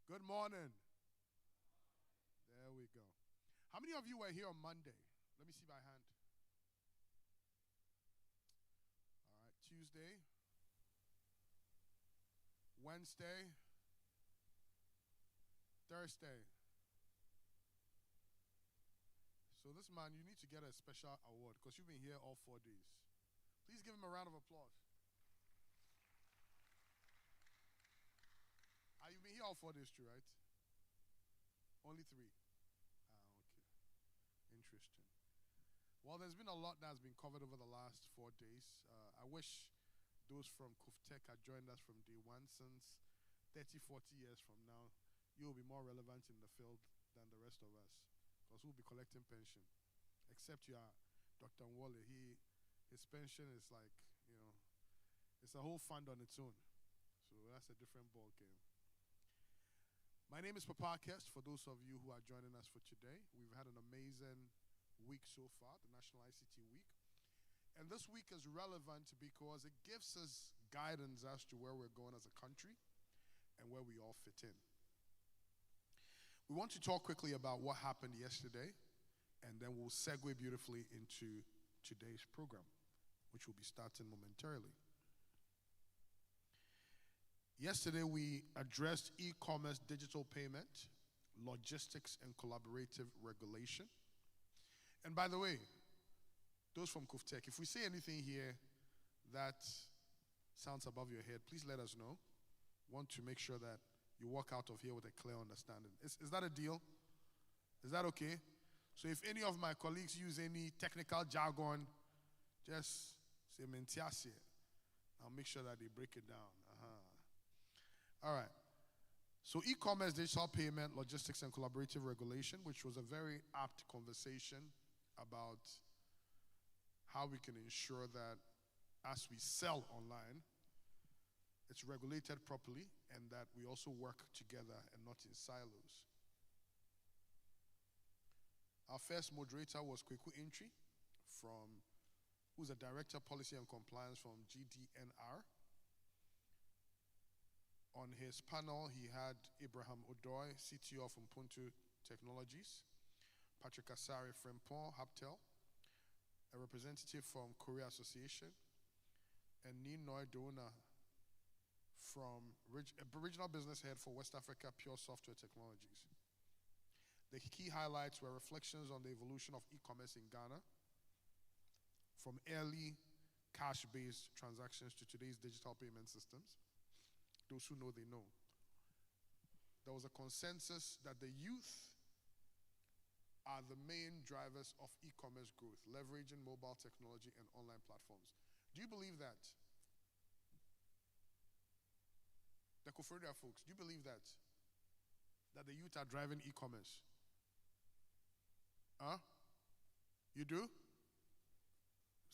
Good morning. There we go. How many of you were here on Monday? Let me see by hand. All right, Tuesday, Wednesday, Thursday. So this man, you need to get a special award because you've been here all 4 days. Please give him a round of applause. You've been here all 4 days too, right? Only 3. Okay. Interesting. Well, there's been a lot that's been covered over the last 4 days. I wish those from Kuftech had joined us from day one, since 30, 40 years from now, you'll be more relevant in the field than the rest of us, because we'll be collecting pension. Except you are Dr. Nwale. His pension is like, it's a whole fund on its own. So that's a different ball game. My name is Papa Kest. For those of you who are joining us for today, we've had an amazing week so far, the National ICT Week. And this week is relevant because it gives us guidance as to where we're going as a country and where we all fit in. We want to talk quickly about what happened yesterday, and then we'll segue beautifully into today's program, which will be starting momentarily. Yesterday, we addressed e-commerce, digital payment, logistics, and collaborative regulation. And by the way, those from Kuftech, if we say anything here that sounds above your head, please let us know. Want to make sure that you walk out of here with a clear understanding. Is that a deal? Is that okay? So if any of my colleagues use any technical jargon, just say mentiasie. I'll make sure that they break it down. All right. So e-commerce, digital payment, logistics, and collaborative regulation, which was a very apt conversation about how we can ensure that as we sell online, it's regulated properly and that we also work together and not in silos. Our first moderator was Kweku Entry, who's a Director of Policy and Compliance from GDNR. On his panel, he had Abraham Odoi, CTO from Puntu Technologies, Patrick Asare Frempong, Haptel, a representative from Korea Association, and Ninoy Dona, a regional business head for West Africa Pure Software Technologies. The key highlights were reflections on the evolution of e-commerce in Ghana, from early cash-based transactions to today's digital payment systems. Those who know, they know. There was a consensus that the youth are the main drivers of e-commerce growth, leveraging mobile technology and online platforms. Do you believe that? The Koforidua folks, do you believe that? That the youth are driving e-commerce? Huh? You do?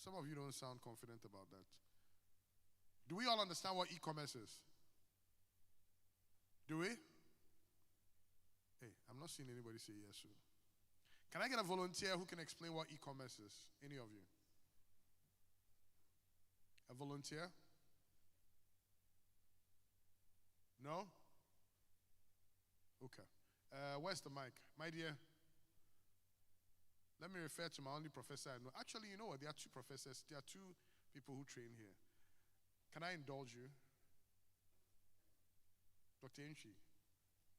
Some of you don't sound confident about that. Do we all understand what e-commerce is? Do we? Hey, I'm not seeing anybody say yes. So. Can I get a volunteer who can explain what e-commerce is? Any of you? A volunteer? No? Okay. Where's the mic? My dear, let me refer to my only professor I know. Actually, you know what? There are 2 professors. There are 2 people who train here. Can I indulge you? Dr. Inchi?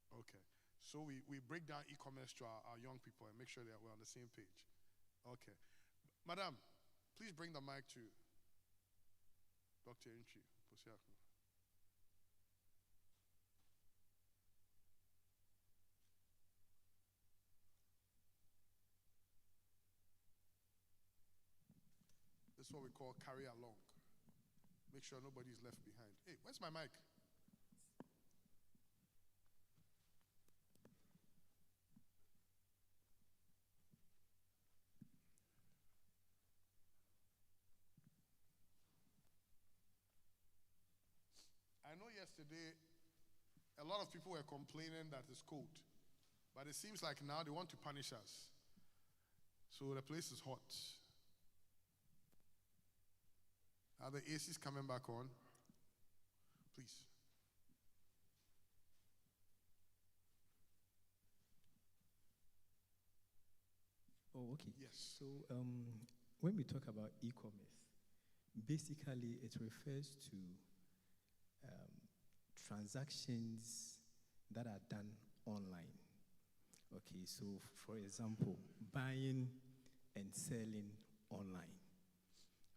Okay. So we break down e-commerce to our young people and make sure that we're on the same page. Okay. Madam, please bring the mic to Dr. Inchi. This is what we call carry along. Make sure nobody's left behind. Hey, where's my mic? I know yesterday a lot of people were complaining that it's cold, but it seems like now they want to punish us. So the place is hot. Are the ACs coming back on? Please. okay. Yes. So when we talk about e-commerce, basically it refers to um, transactions that are done online. Okay, so for example, buying and selling online.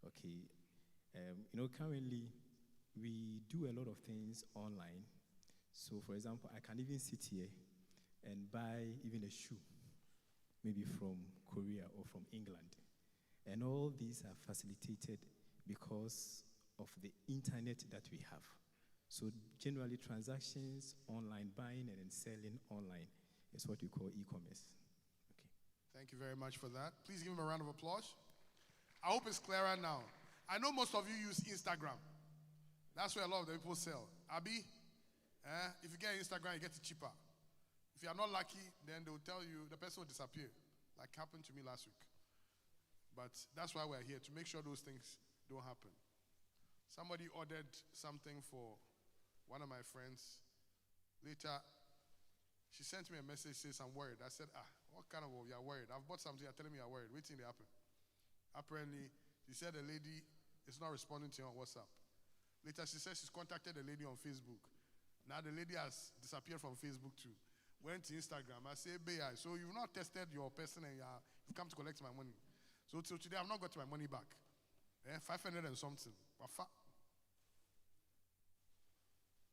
Okay, currently we do a lot of things online. So, for example, I can even sit here and buy even a shoe, maybe from Korea or from England. And all these are facilitated because of the internet that we have. So, generally, transactions online, buying and then selling online is what we call e-commerce. Okay. Thank you very much for that. Please give him a round of applause. I hope it's clearer now. I know most of you use Instagram. That's where a lot of the people sell. Abi, if you get Instagram, you get it cheaper. If you are not lucky, then they will tell you the person will disappear, like happened to me last week. But that's why we're here, to make sure those things don't happen. Somebody ordered something for one of my friends. Later, she sent me a message, says, I'm worried. I said, what kind of worry? You're worried. I've bought something, you're telling me you're worried. Waiting to happen. Apparently, she said the lady is not responding to you on WhatsApp. Later, she said she's contacted the lady on Facebook. Now the lady has disappeared from Facebook too. Went to Instagram. I say, Bea, so you've not tested your person and you've come to collect my money. So till today, I've not got my money back. 500 and something.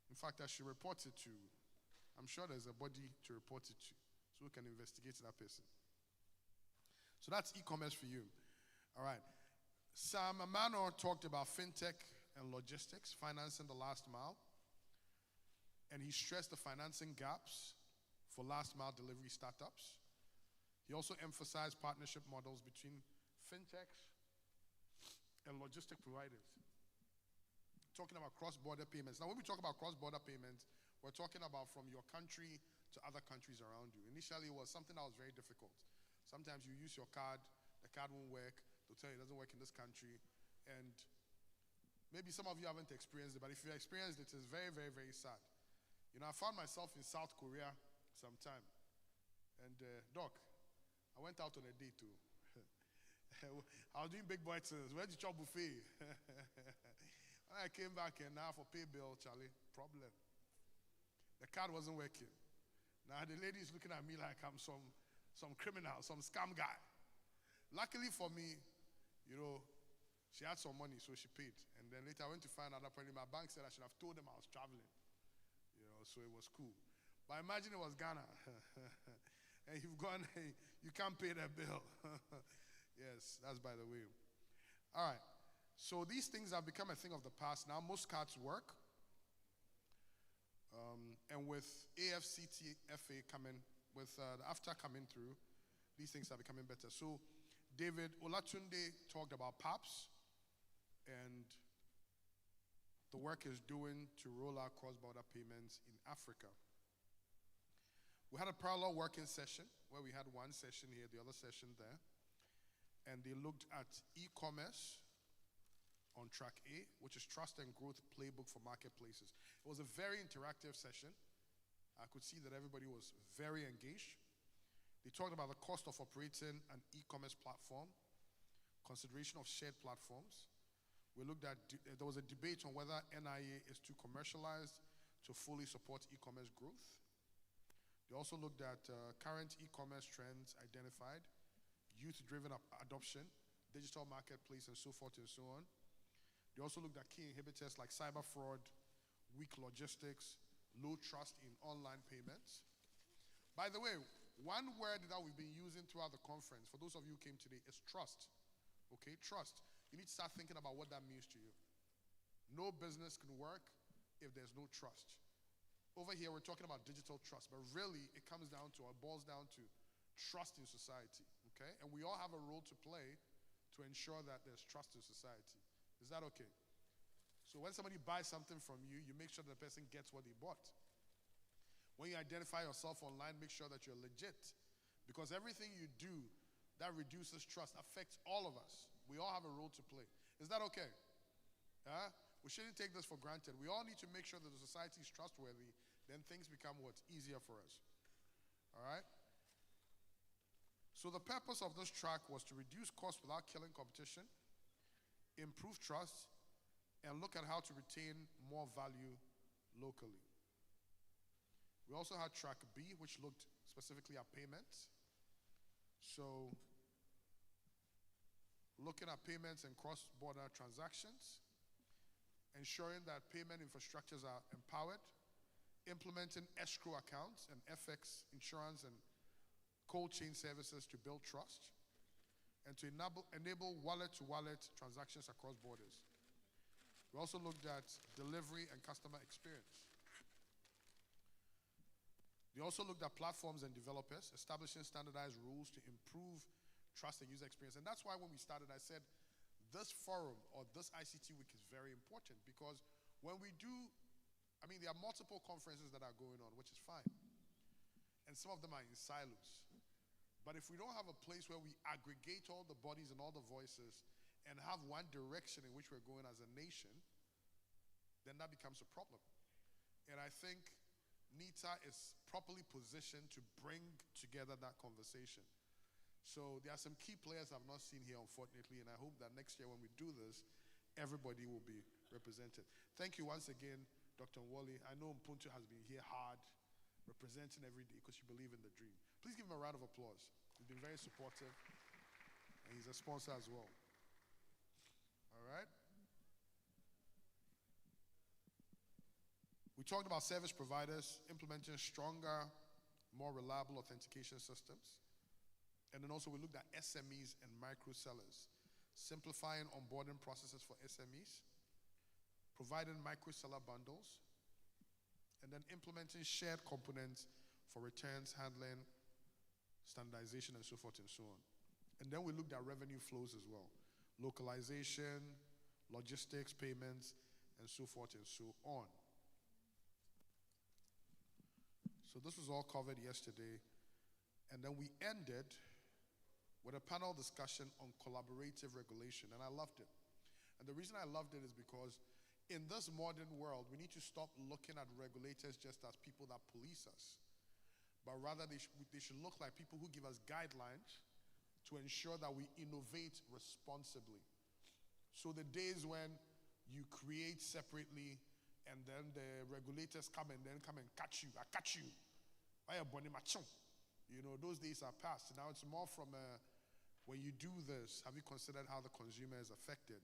In fact, I should report it to, I'm sure there's a body to report it to, so we can investigate that person. So that's e-commerce for you. All right. Sam Amano talked about fintech and logistics, financing the last mile. And he stressed the financing gaps for last mile delivery startups. He also emphasized partnership models between fintechs and logistic providers. Talking about cross-border payments. Now, when we talk about cross-border payments, we're talking about from your country to other countries around you. Initially, it was something that was very difficult. Sometimes you use your card, the card won't work, they'll tell you it doesn't work in this country. And maybe some of you haven't experienced it, but if you experienced it, it's very, very, very sad. I found myself in South Korea sometime. And, Doc, I went out on a date too. I was doing big boy things. Where did you chop buffet? When I came back and now for pay bill, Charlie, problem. The card wasn't working. Now the lady is looking at me like I'm some criminal, some scam guy. Luckily for me, she had some money, so she paid. And then later I went to find out, apparently my bank said I should have told them I was traveling. So it was cool. But imagine it was Ghana. And you've gone, you can't pay that bill. Yes, that's by the way. All right. So these things have become a thing of the past. Now most cards work. And with AFCT FA coming, with the AFTA coming through, these things are becoming better. So David Olatunde talked about PAPS and the work is doing to roll out cross-border payments in Africa. We had a parallel working session where we had one session here, the other session there. And they looked at e-commerce on track A, which is Trust and Growth Playbook for Marketplaces. It was a very interactive session. I could see that everybody was very engaged. They talked about the cost of operating an e-commerce platform, consideration of shared platforms. We looked at, there was a debate on whether NITA is too commercialized to fully support e-commerce growth. They also looked at current e-commerce trends identified, youth-driven adoption, digital marketplace, and so forth and so on. They also looked at key inhibitors like cyber fraud, weak logistics, low trust in online payments. By the way, one word that we've been using throughout the conference, for those of you who came today, is trust. Okay, trust. You need to start thinking about what that means to you. No business can work if there's no trust. Over here, we're talking about digital trust, but really, it comes down to, or boils down to, trust in society, okay? And we all have a role to play to ensure that there's trust in society. Is that okay? So when somebody buys something from you, you make sure the person gets what they bought. When you identify yourself online, make sure that you're legit. Because everything you do that reduces trust affects all of us. We all have a role to play. Is that okay? We shouldn't take this for granted. We all need to make sure that the society is trustworthy. Then things become what's easier for us. All right? So So the purpose of this track was to reduce costs without killing competition, improve trust, and look at how to retain more value locally. We also had track B, which looked specifically at payments. So looking at payments and cross-border transactions, ensuring that payment infrastructures are empowered, implementing escrow accounts and FX insurance and cold chain services to build trust, and to enable wallet-to-wallet transactions across borders. We also looked at delivery and customer experience. We also looked at platforms and developers, establishing standardized rules to improve trust and user experience. And that's why when we started, I said, this forum or this ICT week is very important, because when we do, there are multiple conferences that are going on, which is fine. And some of them are in silos. But if we don't have a place where we aggregate all the bodies and all the voices and have one direction in which we're going as a nation, then that becomes a problem. And I think NITA is properly positioned to bring together that conversation. So there are some key players I've not seen here, unfortunately, and I hope that next year when we do this, everybody will be represented. Thank you once again, Dr. Nwoli. I know Mpuntu has been here hard, representing every day because you believe in the dream. Please give him a round of applause. He's been very supportive, and he's a sponsor as well. All right? We talked about service providers implementing stronger, more reliable authentication systems. And then also we looked at SMEs and micro sellers, simplifying onboarding processes for SMEs, providing micro seller bundles, and then implementing shared components for returns, handling, standardization, and so forth and so on. And then we looked at revenue flows as well, localization, logistics, payments, and so forth and so on. So this was all covered yesterday. And then we ended with a panel discussion on collaborative regulation, and I loved it. And the reason I loved it is because in this modern world, we need to stop looking at regulators just as people that police us, but rather they should look like people who give us guidelines to ensure that we innovate responsibly. So the days when you create separately and then the regulators come and catch you. I catch you. Those days are past. Now it's more from when you do this, have you considered how the consumer is affected?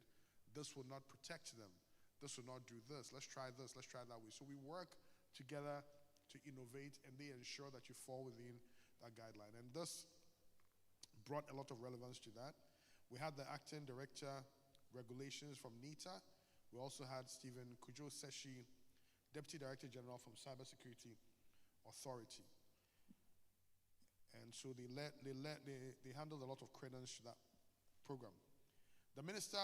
This will not protect them. This will not do this. Let's try this. Let's try that way. So we work together to innovate, and they ensure that you fall within that guideline. And this brought a lot of relevance to that. We had the acting director regulations from NITA. We also had Stephen Kujo Seshi, Deputy Director General from Cybersecurity Authority. And so they handled a lot of credence to that program. The minister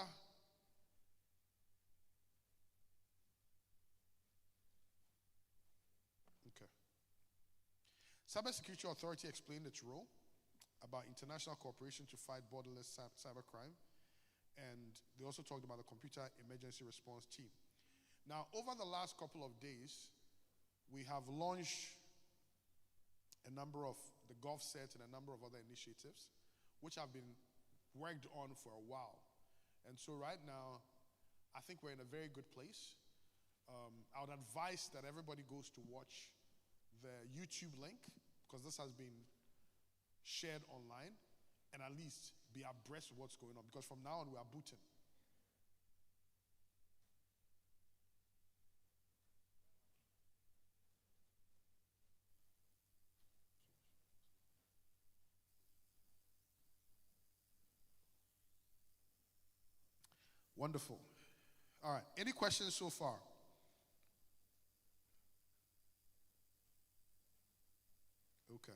Cybersecurity Authority explained its role about international cooperation to fight borderless cybercrime, and they also talked about the Computer Emergency Response Team. Now, over the last couple of days, we have launched a number of the Gulf set and a number of other initiatives, which have been worked on for a while. And so right now, I think we're in a very good place. I would advise that everybody goes to watch the YouTube link, because this has been shared online, and at least be abreast of what's going on, because from now on we are booting. Wonderful. All right, any questions so far? Okay.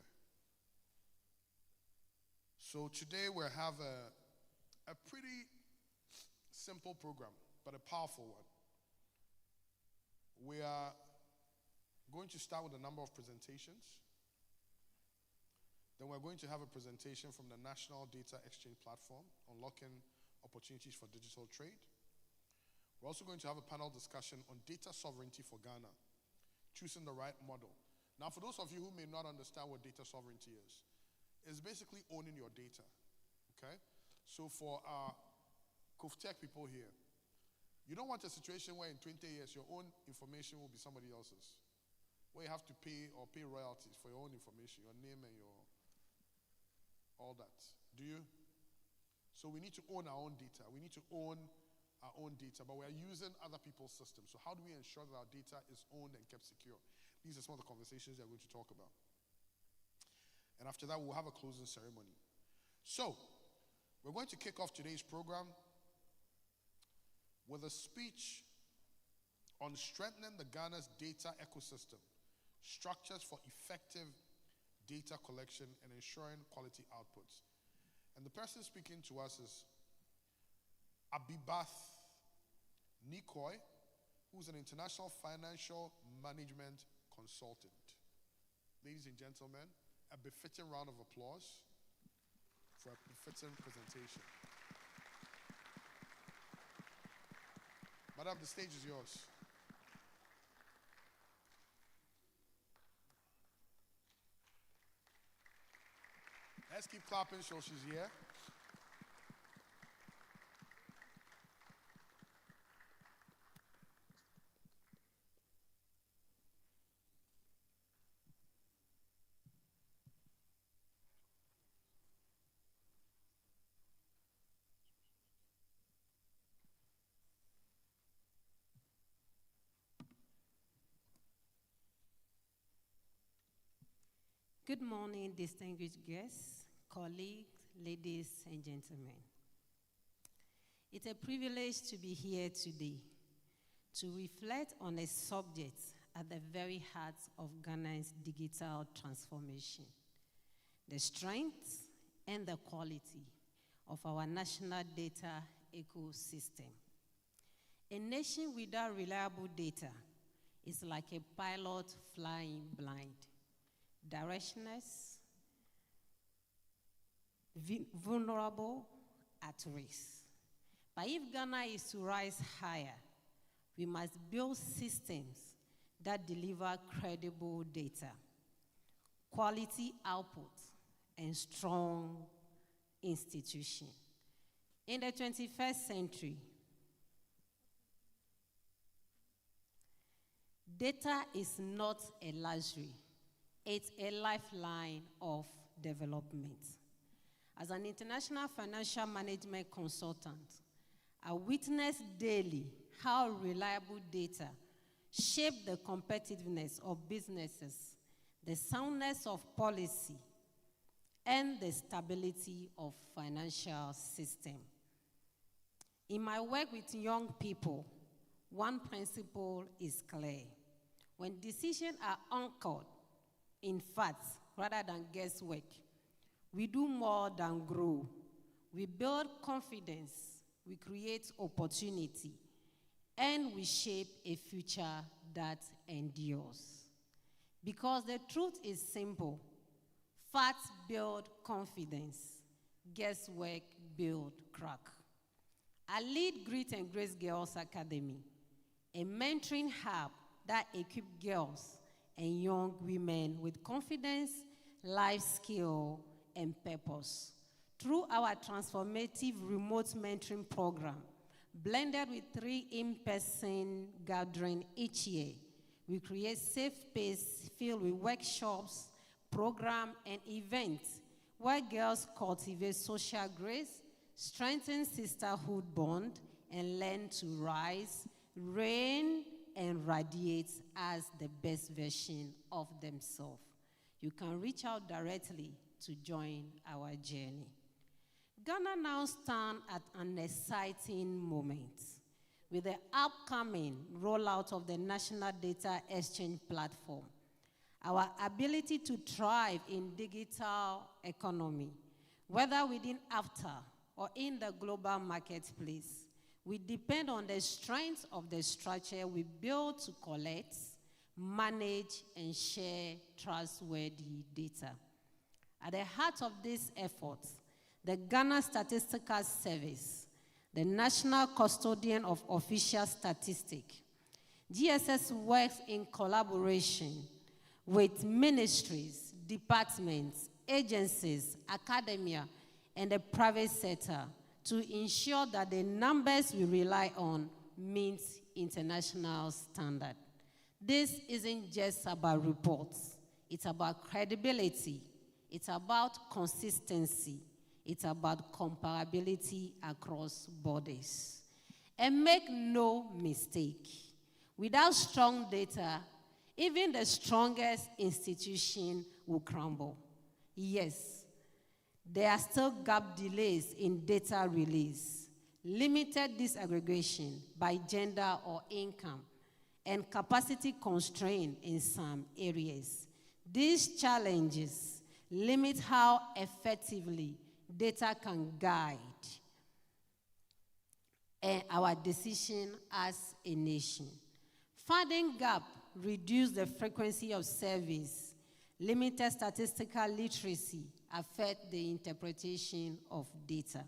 So today we have a pretty simple program, but a powerful one. We are going to start with a number of presentations. Then we're going to have a presentation from the National Data Exchange Platform, unlocking opportunities for digital trade. We're also going to have a panel discussion on data sovereignty for Ghana, choosing the right model. Now, for those of you who may not understand what data sovereignty is, is basically owning your data. Okay? So for our Tech people here, you don't want a situation where in 20 years your own information will be somebody else's, where you have to pay royalties for your own information, your name and your all that. Do you? So we need to own our own data. We need to own our own data, but we are using other people's systems. So how do we ensure that our data is owned and kept secure? These are some of the conversations we are going to talk about. And after that, we'll have a closing ceremony. So, we're going to kick off today's program with a speech on strengthening the Ghana's data ecosystem, structures for effective data collection and ensuring quality outputs. And the person speaking to us is Abibath Nikoi, who's an international financial management consultant. Ladies and gentlemen, a befitting round of applause for a befitting presentation. Madam, the stage is yours. Let's keep clapping so she's here. Good morning, distinguished guests, colleagues, ladies and gentlemen. It's a privilege to be here today to reflect on a subject at the very heart of Ghana's digital transformation, the strengths and the quality of our national data ecosystem. A nation without reliable data is like a pilot flying blind, directionless, vulnerable, at risk. But if Ghana is to rise higher, we must build systems that deliver credible data, quality output, and strong institutions. In the 21st century, data is not a luxury. It's a lifeline of development. As an international financial management consultant, I witness daily how reliable data shape the competitiveness of businesses, the soundness of policy, and the stability of financial system. In my work with young people, one principle is clear. When decisions are anchored in facts rather than guesswork, we do more than grow. We build confidence, we create opportunity, and we shape a future that endures. Because the truth is simple. Facts build confidence. Guesswork build crack. I lead Grit and Grace Girls Academy, a mentoring hub that equips girls and young women with confidence, life skill, and purpose. Through our transformative remote mentoring program, blended with 3 in-person gatherings each year, we create safe space filled with workshops, programs, and events where girls cultivate social grace, strengthen sisterhood bond, and learn to rise, reign, and radiate as the best version of themselves. You can reach out directly to join our journey. Ghana now stands at an exciting moment with the upcoming rollout of the National Data Exchange Platform. Our ability to thrive in digital economy, whether within AFTA or in the global marketplace, we depend on the strength of the structure we build to collect, manage, and share trustworthy data. At the heart of this effort, the Ghana Statistical Service, the national custodian of official statistics, GSS works in collaboration with ministries, departments, agencies, academia, and the private sector to ensure that the numbers we rely on meet international standard. This isn't just about reports. It's about credibility. It's about consistency. It's about comparability across borders. And make no mistake, without strong data, even the strongest institution will crumble. Yes, there are still gap delays in data release, limited disaggregation by gender or income, and capacity constraint in some areas. These challenges limit how effectively data can guide our decision as a nation. Funding gap reduce the frequency of service, limited statistical literacy affect the interpretation of data.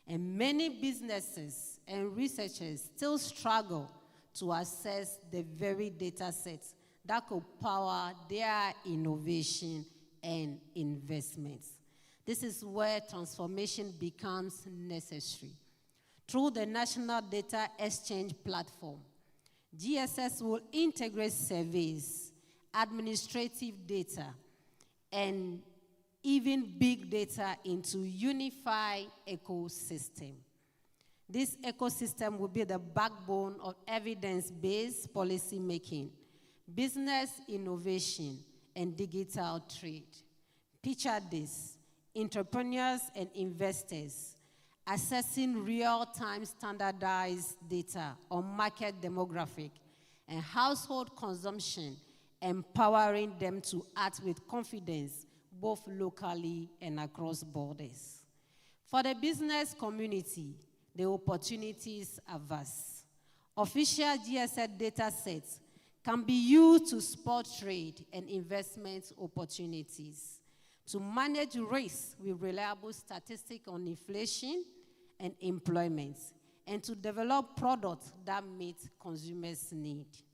And many businesses and researchers still struggle to access the very data sets that could power their innovation and investments. This is where transformation becomes necessary. Through the National Data Exchange Platform, GSS will integrate surveys, administrative data, and even big data into unified ecosystem. This ecosystem will be the backbone of evidence-based policy making, business innovation, and digital trade. Picture this: entrepreneurs and investors accessing real-time standardized data on market demographic and household consumption, empowering them to act with confidence both locally and across borders. For the business community, the opportunities are vast. Official GSS data sets can be used to support trade and investment opportunities, to manage risk with reliable statistics on inflation and employment, and to develop products that meet consumers' needs.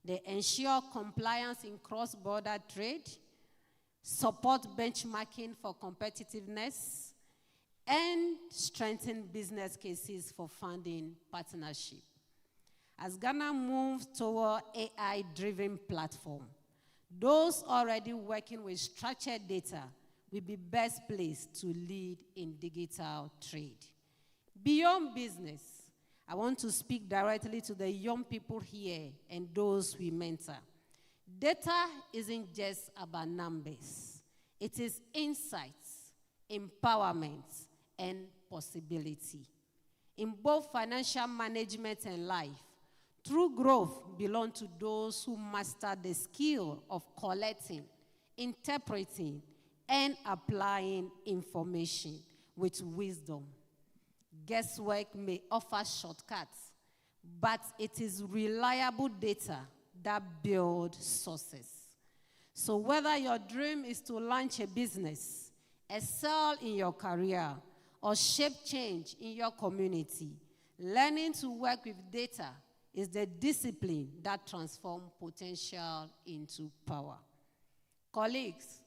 They ensure compliance in cross-border trade, support benchmarking for competitiveness, and strengthen business cases for funding partnership. As Ghana moves toward AI-driven platform, those already working with structured data will be best placed to lead in digital trade. Beyond business, I want to speak directly to the young people here and those we mentor. Data isn't just about numbers. It is insights, empowerment, and possibility. In both financial management and life, true growth belongs to those who master the skill of collecting, interpreting, and applying information with wisdom. Guesswork may offer shortcuts, but it is reliable data that builds sources. So whether your dream is to launch a business, excel in your career, or shape change in your community, learning to work with data is the discipline that transforms potential into power. Colleagues,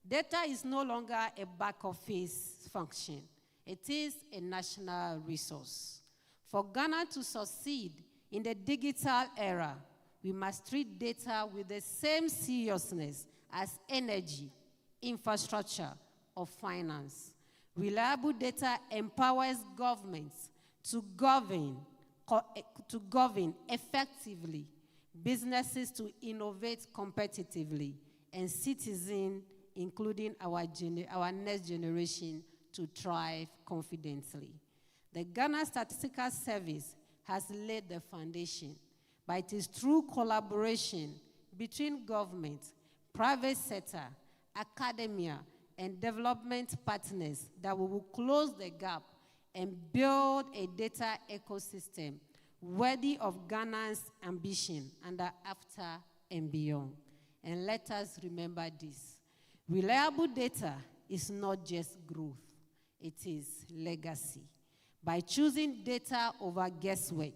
data is no longer a back office function. It is a national resource. For Ghana to succeed in the digital era, we must treat data with the same seriousness as energy, infrastructure, or finance. Reliable data empowers governments to govern effectively, businesses to innovate competitively, and citizens, including our next generation, to thrive confidently. The Ghana Statistical Service has laid the foundation, but it is through collaboration between government, private sector, academia, and development partners that we will close the gap and build a data ecosystem worthy of Ghana's ambition and after and beyond. And let us remember this: reliable data is not just growth, it is legacy. By choosing data over guesswork,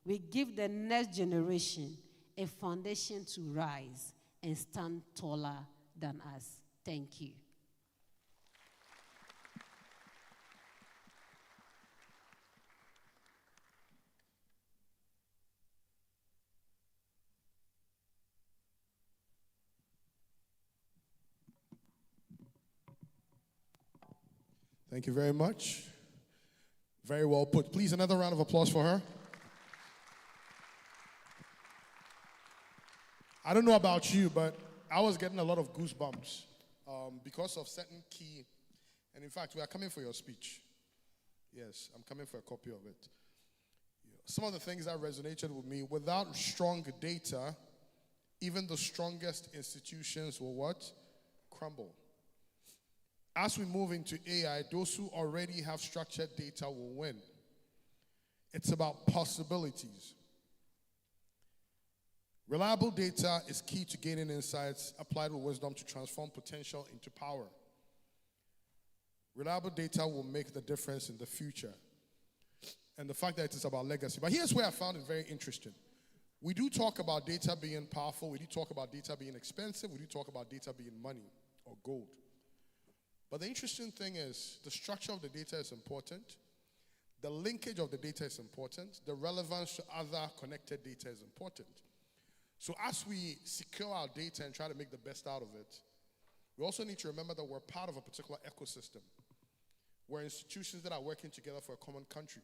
we give the next generation a foundation to rise and stand taller than us. Thank you. Thank you very much. Very well put. Please, another round of applause for her. I don't know about you, but I was getting a lot of goosebumps because of certain key, and in fact, we are coming for your speech. Yes, I'm coming for a copy of it. Some of the things that resonated with me, without strong data, even the strongest institutions will what? Crumble. As we move into AI, those who already have structured data will win. It's about possibilities. Reliable data is key to gaining insights applied with wisdom to transform potential into power. Reliable data will make the difference in the future. And the fact that it is about legacy. But here's where I found it very interesting. We do talk about data being powerful. We do talk about data being expensive. We do talk about data being money or gold. But the interesting thing is the structure of the data is important. The linkage of the data is important. The relevance to other connected data is important. So as we secure our data and try to make the best out of it, we also need to remember that we're part of a particular ecosystem. We're institutions that are working together for a common country.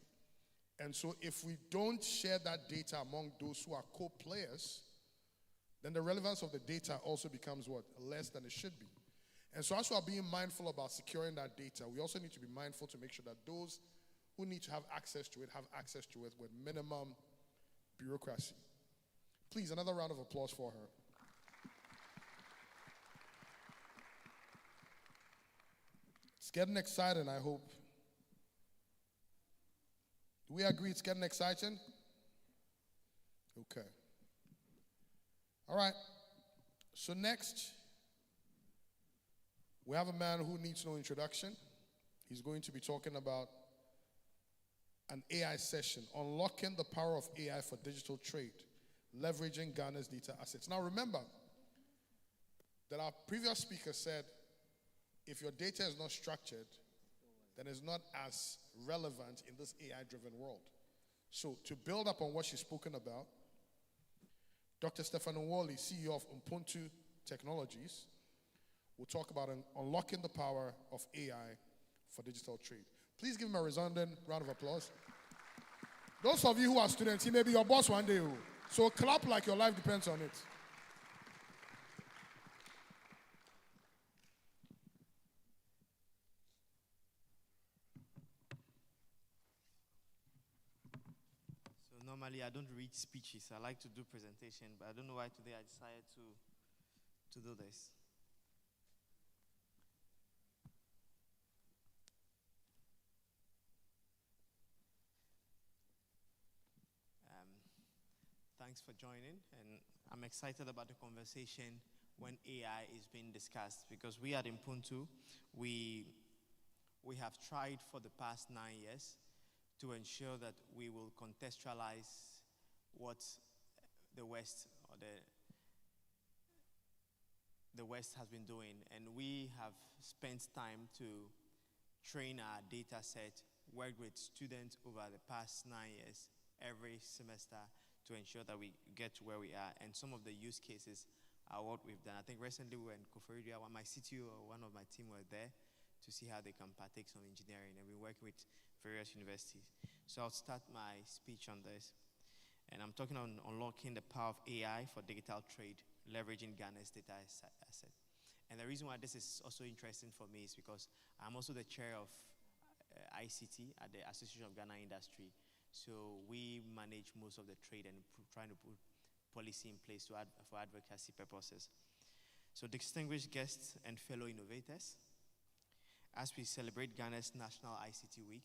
And so if we don't share that data among those who are co-players, then the relevance of the data also becomes what? Less than it should be. And so as we are being mindful about securing that data, we also need to be mindful to make sure that those who need to have access to it have access to it with minimum bureaucracy. Please, another round of applause for her. It's getting exciting, I hope. Do we agree it's getting exciting? Okay. All right. So next, we have a man who needs no introduction. He's going to be talking about an AI session, unlocking the power of AI for digital trade, leveraging Ghana's data assets. Now remember that our previous speaker said, if your data is not structured, then it's not as relevant in this AI-driven world. So to build up on what she's spoken about, Dr. Stefano Wally, CEO of Ubuntu Technologies, will talk about unlocking the power of AI for digital trade. Please give him a resounding round of applause. Those of you who are students, he may be your boss one day. So clap like your life depends on it. Normally, I don't read speeches. I like to do presentation, but I don't know why today I decided to do this. Thanks for joining, and I'm excited about the conversation when AI is being discussed, because we at Ubuntu, we have tried for the past 9 years to ensure that we will contextualize what the West or the West has been doing. And we have spent time to train our data set, work with students over the past 9 years, every semester, to ensure that we get to where we are. And some of the use cases are what we've done. I think recently we were in Koforidua, my CTO or one of my team were there to see how they can partake some engineering, and we're working with various universities. So I'll start my speech on this. And I'm talking on unlocking the power of AI for digital trade, leveraging Ghana's data asset. And the reason why this is also interesting for me is because I'm also the chair of ICT at the Association of Ghana Industry. So we manage most of the trade and trying to put policy in place for advocacy purposes. So distinguished guests and fellow innovators, as we celebrate Ghana's National ICT Week,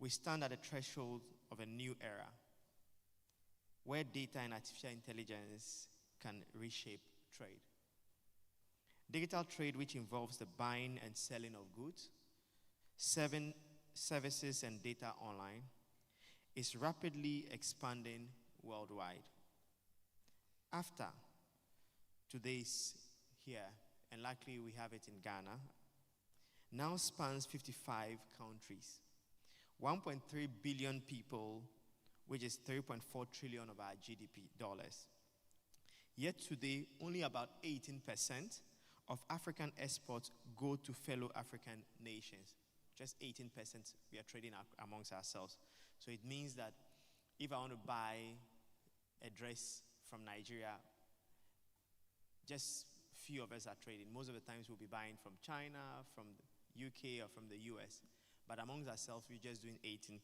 we stand at the threshold of a new era where data and artificial intelligence can reshape trade. Digital trade, which involves the buying and selling of goods, services, and data online, is rapidly expanding worldwide. After today's here, and likely we have it in Ghana, now spans 55 countries, 1.3 billion people, which is 3.4 trillion of our GDP dollars. Yet today, only about 18% of African exports go to fellow African nations. just 18% we are trading amongst ourselves. So it means that if I want to buy a dress from Nigeria, just few of us are trading. Most of the times we'll be buying from China, from the UK, or from the US. But amongst ourselves, we're just doing 18%.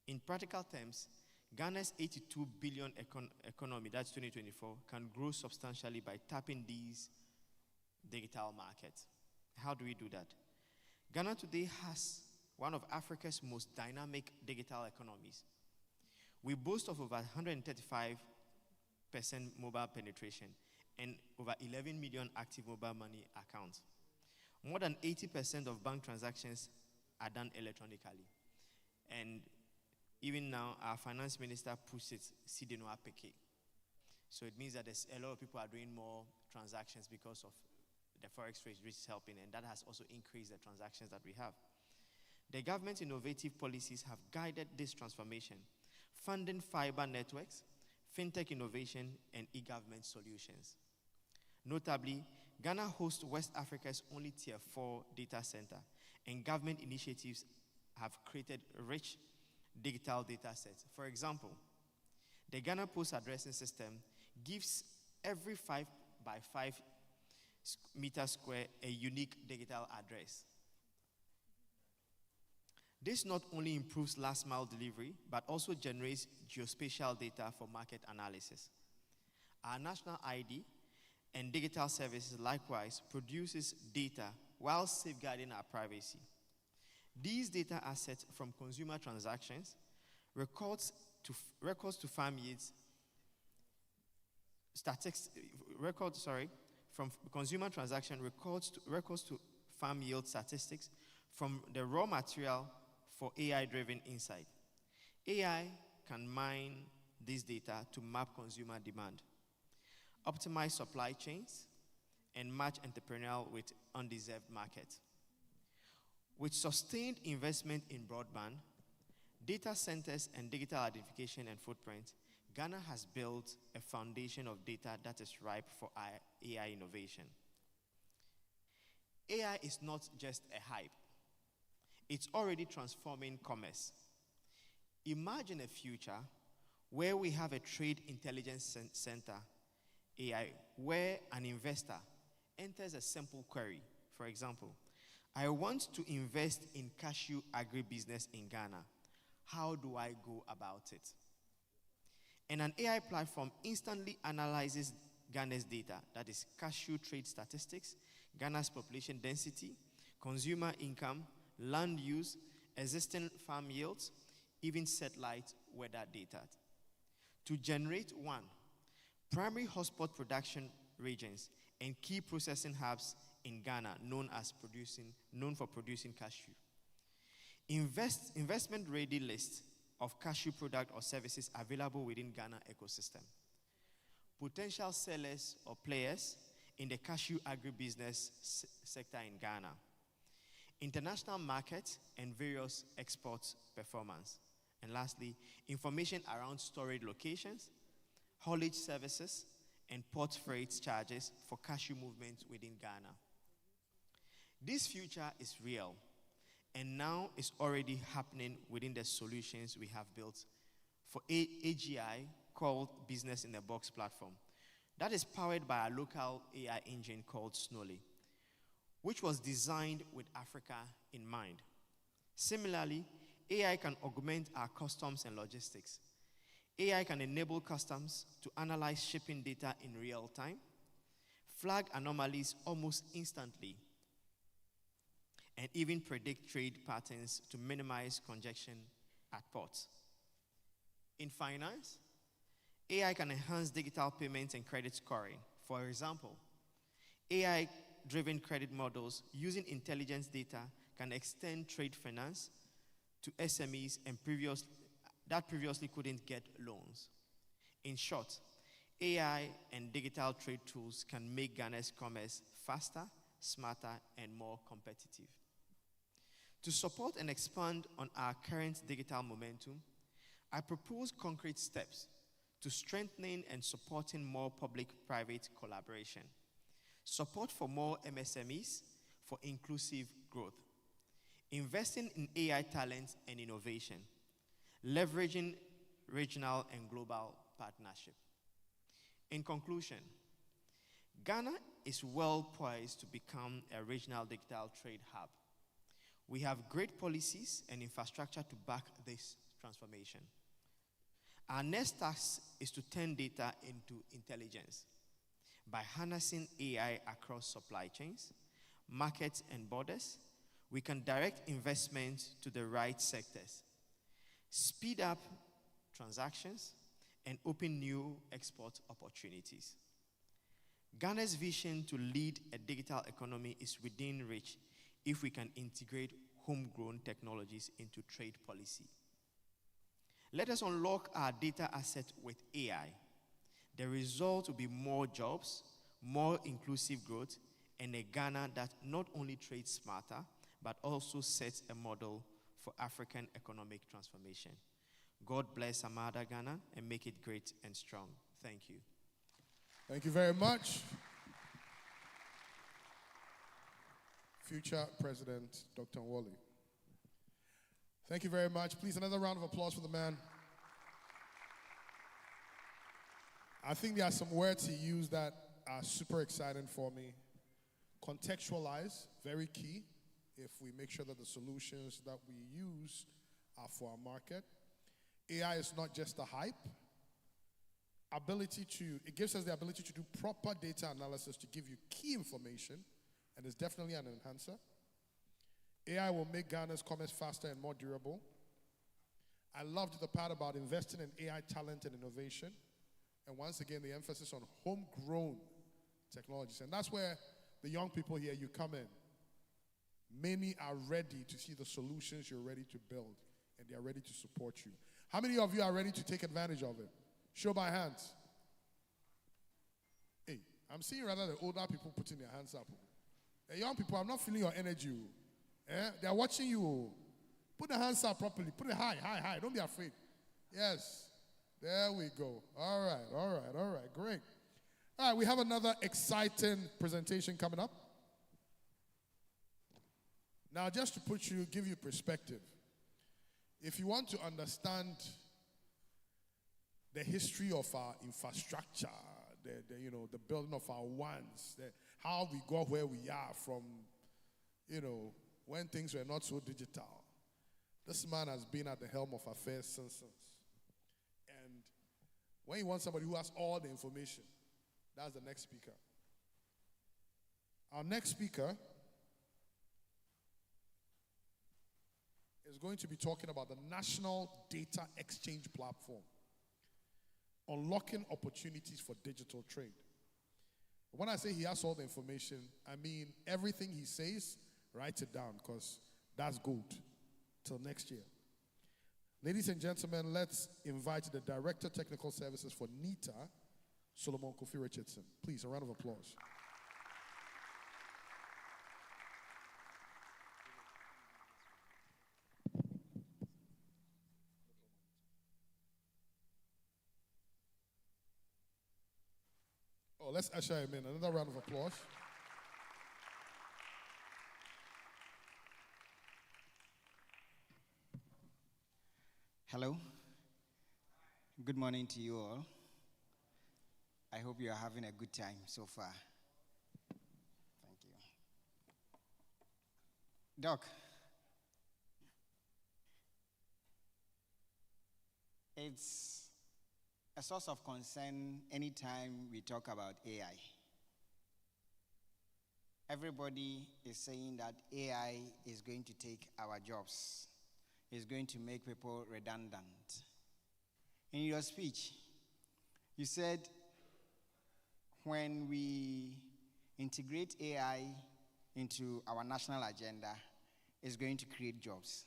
In practical terms, Ghana's 82 billion economy, that's 2024, can grow substantially by tapping these digital markets. How do we do that? Ghana today has one of Africa's most dynamic digital economies. We boast of over 135% mobile penetration and over 11 million active mobile money accounts. More than 80% of bank transactions are done electronically. And even now, our finance minister pushed it, CDNO APK. So it means that there's a lot of people are doing more transactions because of the forex rate, which is helping, and that has also increased the transactions that we have. The government's innovative policies have guided this transformation, funding fiber networks, fintech innovation, and e-government solutions. Notably, Ghana hosts West Africa's only Tier 4 data center, and government initiatives have created rich digital data sets. For example, the Ghana Post Addressing System gives every 5 by 5 meter square a unique digital address. This not only improves last mile delivery, but also generates geospatial data for market analysis. Our national ID and digital services likewise produces data while safeguarding our privacy. These data assets from consumer transactions, records to farm yields, from consumer transaction records to farm yield statistics, from the raw material for AI-driven insight. AI can mine this data to map consumer demand, optimize supply chains, and match entrepreneurial with undeserved markets. With sustained investment in broadband, data centers, and digital identification and footprint, Ghana has built a foundation of data that is ripe for AI innovation. AI is not just a hype. It's already transforming commerce. Imagine a future where we have a trade intelligence center, AI, where an investor enters a simple query. For example, I want to invest in cashew agribusiness in Ghana. How do I go about it? And an AI platform instantly analyzes Ghana's data, that is cashew trade statistics, Ghana's population density, consumer income, land use, existing farm yields, even satellite weather data, to generate one, primary hotspot production regions and key processing hubs in Ghana known for producing cashew. Investment-ready list of cashew product or services available within Ghana ecosystem. Potential sellers or players in the cashew agribusiness sector in Ghana. International market and various exports performance. And lastly, information around storage locations, haulage services, and port freight charges for cashew movement within Ghana. This future is real, and now is already happening within the solutions we have built for AGI, called Business in a Box platform, that is powered by a local AI engine called Snowly, which was designed with Africa in mind. Similarly, AI can augment our customs and logistics. AI can enable customs to analyze shipping data in real time, flag anomalies almost instantly, and even predict trade patterns to minimize congestion at ports. In finance, AI can enhance digital payments and credit scoring. For example, AI-driven credit models using intelligence data can extend trade finance to SMEs that previously couldn't get loans. In short, AI and digital trade tools can make Ghana's commerce faster, smarter, and more competitive. To support and expand on our current digital momentum, I propose concrete steps to strengthening and supporting more public-private collaboration, support for more MSMEs for inclusive growth, investing in AI talent and innovation, leveraging regional and global partnership. In conclusion, Ghana is well poised to become a regional digital trade hub. We have great policies and infrastructure to back this transformation. Our next task is to turn data into intelligence by harnessing AI across supply chains, markets, and borders. We can direct investment to the right sectors, speed up transactions, and open new export opportunities. Ghana's vision to lead a digital economy is within reach if we can integrate homegrown technologies into trade policy. Let us unlock our data asset with AI. The result will be more jobs, more inclusive growth, and a Ghana that not only trades smarter, but also sets a model for African economic transformation. God bless Amada Ghana and make it great and strong. Thank you. Thank you very much. Future President Dr. Nwoli. Thank you very much. Please, another round of applause for the man. I think there are some words he used that are super exciting for me. Contextualize, very key, if we make sure that the solutions that we use are for our market. AI is not just a hype. It gives us the ability to do proper data analysis to give you key information, and is definitely an enhancer. AI will make Ghana's commerce faster and more durable. I loved the part about investing in AI talent and innovation. And once again, the emphasis on homegrown technologies. And that's where the young people here, you come in. Many are ready to see the solutions you're ready to build, and they are ready to support you. How many of you are ready to take advantage of it? Show by hands. Hey, I'm seeing rather the older people putting their hands up. The young people, I'm not feeling your energy. They are watching you. Put the hands up properly. Put it high, high, high. Don't be afraid. Yes. There we go. All right. Great. All right, we have another exciting presentation coming up. Now, just to give you perspective, if you want to understand the history of our infrastructure, the building of our ones, how we got where we are from, when things were not so digital. This man has been at the helm of affairs since. And when you want somebody who has all the information, that's the next speaker. Our next speaker is going to be talking about the National Data Exchange Platform, unlocking opportunities for digital trade. When I say he has all the information, I mean everything he says, write it down, because that's gold. Till next year. Ladies and gentlemen, let's invite the Director Technical Services for NITA, Solomon Kofi Richardson. Please, a round of applause. Oh, let's usher him in. Another round of applause. Hello. Good morning to you all. I hope you are having a good time so far. Thank you. Doc, it's a source of concern anytime we talk about AI. Everybody is saying that AI is going to take our jobs. Is going to make people redundant. In your speech, you said when we integrate AI into our national agenda, it's going to create jobs.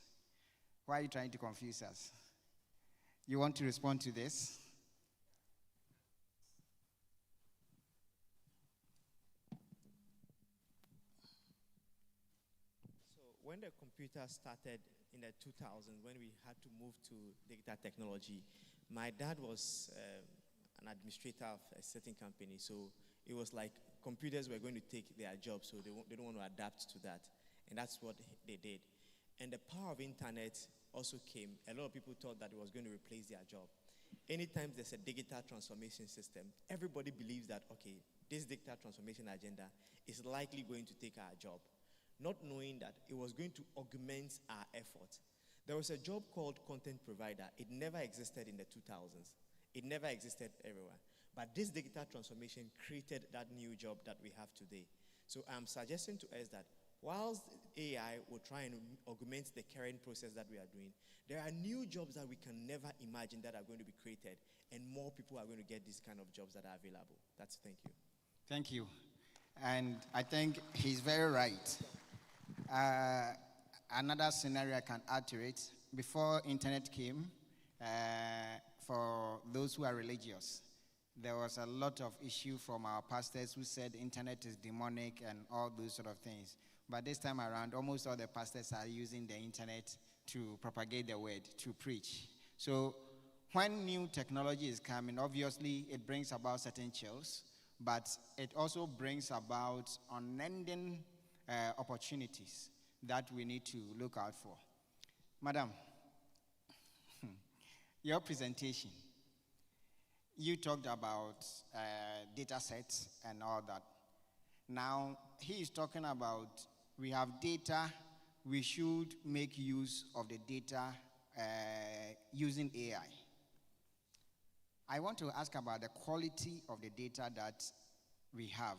Why are you trying to confuse us? You want to respond to this? So when the computer started in the 2000s, when we had to move to digital technology, my dad was an administrator of a certain company, so it was like computers were going to take their jobs, so they don't want to adapt to that, and that's what they did. And the power of internet also came. A lot of people thought that it was going to replace their job. Anytime there's a digital transformation system, everybody believes that, okay, this digital transformation agenda is likely going to take our job, not knowing that it was going to augment our effort. There was a job called content provider. It never existed in the 2000s. It never existed everywhere. But this digital transformation created that new job that we have today. So I'm suggesting to us that whilst AI will try and augment the current process that we are doing, there are new jobs that we can never imagine that are going to be created, and more people are going to get these kind of jobs that are available. Thank you. Thank you. And I think he's very right. Another scenario I can add to it, before internet came, for those who are religious, there was a lot of issue from our pastors who said internet is demonic and all those sort of things. But this time around, almost all the pastors are using the internet to propagate the word, to preach. So when new technology is coming, obviously it brings about certain chills, but it also brings about unending opportunities that we need to look out for. Madam, your presentation, you talked about data sets and all that. Now, he is talking about we have data, we should make use of the data using AI. I want to ask about the quality of the data that we have.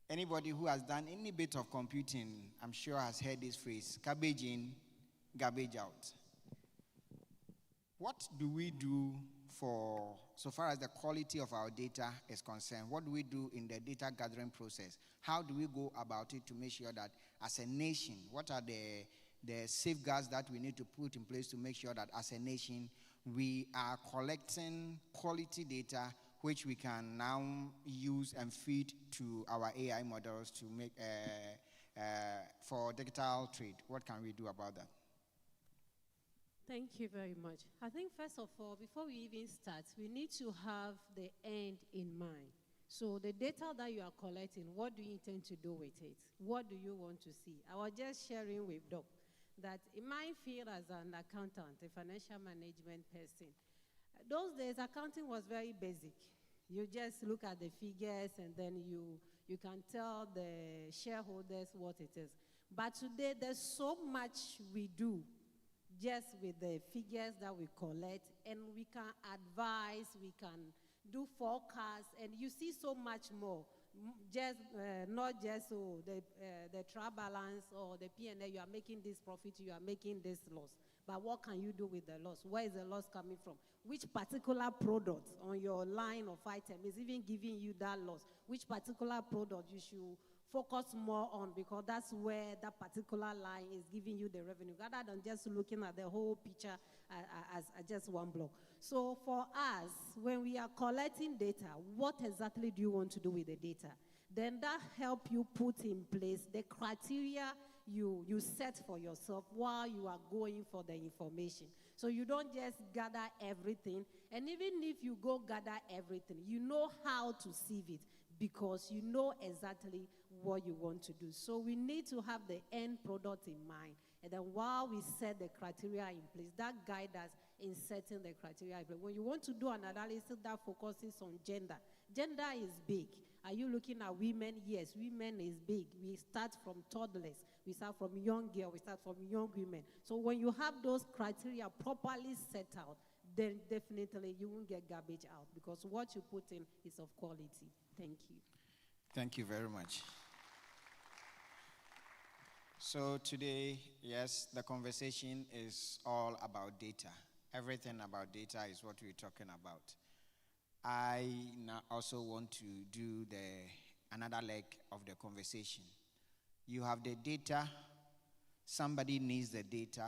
Anybody who has done any bit of computing, I'm sure has heard this phrase, garbage in, garbage out. What do we do for, so far as the quality of our data is concerned, what do we do in the data gathering process? How do we go about it to make sure that as a nation, what are the safeguards that we need to put in place to make sure that as a nation, we are collecting quality data which we can now use and feed to our AI models to make for digital trade? What can we do about that? Thank you very much. I think first of all, before we even start, we need to have the end in mind. So the data that you are collecting, what do you intend to do with it? What do you want to see? I was just sharing with Doc that in my field as an accountant, a financial management person, those days accounting was very basic. You just look at the figures and then you can tell the shareholders what it is. But today there's so much we do just with the figures that we collect, and we can advise, we can do forecasts, and you see so much more. Just not just the trial balance or the P&L, you are making this profit, you are making this loss. But what can you do with the loss? Where is the loss coming from? Which particular product on your line of item is even giving you that loss? Which particular product you should focus more on, because that's where that particular line is giving you the revenue, rather than just looking at the whole picture as just one block. So for us, when we are collecting data, what exactly do you want to do with the data? Then that help you put in place the criteria you set for yourself while you are going for the information. So you don't just gather everything, and even if you go gather everything, you know how to sieve it, because you know exactly what you want to do. So we need to have the end product in mind. And then while we set the criteria in place, that guides us in setting the criteria. But when you want to do an analysis that focuses on gender, gender is big. Are you looking at women? Yes, women is big. We start from toddlers. We start from young girls. We start from young women. So when you have those criteria properly set out, then definitely you won't get garbage out, because what you put in is of quality. Thank you. Thank you very much. So today, yes, the conversation is all about data. Everything about data is what we're talking about. I now also want to do another leg of the conversation. You have the data, somebody needs the data.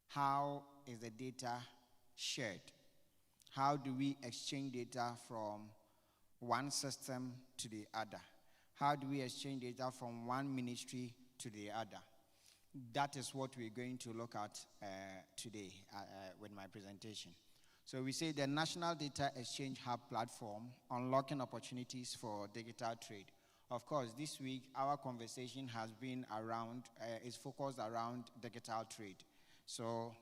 How is the data shared? How do we exchange data from one system to the other? How do we exchange data from one ministry to the other? That is what we're going to look at today with my presentation. So we say the National Data Exchange Hub platform, unlocking opportunities for digital trade. Of course, this week our conversation has been around, is focused around digital trade. So,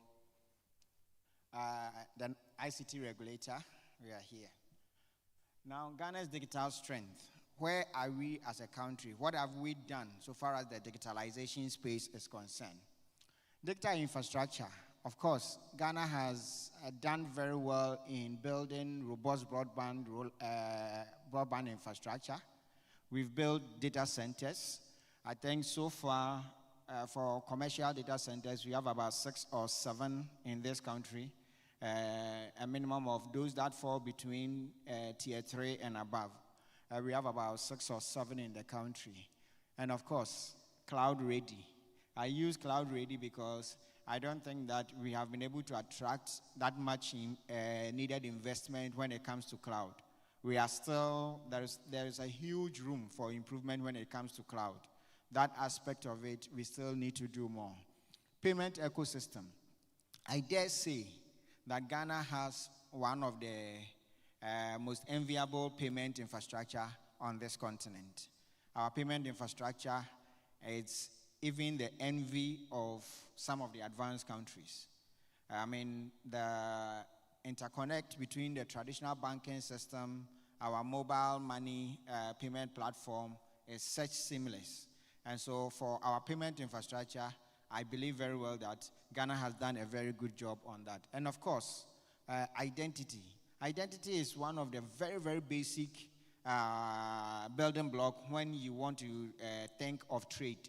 the ICT regulator, we are here. Now, Ghana's digital strength. Where are we as a country? What have we done so far as the digitalization space is concerned? Digital infrastructure. Of course, Ghana has done very well in building robust broadband infrastructure. We've built data centers. I think so far, for commercial data centers, we have about 6 or 7 in this country. A minimum of those that fall between tier 3 and above. We have about 6 or 7 in the country. And of course, cloud ready. I use cloud ready because I don't think that we have been able to attract that much needed investment when it comes to cloud. We are still, there is a huge room for improvement when it comes to cloud. That aspect of it, we still need to do more. Payment ecosystem. I dare say that Ghana has one of the most enviable payment infrastructure on this continent. Our payment infrastructure is even the envy of some of the advanced countries. I mean, the interconnect between the traditional banking system, our mobile money payment platform is such seamless. And so for our payment infrastructure, I believe very well that Ghana has done a very good job on that. And of course, identity. Identity is one of the very, very basic building block when you want to think of trade.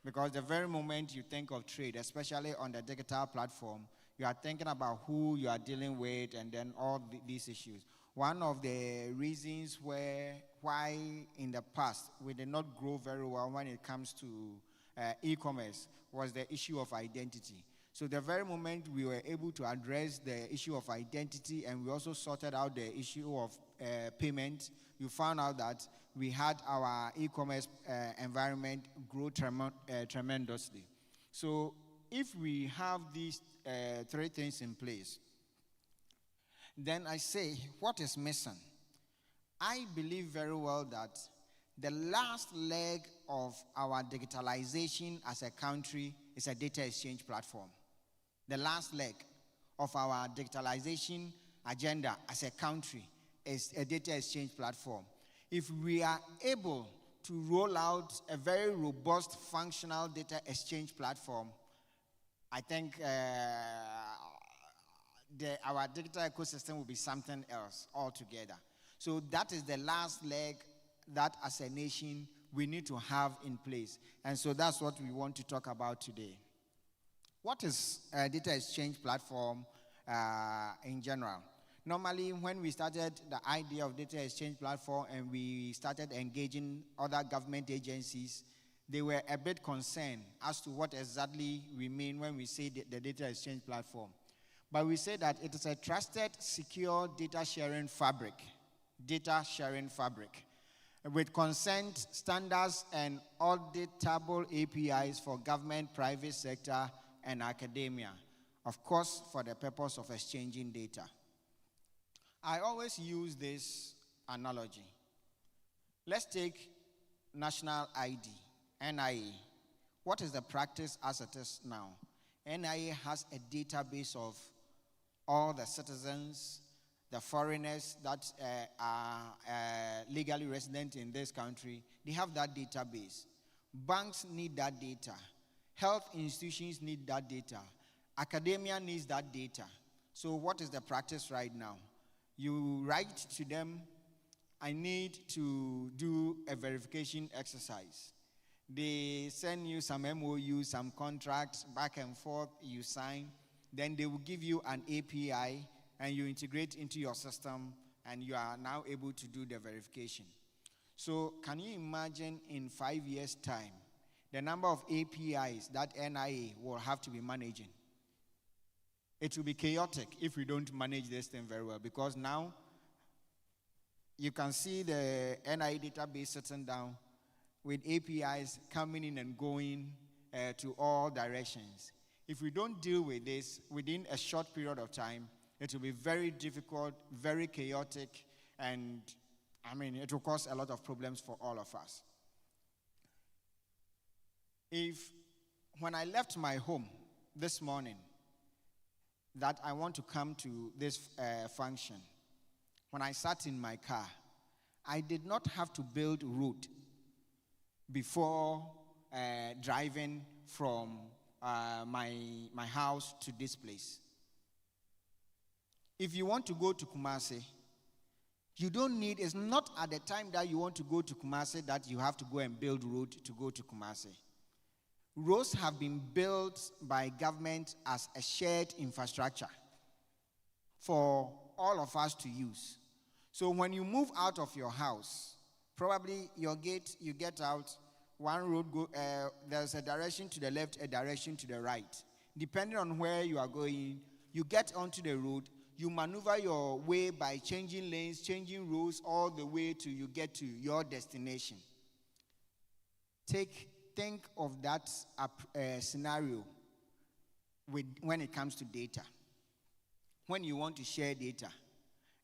Because the very moment you think of trade, especially on the digital platform, you are thinking about who you are dealing with and then all these issues. One of the reasons why in the past we did not grow very well when it comes to e-commerce was the issue of identity. So the very moment we were able to address the issue of identity and we also sorted out the issue of payment, you found out that we had our e-commerce environment grow tremendously. So if we have these 3 things in place, then I say, what is missing? I believe very well that the last leg of our digitalization as a country is a data exchange platform. The last leg of our digitalization agenda as a country is a data exchange platform. If we are able to roll out a very robust, functional data exchange platform, I think our digital ecosystem will be something else altogether. So that is the last leg that as a nation we need to have in place. And so that's what we want to talk about today. What is a data exchange platform in general? Normally, when we started the idea of data exchange platform and we started engaging other government agencies, they were a bit concerned as to what exactly we mean when we say the data exchange platform. But we say that it is a trusted, secure data sharing fabric with consent, standards, and auditable APIs for government, private sector, and academia, of course, for the purpose of exchanging data. I always use this analogy. Let's take national ID, NIA. What is the practice as it is now? NIA has a database of all the citizens, the foreigners that are legally resident in this country. They have that database. Banks need that data. Health institutions need that data. Academia needs that data. So what is the practice right now? You write to them, I need to do a verification exercise. They send you some MOU, some contracts, back and forth, you sign. Then they will give you an API, and you integrate into your system, and you are now able to do the verification. So can you imagine in 5 years' time, the number of APIs that NIA will have to be managing? It will be chaotic if we don't manage this thing very well, because now you can see the NIA database sitting down with APIs coming in and going to all directions. If we don't deal with this within a short period of time, it will be very difficult, very chaotic, and I mean, it will cause a lot of problems for all of us. When I left my home this morning, that I want to come to this function, when I sat in my car, I did not have to build road before driving from my house to this place. If you want to go to Kumasi, you don't need, it's not at the time that you want to go to Kumasi that you have to go and build road to go to Kumasi. Roads have been built by government as a shared infrastructure for all of us to use. So when you move out of your house, probably your gate, you get out, one road, there's a direction to the left, a direction to the right. Depending on where you are going, you get onto the road, you maneuver your way by changing lanes, changing roads, all the way to you get to your destination. Think of that scenario when it comes to data. When you want to share data,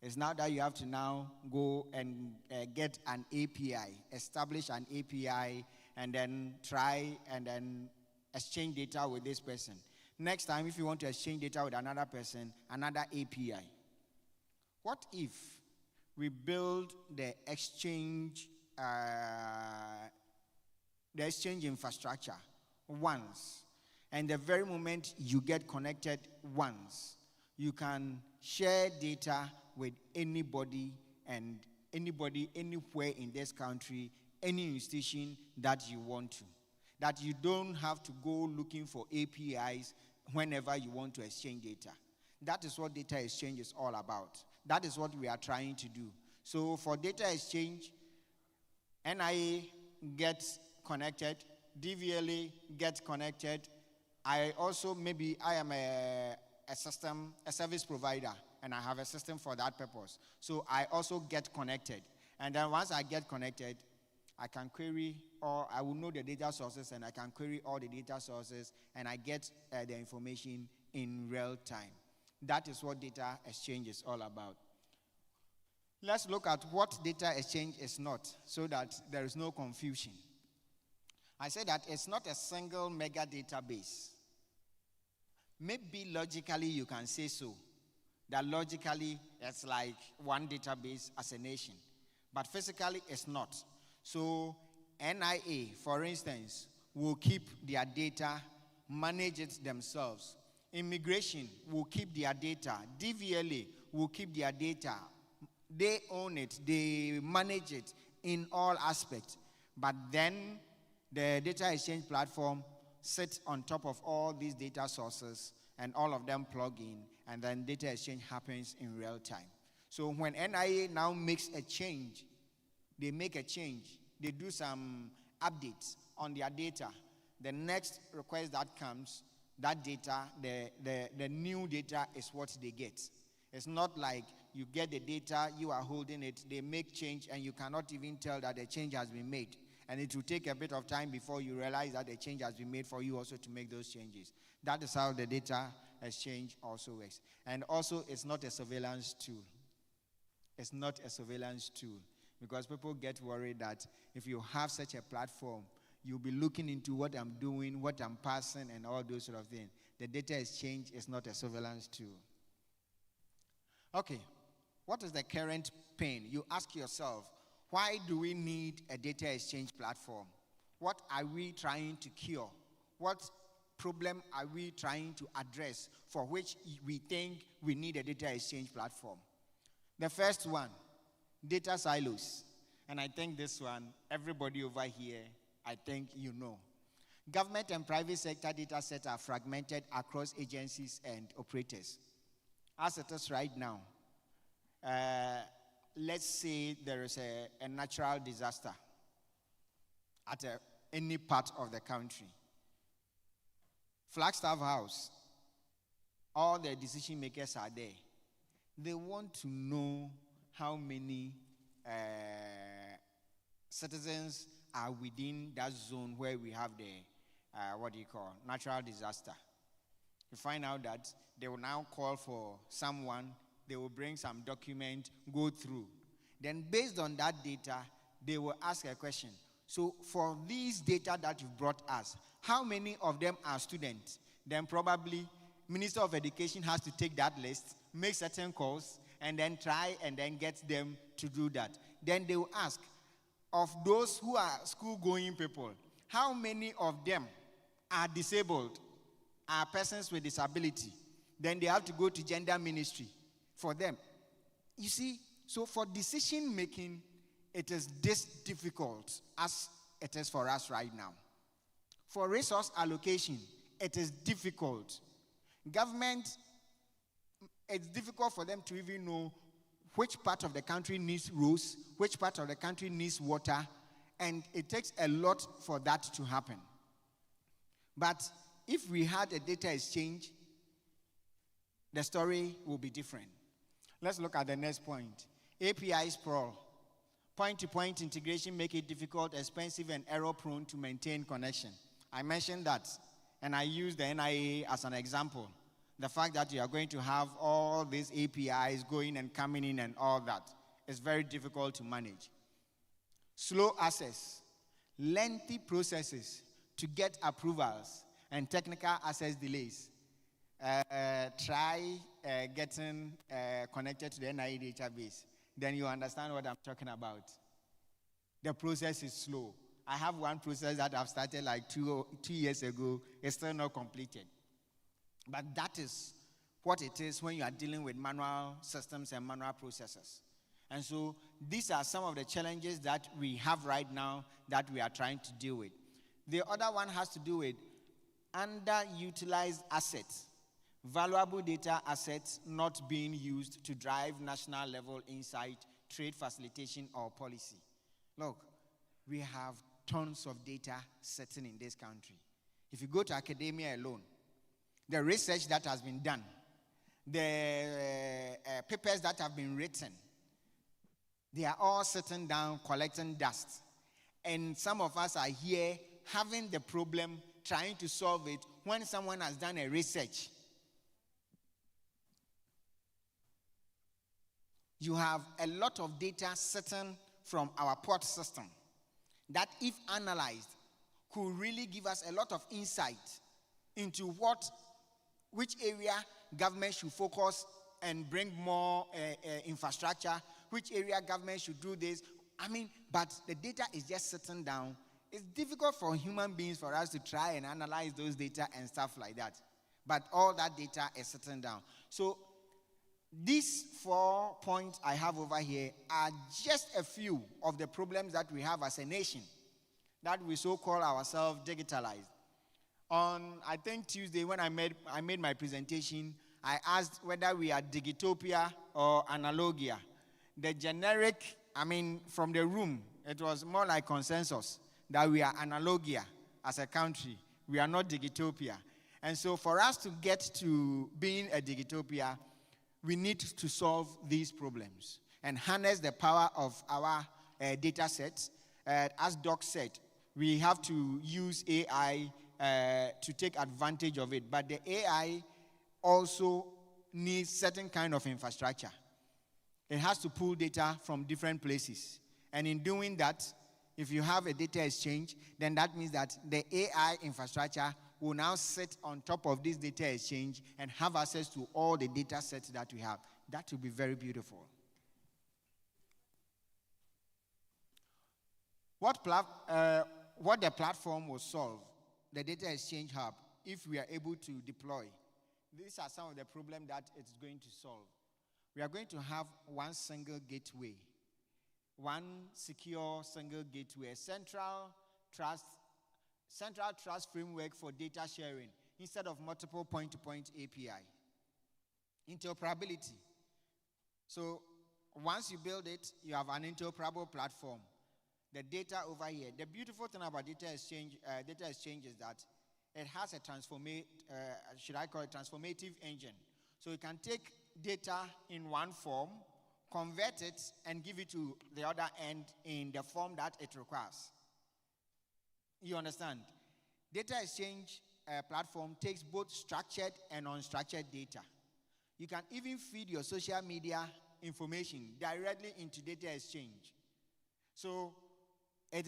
it's now that you have to now go and get an API, establish an API, and then try and then exchange data with this person. Next time, if you want to exchange data with another person, another API. What if we build the exchange infrastructure once, and the very moment you get connected once, you can share data with anybody and anybody anywhere in this country, any institution that you want to. That you don't have to go looking for APIs whenever you want to exchange data. That is what data exchange is all about. That is what we are trying to do. So for data exchange, NIA gets connected, DVLA gets connected. I am a service provider, and I have a system for that purpose. So I also get connected. And then once I get connected, I can query, or I will know the data sources, and I can query all the data sources, and I get the information in real time. That is what data exchange is all about. Let's look at what data exchange is not, so that there is no confusion. I said that it's not a single mega database. Maybe logically you can say so, that logically it's like one database as a nation, but physically it's not. So NIA, for instance, will keep their data, manage it themselves. Immigration will keep their data. DVLA will keep their data. They own it. They manage it in all aspects. But then the data exchange platform sits on top of all these data sources, and all of them plug in, and then data exchange happens in real time. So when NIA now makes a change, they make a change, they do some updates on their data. The next request that comes, that data, the new data is what they get. It's not like you get the data, you are holding it, they make change, and you cannot even tell that the change has been made. And it will take a bit of time before you realize that the change has been made for you also to make those changes. That is how the data exchange also works. And also, it's not a surveillance tool. It's not a surveillance tool. Because people get worried that if you have such a platform, you'll be looking into what I'm doing, what I'm passing, and all those sort of things. The data exchange is not a surveillance tool. Okay, what is the current pain? You ask yourself, why do we need a data exchange platform? What are we trying to cure? What problem are we trying to address for which we think we need a data exchange platform? The first one, data silos. And I think this one, everybody over here, I think you know. Government and private sector data sets are fragmented across agencies and operators. As it is right now, let's say there is a natural disaster at any part of the country. Flagstaff House, all the decision makers are there. They want to know how many citizens are within that zone where we have the, natural disaster. You find out that they will now call for someone, they will bring some document, go through. Then based on that data, they will ask a question. So for these data that you've brought us, how many of them are students? Then probably Minister of Education has to take that list, make certain calls, and then try and then get them to do that. Then they will ask, of those who are school-going people, how many of them are disabled, are persons with disability? Then they have to go to gender ministry for them. You see, so for decision making, it is this difficult as it is for us right now. For resource allocation, it is difficult. Government, it's difficult for them to even know which part of the country needs roads, which part of the country needs water, and it takes a lot for that to happen. But if we had a data exchange, the story will be different. Let's look at the next point. API sprawl. Point-to-point integration make it difficult, expensive, and error-prone to maintain connection. I mentioned that, and I used the NIA as an example. The fact that you are going to have all these APIs going and coming in and all that is very difficult to manage. Slow access, lengthy processes to get approvals, and technical access delays. Try getting connected to the NIA database. Then you understand what I'm talking about. The process is slow. I have one process that I've started like two years ago. It's still not completed. But that is what it is when you are dealing with manual systems and manual processes. And so these are some of the challenges that we have right now that we are trying to deal with. The other one has to do with underutilized assets, valuable data assets not being used to drive national level insight, trade facilitation, or policy. Look, we have tons of data sitting in this country. If you go to academia alone, the research that has been done, the papers that have been written, they are all sitting down collecting dust. And some of us are here having the problem, trying to solve it when someone has done a research. You have a lot of data sitting from our port system that, if analyzed, could really give us a lot of insight into which area government should focus and bring more infrastructure, which area government should do this. But the data is just sitting down. It's difficult for human beings for us to try and analyze those data and stuff like that. But all that data is sitting down. So these 4 points I have over here are just a few of the problems that we have as a nation, that we so call ourselves digitalized. On, I think, Tuesday, when I made my presentation, I asked whether we are digitopia or analogia. The generic, from the room, it was more like consensus that we are analogia as a country. We are not digitopia. And so for us to get to being a digitopia, we need to solve these problems and harness the power of our data sets. As Doc said, we have to use AI to take advantage of it. But the AI also needs certain kind of infrastructure. It has to pull data from different places. And in doing that, if you have a data exchange, then that means that the AI infrastructure will now sit on top of this data exchange and have access to all the data sets that we have. That will be very beautiful. What the platform will solve, the data exchange hub, if we are able to deploy, these are some of the problems that it's going to solve. We are going to have one single gateway, one secure single gateway, central trust framework for data sharing instead of multiple point-to-point API. Interoperability. So once you build it, you have an interoperable platform. The data over here, the beautiful thing about data exchange is that it has a transformative engine. So you can take data in one form, convert it, and give it to the other end in the form that it requires. You understand? Data exchange platform takes both structured and unstructured data. You can even feed your social media information directly into data exchange. So it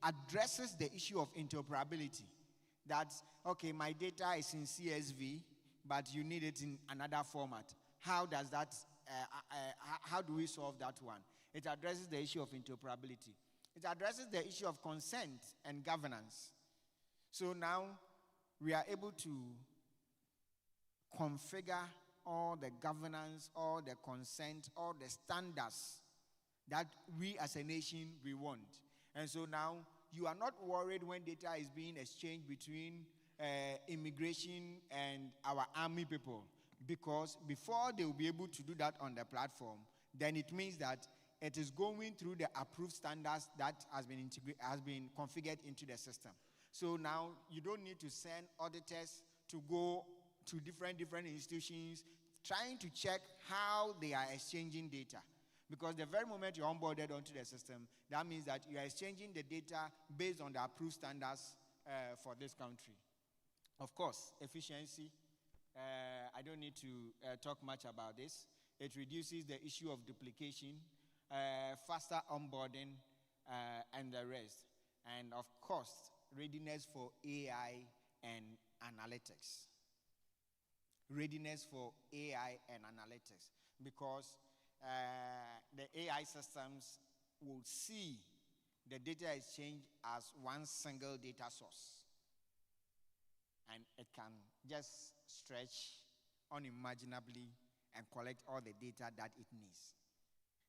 addresses the issue of interoperability. That, okay, my data is in CSV, but you need it in another format. How does that, how do we solve that one? It addresses the issue of interoperability. It addresses the issue of consent and governance. So now we are able to configure all the governance, all the consent, all the standards that we as a nation we want. And so now you are not worried when data is being exchanged between immigration and our army people, because before they will be able to do that on the platform, then it means that it is going through the approved standards that has been configured into the system. So now you don't need to send auditors to go to different institutions trying to check how they are exchanging data. Because the very moment you're onboarded onto the system, that means that you are exchanging the data based on the approved standards for this country. Of course, efficiency. I don't need to talk much about this. It reduces the issue of duplication, faster onboarding, and the rest. And of course, readiness for AI and analytics. Readiness for AI and analytics. Because the AI systems will see the data exchange as one single data source. And it can just stretch unimaginably and collect all the data that it needs.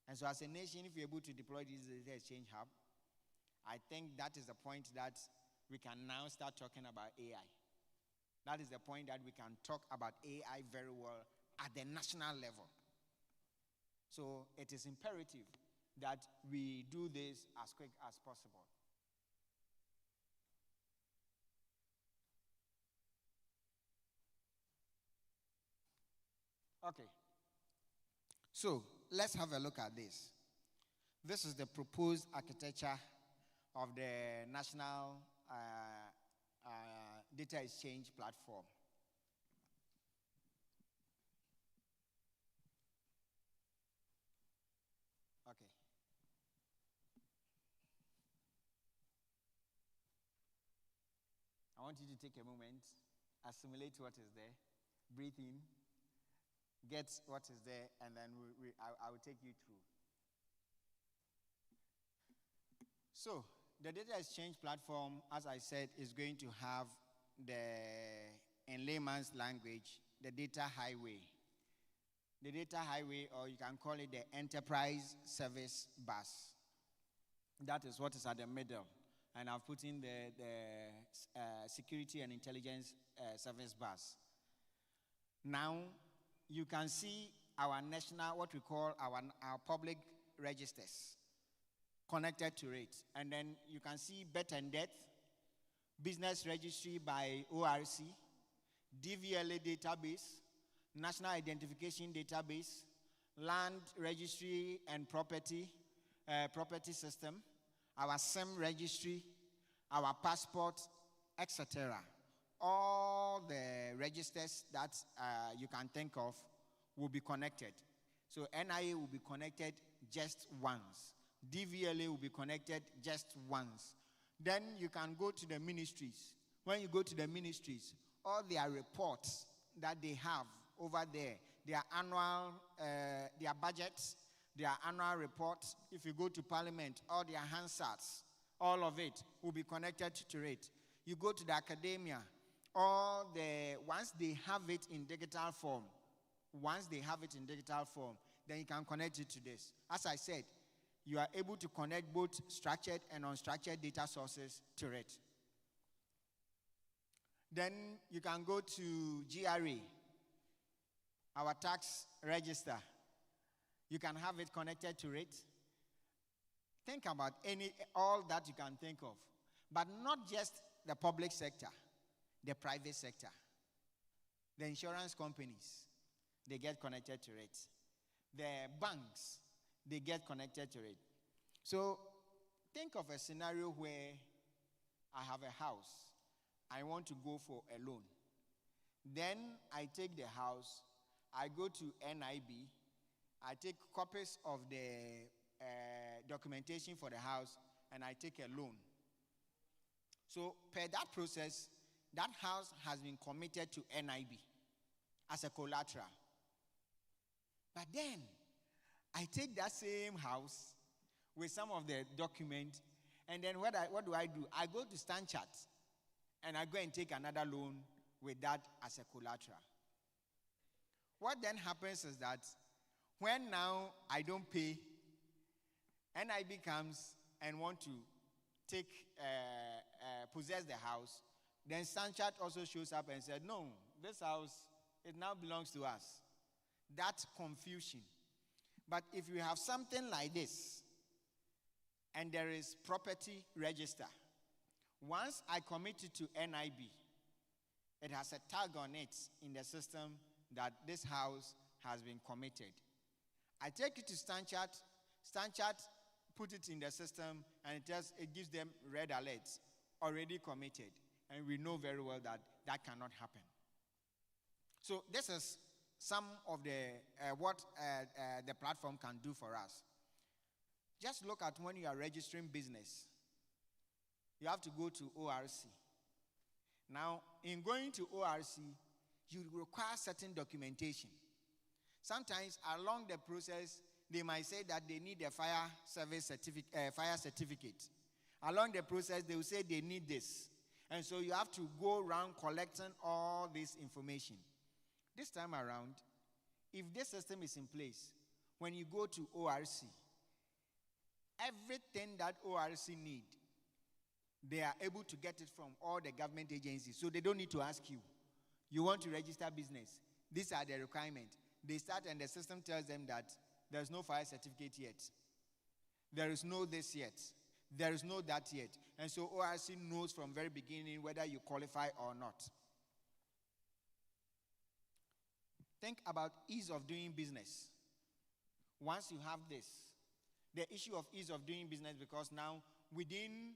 And so as a nation, if we're able to deploy this data exchange hub, I think that is the point that we can now start talking about AI. That is the point that we can talk about AI very well at the national level. So it is imperative that we do this as quick as possible. Okay. So let's have a look at this. This is the proposed architecture of the National Data Exchange Platform. Okay. I want you to take a moment, assimilate what is there, breathe in, get what is there, and then I will take you through. So, the data exchange platform, as I said, is going to have in layman's language, the data highway. The data highway, or you can call it the enterprise service bus. That is what is at the middle. And I've put in the security and intelligence service bus. Now, you can see our national, what we call our public registers connected to it. And then you can see birth and death, business registry by ORC, DVLA database, national identification database, land registry and property system, our SIM registry, our passport, etc. All the registers that you can think of will be connected. So NIA will be connected just once. DVLA will be connected just once. Then you can go to the ministries. When you go to the ministries, all their reports that they have over there, their annual, their budgets, their annual reports. If you go to Parliament, all their Hansards, all of it will be connected to it. You go to the academia, once they have it in digital form, then you can connect it to this. As I said, you are able to connect both structured and unstructured data sources to it. Then you can go to GRA, our tax register. You can have it connected to it. Think about all that you can think of. But not just the public sector, the private sector. The insurance companies, they get connected to it. The banks, they get connected to it. So think of a scenario where I have a house. I want to go for a loan. Then I take the house, I go to NIB, I take copies of the documentation for the house, and I take a loan. So per that process, that house has been committed to NIB as a collateral. But then, I take that same house with some of the document, and then what do? I go to Stanchart, and I go and take another loan with that as a collateral. What then happens is that when now I don't pay, NIB comes and want to possess the house, then Stanchart also shows up and said, no, this house, it now belongs to us. That confusion. But if you have something like this, and there is property register, once I commit it to NIB, it has a tag on it in the system that this house has been committed. I take it to Stanchart. Stanchart put it in the system, and it gives them red alerts, already committed. And we know very well that that cannot happen. So this is some of what the platform can do for us. Just look at when you are registering business. You have to go to ORC. Now, in going to ORC, you require certain documentation. Sometimes along the process, they might say that they need a fire certificate. Along the process, they will say they need this. And so you have to go around collecting all this information. This time around, if this system is in place, when you go to ORC, everything that ORC need, they are able to get it from all the government agencies. So they don't need to ask you. You want to register business. These are the requirements. They start and the system tells them that there's no fire certificate yet. There is no this yet. There is no that yet. And so ORC knows from very beginning whether you qualify or not. Think about ease of doing business. Once you have this, the issue of ease of doing business, because now within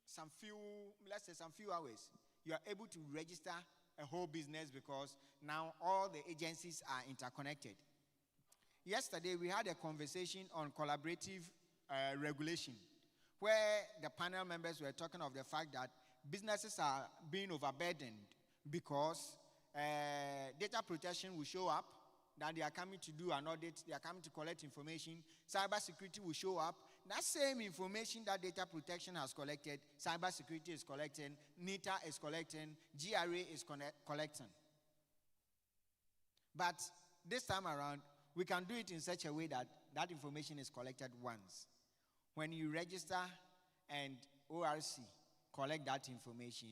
some few hours, you are able to register a whole business because now all the agencies are interconnected. Yesterday, we had a conversation on collaborative regulation, where the panel members were talking of the fact that businesses are being overburdened because data protection will show up, that they are coming to do an audit, they are coming to collect information, cybersecurity will show up. That same information that data protection has collected, cybersecurity is collecting, NITA is collecting, GRA is collecting. But this time around, we can do it in such a way that that information is collected once. When you register and ORC collect that information,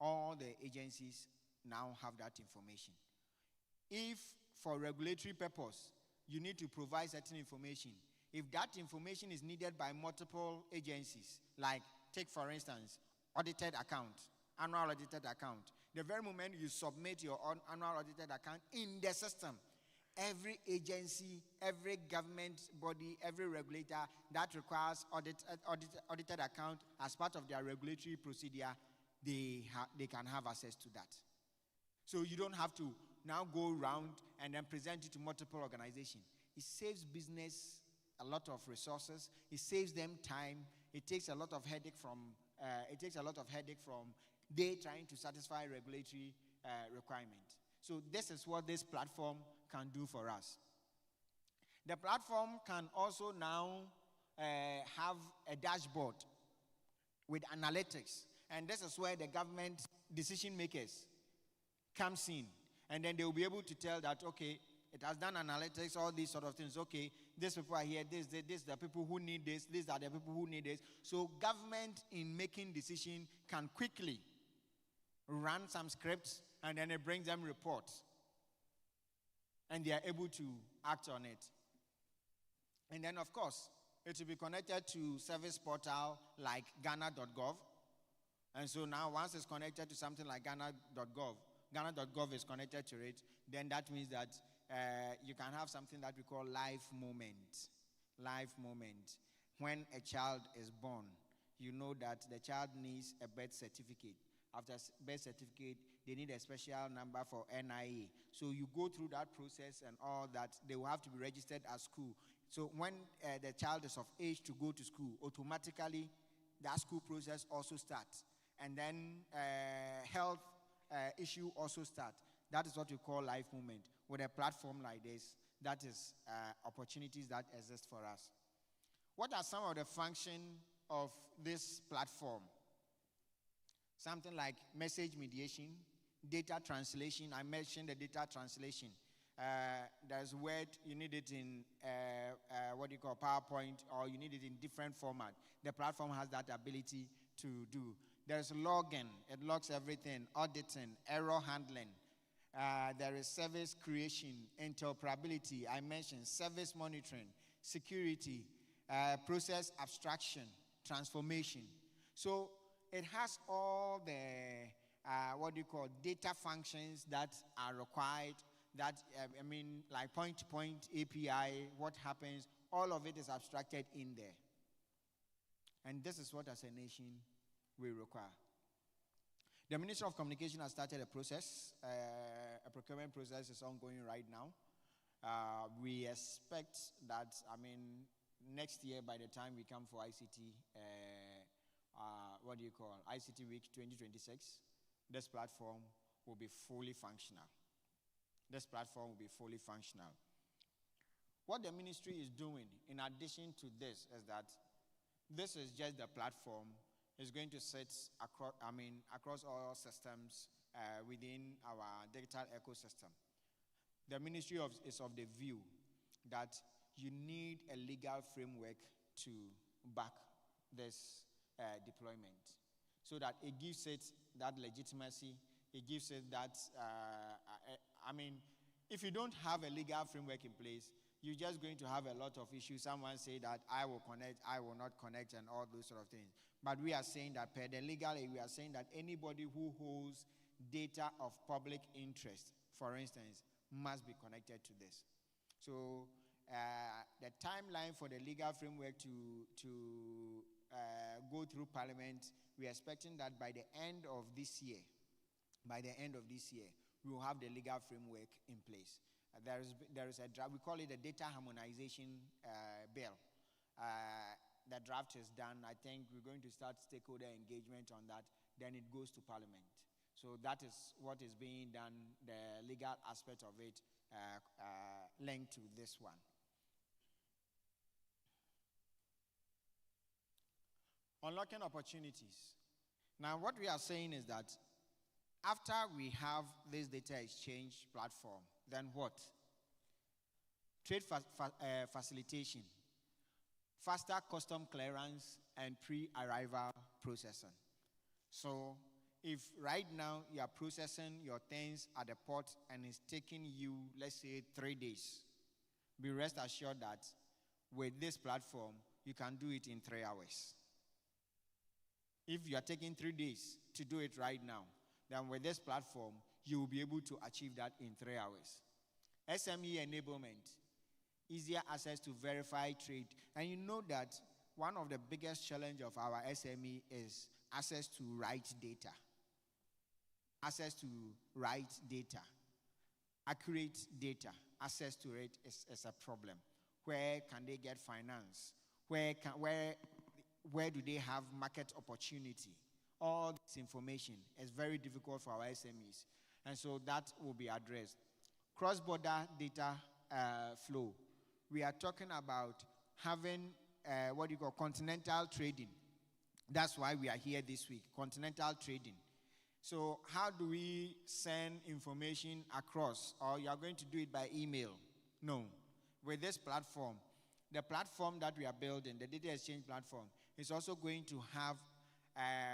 all the agencies now have that information. If for regulatory purpose, you need to provide certain information, if that information is needed by multiple agencies, like take for instance, audited account, annual audited account, the very moment you submit your annual audited account in the system, every agency, every government body, every regulator that requires audited account as part of their regulatory procedure, they can have access to that. So you don't have to now go around and then present it to multiple organizations. It saves business a lot of resources. It saves them time. It takes a lot of headache from they trying to satisfy regulatory requirement. So this is what this platform can do for us. The platform can also now have a dashboard with analytics, and this is where the government decision makers comes in, and then they will be able to tell that, okay, it has done analytics, all these sort of things. Okay, these people are here, this the people who need this, these are the people who need this. So government in making decision can quickly run some scripts, and then it brings them reports, and they are able to act on it. And then, of course, it will be connected to service portal like Ghana.gov. And so now, once it's connected to something like Ghana.gov is connected to it, then that means that you can have something that we call life moment. Life moment. When a child is born, you know that the child needs a birth certificate. After birth certificate, they need a special number for NIA. So you go through that process and all that. They will have to be registered at school. So when the child is of age to go to school, automatically that school process also starts. And then health issue also start. That is what we call life movement. With a platform like this, that is opportunities that exist for us. What are some of the functions of this platform? Something like message mediation, data translation. I mentioned the data translation. There's Word, you need it in PowerPoint, or you need it in different format. The platform has that ability to do. There's logging, it logs everything, auditing, error handling. There is service creation, interoperability, I mentioned, service monitoring, security, process abstraction, transformation. So it has all the, data functions that are required, that, like point-to-point API, what happens, all of it is abstracted in there. And this is what, as a nation, we require. The Ministry of Communication has started a process. A procurement process is ongoing right now. We expect that, next year, by the time we come for ICT, ICT Week 2026, this platform will be fully functional. This platform will be fully functional. What the ministry is doing, in addition to this, is that this is just the platform. It's going to sit across all systems within our digital ecosystem. The ministry is of the view that you need a legal framework to back this deployment, so that it gives it that legitimacy, it gives it that, if you don't have a legal framework in place, you're just going to have a lot of issues. Someone say that I will connect, I will not connect, and all those sort of things. But we are saying that per the legal aid, we are saying that anybody who holds data of public interest, for instance, must be connected to this. So the timeline for the legal framework to go through Parliament, we are expecting that by the end of this year, we will have the legal framework in place. There is a draft, we call it a data harmonization bill. The draft is done. I think we're going to start stakeholder engagement on that. Then it goes to Parliament. So that is what is being done, the legal aspect of it linked to this one. Unlocking opportunities. Now, what we are saying is that after we have this data exchange platform, then what? Trade facilitation, faster custom clearance, and pre-arrival processing. So if right now you are processing your things at the port and it's taking you, let's say, 3 days, be rest assured that with this platform, you can do it in 3 hours. If you are taking 3 days to do it right now, then with this platform, you will be able to achieve that in 3 hours. SME enablement, easier access to verified trade. And you know that one of the biggest challenges of our SME is access to right data. Access to right data, accurate data, access to it is a problem. Where can they get finance? Where do they have market opportunity? All this information is very difficult for our SMEs. And so that will be addressed. Cross-border data flow. We are talking about having continental trading. That's why we are here this week, continental trading. So how do we send information across? Or you are going to do it by email? No. With this platform, the platform that we are building, the data exchange platform, is also going to have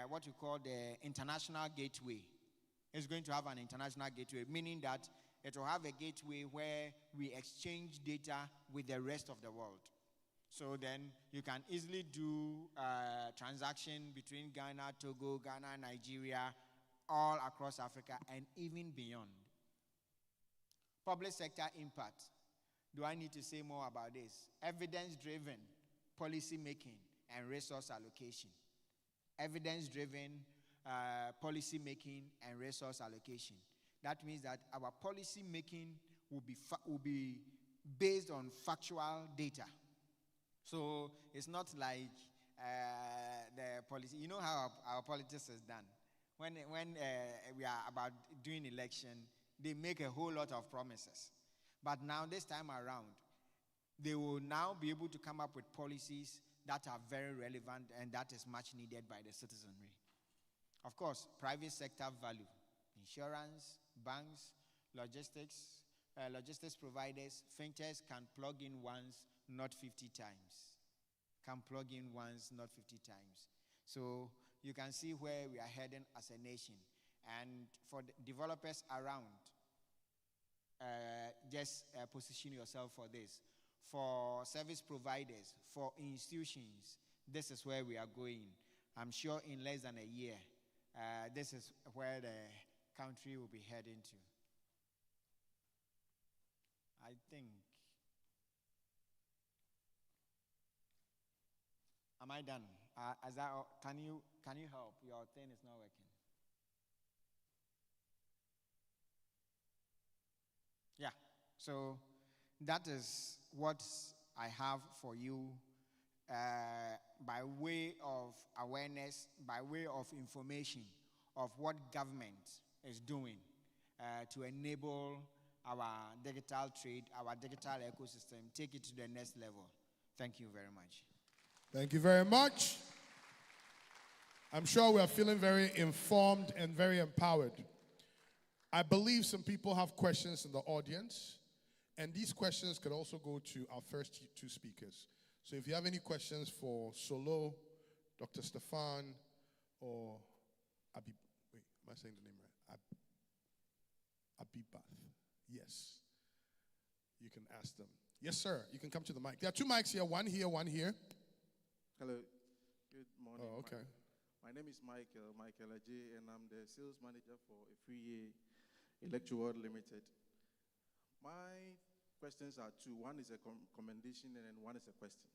what we call the international gateway. It's going to have an international gateway, meaning that it will have a gateway where we exchange data with the rest of the world. So then you can easily do transaction between Ghana, Togo, Ghana, Nigeria, all across Africa, and even beyond. Public sector impact. Do I need to say more about this? Evidence-driven policy making and resource allocation. Evidence-driven policy making and resource allocation. That means that our policy making will be based on factual data. So it's not like the policy. You know how our politics is done. When we are about doing election, they make a whole lot of promises. But now this time around, they will now be able to come up with policies that are very relevant and that is much needed by the citizenry. Of course, private sector value, insurance, banks, logistics providers, fintechs can plug in once, not 50 times. Can plug in once, not 50 times. So you can see where we are heading as a nation. And for the developers around, just position yourself for this. For service providers, for institutions, this is where we are going. I'm sure in less than a year, this is where the country will be heading to. I think. Am I done? Can you help? Your thing is not working. Yeah. So that is what I have for you by way of awareness, by way of information of what government is doing to enable our digital trade, our digital ecosystem, take it to the next level. Thank you very much. Thank you very much. I'm sure we are feeling very informed and very empowered. I believe some people have questions in the audience, and these questions could also go to our first two speakers. So if you have any questions for Solo, Dr. Stefan, or Abi, wait, am I saying the name right? Abibath. Yes. You can ask them. Yes, sir. You can come to the mic. There are two mics here, one here, one here. Hello. Good morning. Oh, okay. My name is Michael Ajay, and I'm the sales manager for a free Electroworld Limited. My questions are two. One is a commendation, and then one is a question.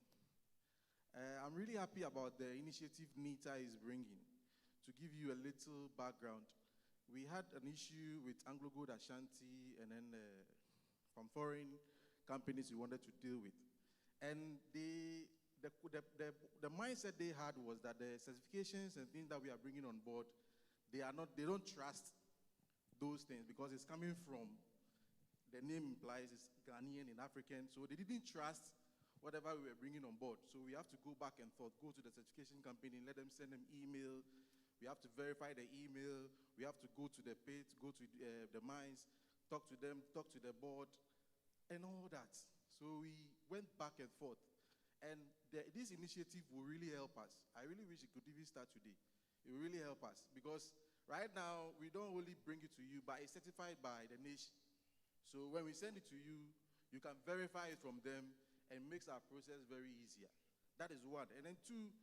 I'm really happy about the initiative NITA is bringing. To give you a little background, we had an issue with Anglo Gold Ashanti and then from foreign companies we wanted to deal with. And the mindset they had was that the certifications and things that we are bringing on board, they don't trust those things because it's coming from, the name implies it's Ghanaian and African, so they didn't trust whatever we were bringing on board. So we have to go back and forth, go to the certification company, let them send them email. We have to verify the email. We have to go to the pit, go to the mines, talk to them, talk to the board, and all that. So we went back and forth. And this initiative will really help us. I really wish it could even start today. It will really help us because right now we don't only bring it to you, but it's certified by the nation. So when we send it to you, you can verify it from them and makes our process very easier. That is one. And then two,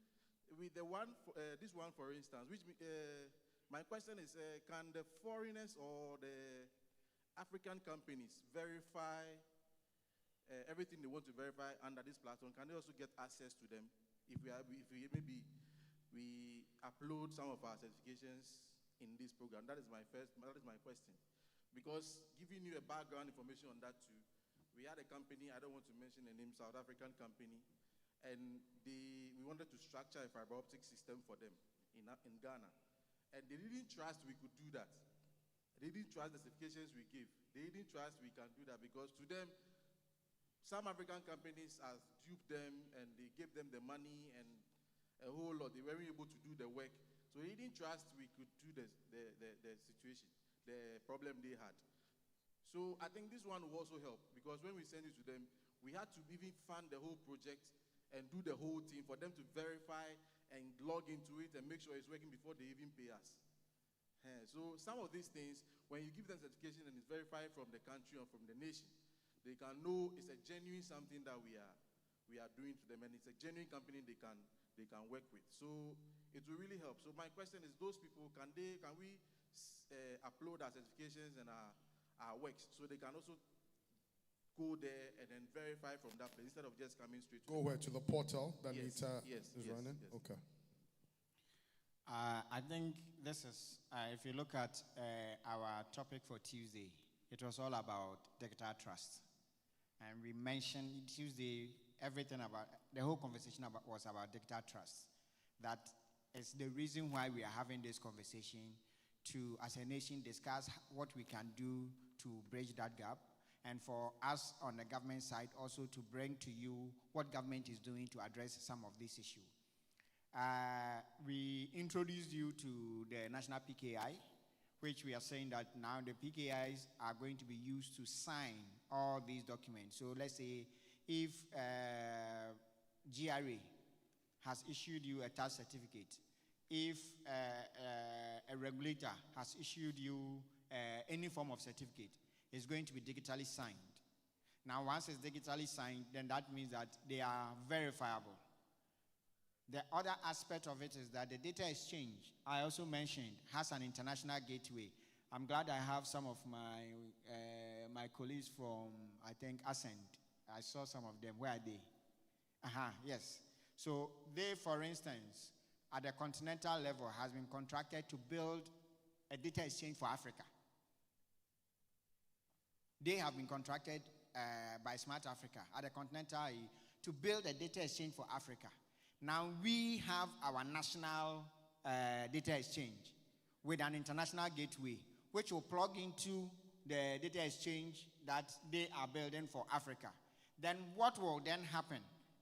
with the one, this one for instance, which my question is, can the foreigners or the African companies verify everything they want to verify under this platform? Can they also get access to them if we upload some of our certifications in this program? That is my question. Because giving you a background information on that too, we had a company, I don't want to mention the name, South African company, and we wanted to structure a fiber optic system for them in Ghana. And they didn't trust we could do that. They didn't trust the certifications we gave. They didn't trust we can do that because to them, some African companies have duped them and they gave them the money and a whole lot. They weren't able to do the work. So they didn't trust we could do the situation, the problem they had. So I think this one will also help because when we send it to them, we had to even fund the whole project and do the whole thing for them to verify and log into it and make sure it's working before they even pay us. So some of these things, when you give them certification and it's verified from the country or from the nation, they can know it's a genuine something that we are doing to them, and it's a genuine company they can work with. So it will really help. So my question is, those people, can we upload our certifications and our works so they can also go there and then verify from that place instead of just coming straight to where? To the portal that yes, NITA yes, is yes, running? Yes. Okay. I think this is, if you look at our topic for Tuesday, it was all about digital trust. And we mentioned Tuesday, everything about, the whole conversation was about digital trust. That is the reason why we are having this conversation, to, as a nation, discuss what we can do to bridge that gap. And for us on the government side also to bring to you what government is doing to address some of these issues. We introduced you to the National PKI, which we are saying that now the PKIs are going to be used to sign all these documents. So let's say if GRA has issued you a tax certificate, if a regulator has issued you any form of certificate, it's going to be digitally signed. Now, once it's digitally signed, then that means that they are verifiable. The other aspect of it is that the data exchange, I also mentioned, has an international gateway. I'm glad I have some of my colleagues from, I think, Ascent. I saw some of them. Where are they? Yes. So they, for instance, at the continental level, has been contracted to build a data exchange for Africa. They have been contracted by Smart Africa at the continental to build a data exchange for Africa. Now we have our national data exchange with an international gateway, which will plug into the data exchange that they are building for Africa. Then what will then happen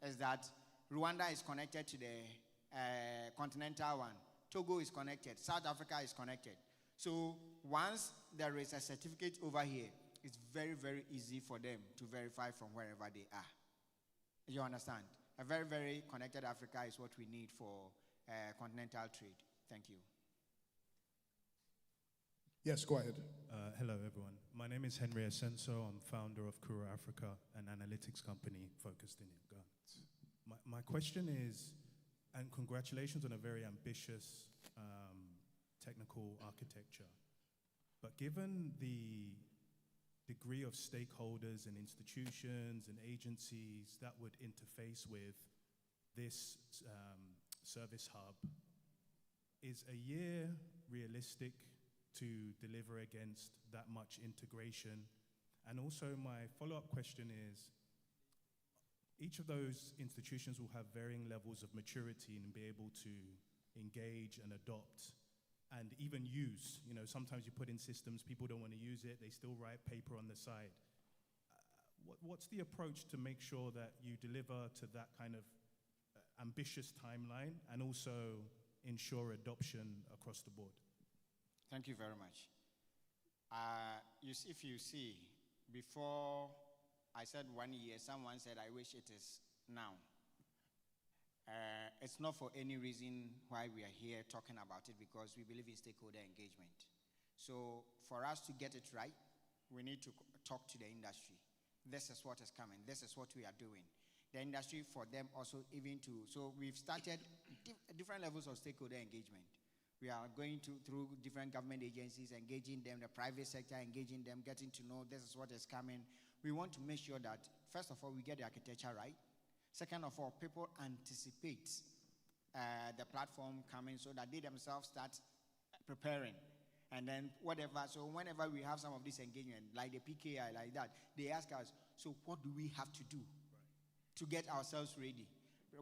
is that Rwanda is connected to the continental one. Togo is connected. South Africa is connected. So once there is a certificate over here, it's very, very easy for them to verify from wherever they are. You understand? A very, very connected Africa is what we need for continental trade. Thank you. Yes, go ahead. Hello, everyone. My name is Henry Asenso. I'm founder of Kura Africa, an analytics company focused in Ghana. My question is, and congratulations on a very ambitious technical architecture, but given the degree of stakeholders and institutions and agencies that would interface with this service hub, is a year realistic to deliver against that much integration? And also my follow-up question is, each of those institutions will have varying levels of maturity and be able to engage and adopt and even use. You know, sometimes you put in systems, people don't want to use it, they still write paper on the side. What's the approach to make sure that you deliver to that kind of ambitious timeline and also ensure adoption across the board? Thank you very much. If you see, before I said 1 year, someone said, I wish it is now. It's not for any reason why we are here talking about it, because we believe in stakeholder engagement. So for us to get it right, we need to talk to the industry. This is what is coming. This is what we are doing. The industry, for them also even to, so we've started different levels of stakeholder engagement. We are going through different government agencies, engaging them, the private sector, engaging them, getting to know this is what is coming. We want to make sure that, first of all, we get the architecture right. Second of all, people anticipate the platform coming so that they themselves start preparing. And then whatever, so whenever we have some of this engagement, like the PKI, like that, they ask us, so what do we have to do to get ourselves ready?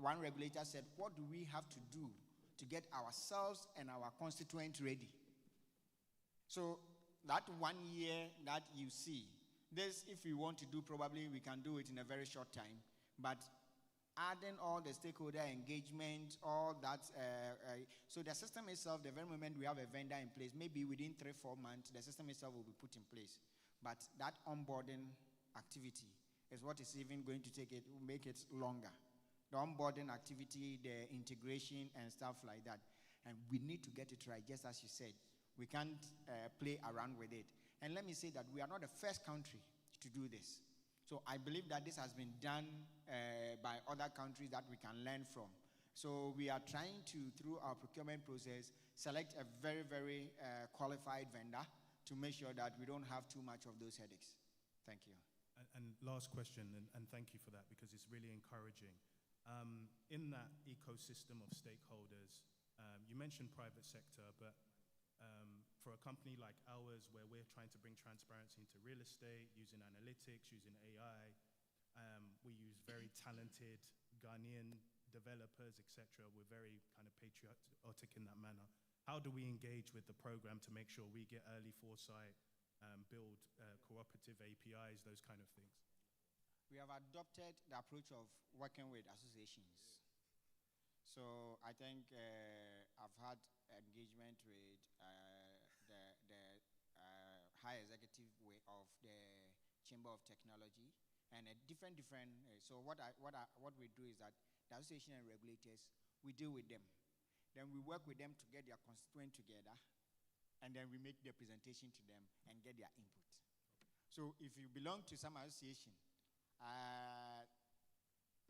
One regulator said, what do we have to do to get ourselves and our constituents ready? So that 1 year that you see, this, if we want to do, probably we can do it in a very short time. But adding all the stakeholder engagement, all that, so the system itself, the very moment we have a vendor in place, maybe within 3-4 months, the system itself will be put in place. But that onboarding activity is what is even going to make it longer. The onboarding activity, the integration and stuff like that. And we need to get it right, just as you said. We can't play around with it. And let me say that we are not the first country to do this. So I believe that this has been done by other countries that we can learn from. So we are trying to, through our procurement process, select a very, very qualified vendor to make sure that we don't have too much of those headaches. Thank you. And last question, and thank you for that, because it's really encouraging. In that ecosystem of stakeholders, You mentioned private sector, but for a company like ours, where we're trying to bring transparency into real estate, using analytics, using AI, we use very talented Ghanaian developers, etc. We're very kind of patriotic in that manner. How do we engage with the program to make sure we get early foresight, build cooperative APIs, those kind of things? We have adopted the approach of working with associations. So I think I've had engagement with the high executive way of the Chamber of Technology and a different. So what we do is that the association and regulators, we deal with them. Then we work with them to get their constituent together, and then we make the presentation to them and get their input. So if you belong to some association,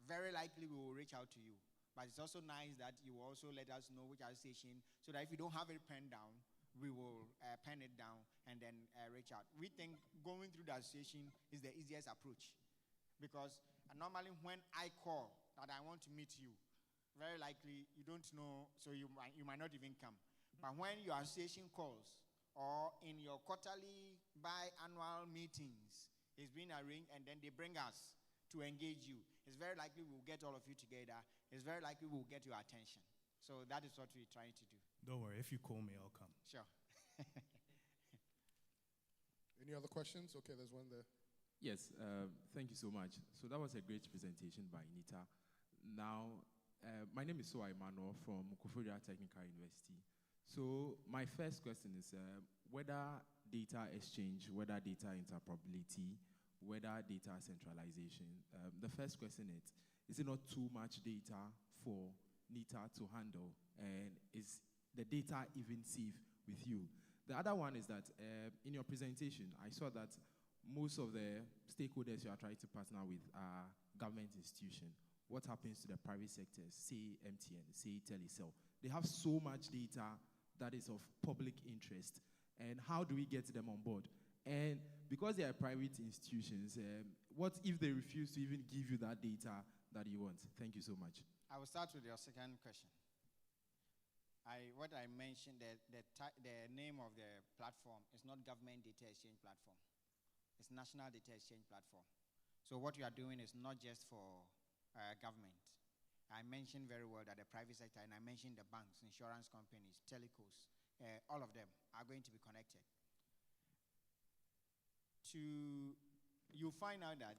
very likely we will reach out to you. But it's also nice that you also let us know which association, so that if you don't have it penned down, we will pen it down and then reach out. We think going through the association is the easiest approach, because normally when I call that I want to meet you, very likely you don't know, so you might not even come. But when your association calls, or in your quarterly biannual meetings is being arranged, and then they bring us to engage you, it's very likely we'll get all of you together. It's very likely we'll get your attention. So that is what we're trying to do. Don't worry, if you call me, I'll come. Sure. Any other questions? Okay, there's one there. Yes, thank you so much. So that was a great presentation by NITA. Now, my name is Soa Emmanuel from Koforidua Technical University. So my first question is whether data exchange, whether data interoperability, whether data centralization. The first question is it not too much data for NITA to handle? And is the data even safe with you? The other one is that in your presentation, I saw that most of the stakeholders you are trying to partner with are government institutions. What happens to the private sectors, say MTN, say Telecel? They have so much data that is of public interest. And how do we get them on board? And because they are private institutions, what if they refuse to even give you that data that you want? Thank you so much. I will start with your second question. What I mentioned, the name of the platform is not Government Data Exchange Platform. It's National Data Exchange Platform. So what you are doing is not just for government. I mentioned very well that the private sector, and I mentioned the banks, insurance companies, telecos, all of them are going to be connected. You find out that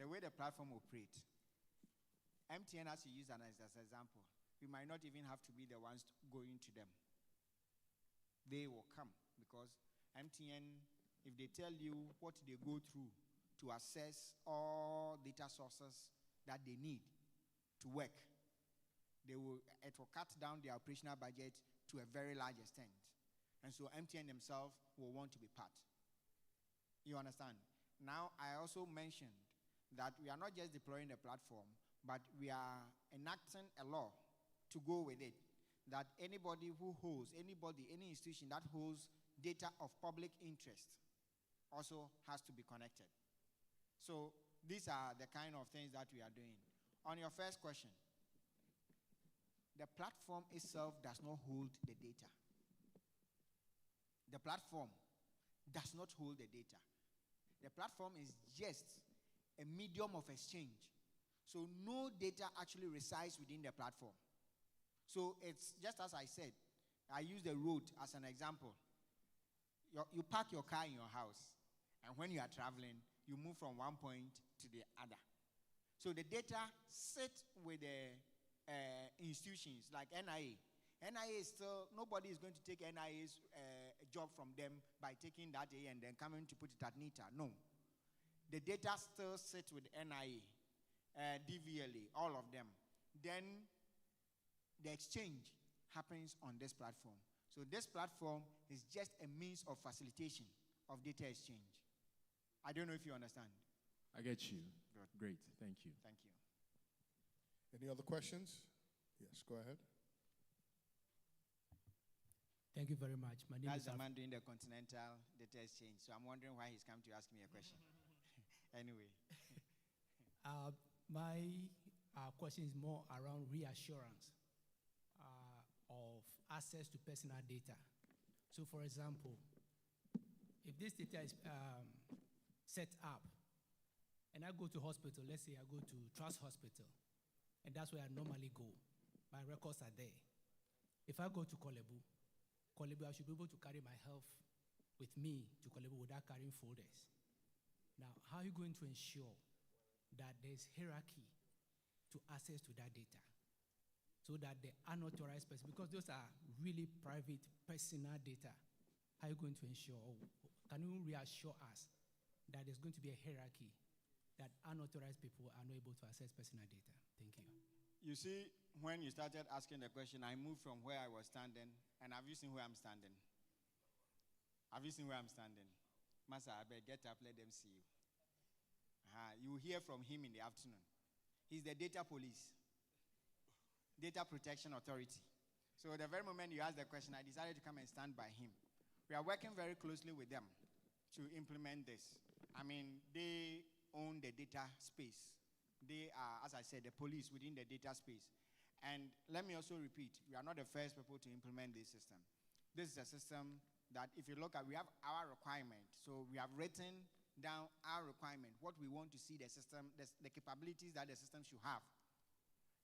the way the platform operates, MTN, as you use as an example, we might not even have to be the ones going to them. They will come, because MTN, if they tell you what they go through to access all data sources that they need to work, it will cut down their operational budget to a very large extent. And so MTN themselves will want to be part. You understand? Now, I also mentioned that we are not just deploying the platform, but we are enacting a law to go with it, that anybody who holds, any institution that holds data of public interest also has to be connected. So these are the kind of things that we are doing. On your first question, the platform itself does not hold the data. The platform does not hold the data. The platform is just a medium of exchange. So no data actually resides within the platform. So it's just as I said, I use the road as an example. You park your car in your house, and when you are traveling, you move from one point to the other. So the data sit with the institutions like NIA. NIA is still, nobody is going to take NIA's job from them by taking that A and then coming to put it at NITA. No. The data still sits with NIA, DVLA, all of them. Then the exchange happens on this platform. So this platform is just a means of facilitation of data exchange. I don't know if you understand. I get you. Great. Thank you. Thank you. Any other questions? Yes, go ahead. Thank you very much. My name That's is the man doing the continental data exchange. So I'm wondering why he's come to ask me a question. Anyway. My question is more around reassurance of access to personal data. So for example, if this data is set up, and I go to hospital, let's say I go to Trust Hospital, and that's where I normally go. My records are there. If I go to Kolebu, I should be able to carry my health with me to Kolebu without carrying folders. Now, how are you going to ensure that there's hierarchy to access to that data? So that the unauthorized person, because those are really private personal data, how are you going to ensure, can you reassure us that there's going to be a hierarchy that unauthorized people are not able to access personal data? Thank you. You see, when you started asking the question, I moved from where I was standing, and have you seen where I'm standing? Have you seen where I'm standing? Master, I better get up, let them see you. You will hear from him in the afternoon. He's the data police, data protection authority. So the very moment you asked the question, I decided to come and stand by him. We are working very closely with them to implement this. I mean, they own the data space. They are, as I said, the police within the data space. And let me also repeat, we are not the first people to implement this system. This is a system that if you look at, we have our requirement. So we have written down our requirement, what we want to see the system, the capabilities that the system should have.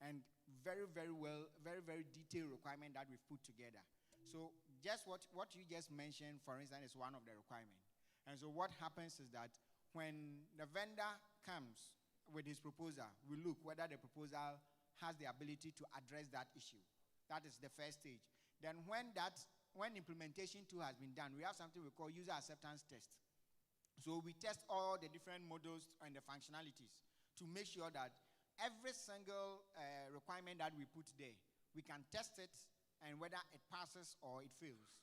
And very, very well, very, very detailed requirement that we've put together. So just what you just mentioned, for instance, is one of the requirements. And so what happens is that when the vendor comes with his proposal, we look whether the proposal has the ability to address that issue. That is the first stage. Then when implementation 2 has been done, we have something we call user acceptance test. So we test all the different modules and the functionalities to make sure that every single requirement that we put there, we can test it and whether it passes or it fails.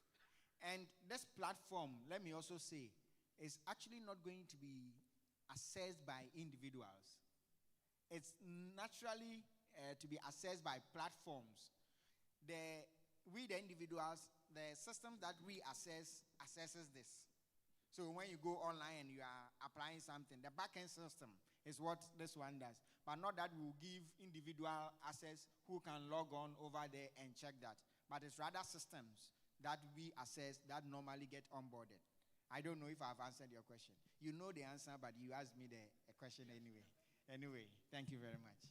And this platform, let me also say, is actually not going to be assessed by individuals. It's naturally to be assessed by platforms. We, the individuals, the system that we assesses this. So when you go online and you are applying something, the backend system is what this one does. But not that we will give individual access who can log on over there and check that. But it's rather systems that we assess that normally get onboarded. I don't know if I've answered your question. You know the answer, but you asked me a question anyway. Anyway, thank you very much.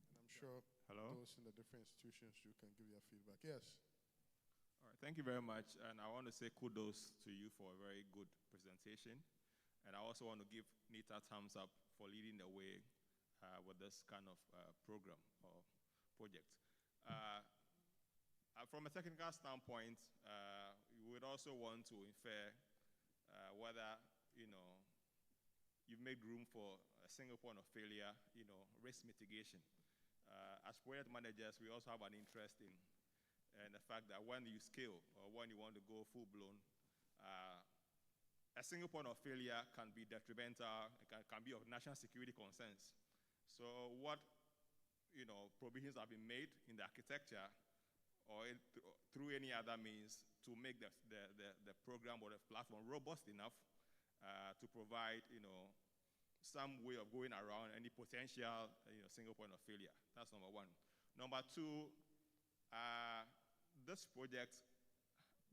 And I'm sure those in the different institutions you can give your feedback. Yes. All right, thank you very much. And I want to say kudos to you for a very good presentation. And I also want to give NITA thumbs up for leading the way with this kind of program or project. From a technical standpoint, we would also want to infer whether, you've made room for a single point of failure, risk mitigation. As project managers, we also have an interest in the fact that when you scale or when you want to go full-blown, a single point of failure can be detrimental, can be of national security concerns. So what provisions have been made in the architecture or through any other means to make the program or the platform robust enough to provide some way of going around any potential single point of failure. That's number one. Number two, this project,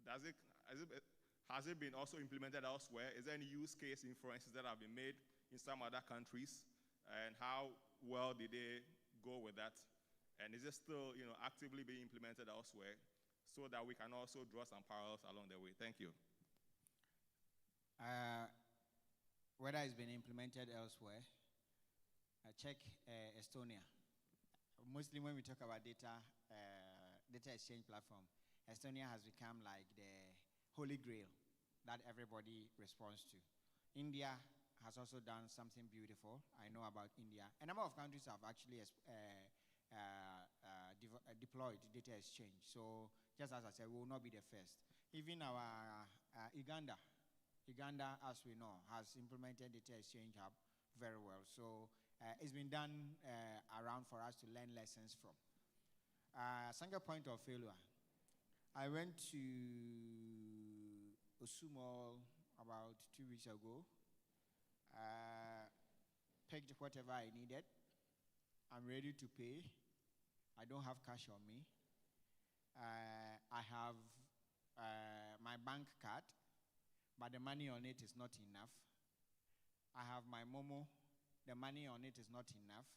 has it been also implemented elsewhere? Is there any use case inferences that have been made in some other countries? And how well did they go with that? And is it still actively being implemented elsewhere so that we can also draw some parallels along the way? Thank you. Whether it's been implemented elsewhere, check Estonia. Mostly when we talk about data exchange platform, Estonia has become like the holy grail that everybody responds to. India has also done something beautiful. I know about India. A number of countries have actually deployed data exchange. So just as I said, we will not be the first. Even our Uganda, as we know, has implemented data exchange hub very well. So it's been done around for us to learn lessons from. Single point of failure. I went to Osumo about 2 weeks ago. Picked whatever I needed. I'm ready to pay. I don't have cash on me. I have my bank card, but the money on it is not enough. I have my Momo, the money on it is not enough.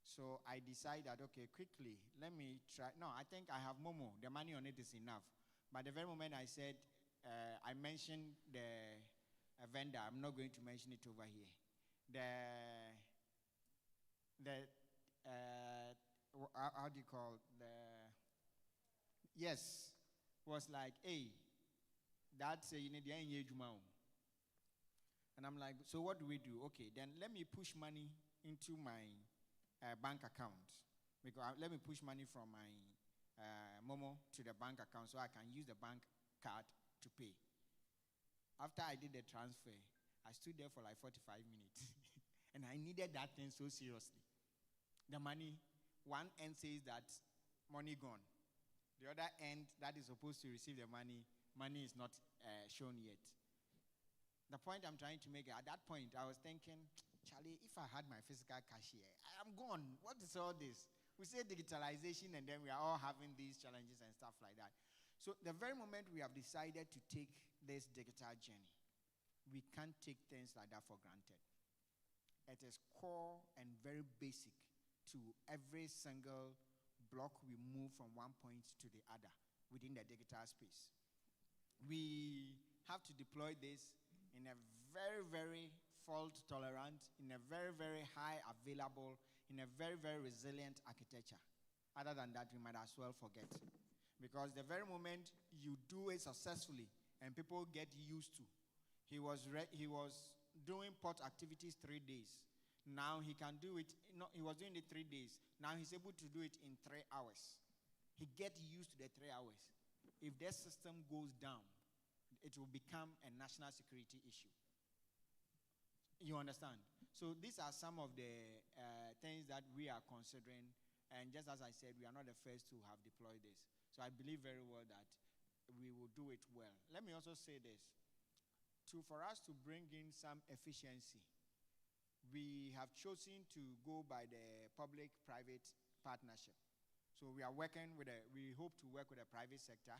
So I decided, okay, quickly, let me try. No, I think I have Momo, the money on it is enough. But the very moment I said, I mentioned the vendor, I'm not going to mention it over here. How do you call yes, was like, hey, that's you need the and I'm like, so what do we do? Okay, then let me push money into my bank account. Because let me push money from my Momo to the bank account so I can use the bank card to pay. After I did the transfer, I stood there for like 45 minutes. And I needed that thing so seriously. The money, one end says that money gone. The other end that is supposed to receive the money is not shown yet. The point I'm trying to make, at that point, I was thinking, Charlie, if I had my physical cash here, I am gone. What is all this? We say digitalization and then we are all having these challenges and stuff like that. So the very moment we have decided to take this digital journey, we can't take things like that for granted. It is core and very basic to every single block we move from one point to the other within the digital space. We have to deploy this in a very, very fault tolerant, in a very, very high available, in a very, very resilient architecture. Other than that, we might as well forget. Because the very moment you do it successfully and people get used to, he was doing port activities 3 days. Now he can do it, he was doing it 3 days. Now he's able to do it in 3 hours. He gets used to the 3 hours. If that system goes down, it will become a national security issue. You understand? So these are some of the things that we are considering. And just as I said, we are not the first to have deployed this. So I believe very well that we will do it well. Let me also say this. For us to bring in some efficiency, we have chosen to go by the public-private partnership. So we are working with we hope to work with the private sector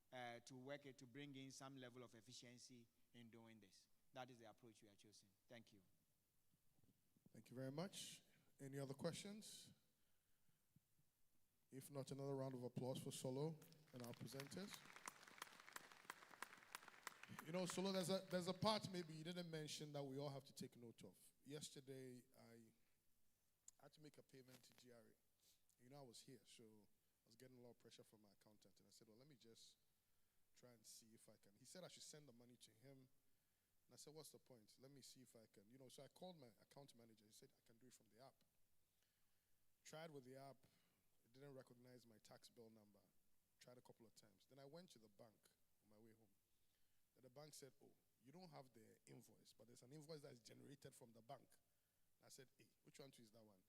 to bring in some level of efficiency in doing this. That is the approach we are choosing. Thank you. Thank you very much. Any other questions? If not, another round of applause for Solo and our presenters. You know, Solo, there's a part maybe you didn't mention that we all have to take note of. Yesterday, I had to make a payment to GRA. You know, I was here, so I was getting a lot of pressure from my accountant. And I said, well, let me just try and see if I can. He said I should send the money to him. And I said, what's the point? Let me see if I can. You know, so I called my account manager. He said, I can do it from the app. Tried with the app. It didn't recognize my tax bill number. Tried a couple of times. Then I went to the bank on my way home. And the bank said, oh, you don't have the invoice, but there's an invoice that is generated from the bank. And I said, hey, which one is that one?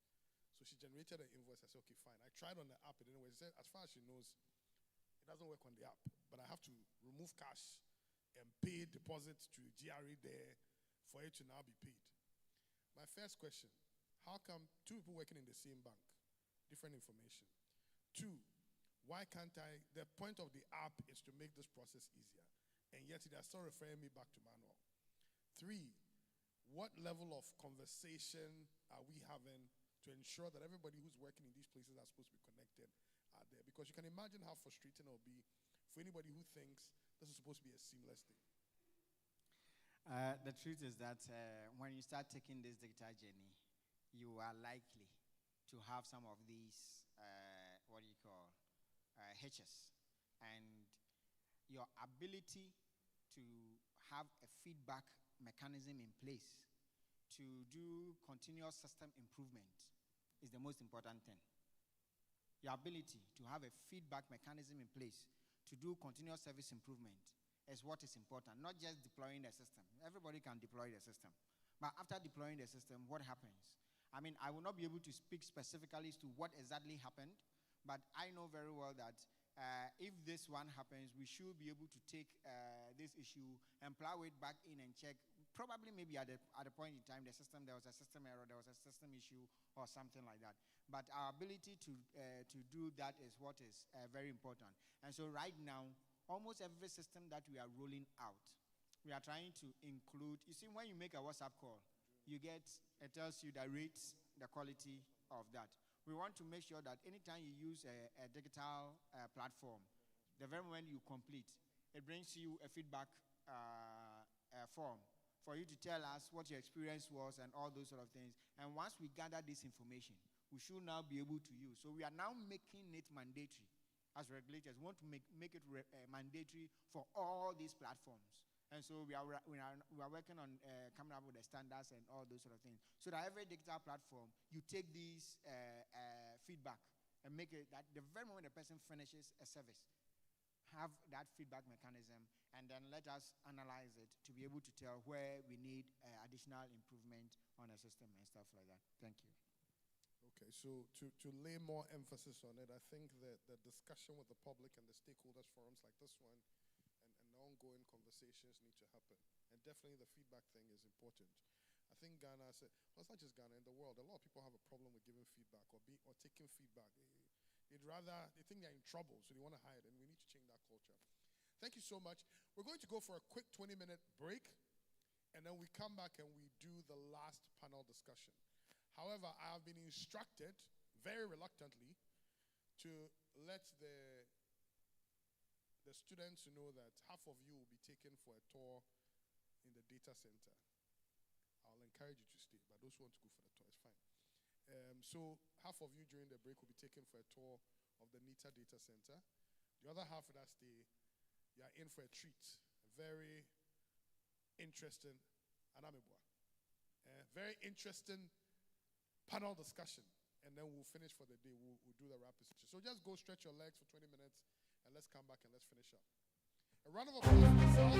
So she generated an invoice. I said, okay, fine. I tried on the app. It didn't work. She said, as far as she knows, it doesn't work on the app. But I have to remove cash and pay deposit to GRE there for it to now be paid. My first question, how come two people working in the same bank, different information? Two, why can't the point of the app is to make this process easier, and yet they are still referring me back to manual. Three, what level of conversation are we having to ensure that everybody who's working in these places are supposed to be connected are there? Because you can imagine how frustrating it will be for anybody who thinks this is supposed to be a seamless thing. The truth is that when you start taking this digital journey, you are likely to have some of these, hitches. And your ability to have a feedback mechanism in place to do continuous system improvement is the most important thing. Your ability to have a feedback mechanism in place to do continuous service improvement is what is important, not just deploying the system. Everybody can deploy the system. But after deploying the system, what happens? I mean, I will not be able to speak specifically as to what exactly happened, but I know very well that if this one happens, we should be able to take this issue and plow it back in and check Probably maybe at a point in time, there was a system error, there was a system issue or something like that. But our ability to do that is what is very important. And so right now, almost every system that we are rolling out, we are trying to include, you see, when you make a WhatsApp call, it tells you the rates, the quality of that. We want to make sure that anytime you use a digital platform, the very moment you complete, it brings you a feedback form for you to tell us what your experience was and all those sort of things. And once we gather this information, we should now be able to use. So we are now making it mandatory as regulators. We want to make it mandatory for all these platforms. And so we are working on coming up with the standards and all those sort of things. So that every digital platform, you take these feedback and make it that the very moment the person finishes a service, have that feedback mechanism, and then let us analyze it to be able to tell where we need additional improvement on the system and stuff like that. Thank you. Okay, so to lay more emphasis on it, I think that the discussion with the public and the stakeholders forums like this one and the ongoing conversations need to happen. And definitely the feedback thing is important. I think Ghana, well, it's not just Ghana, in the world, a lot of people have a problem with giving feedback or taking feedback. They think they're in trouble, so they want to hide, and we need to change that culture. Thank you so much. We're going to go for a quick 20-minute break, and then we come back and we do the last panel discussion. However, I have been instructed, very reluctantly, to let the students know that half of you will be taken for a tour in the data center. I'll encourage you to stay, but those who want to go for the tour, it's fine. So half of you during the break will be taken for a tour of the NITA data center. The other half of that stay, you are in for a treat. A very interesting, very interesting panel discussion. And then we'll finish for the day. We'll do the rapid session. So just go stretch your legs for 20 minutes, and let's come back and let's finish up. A round of applause for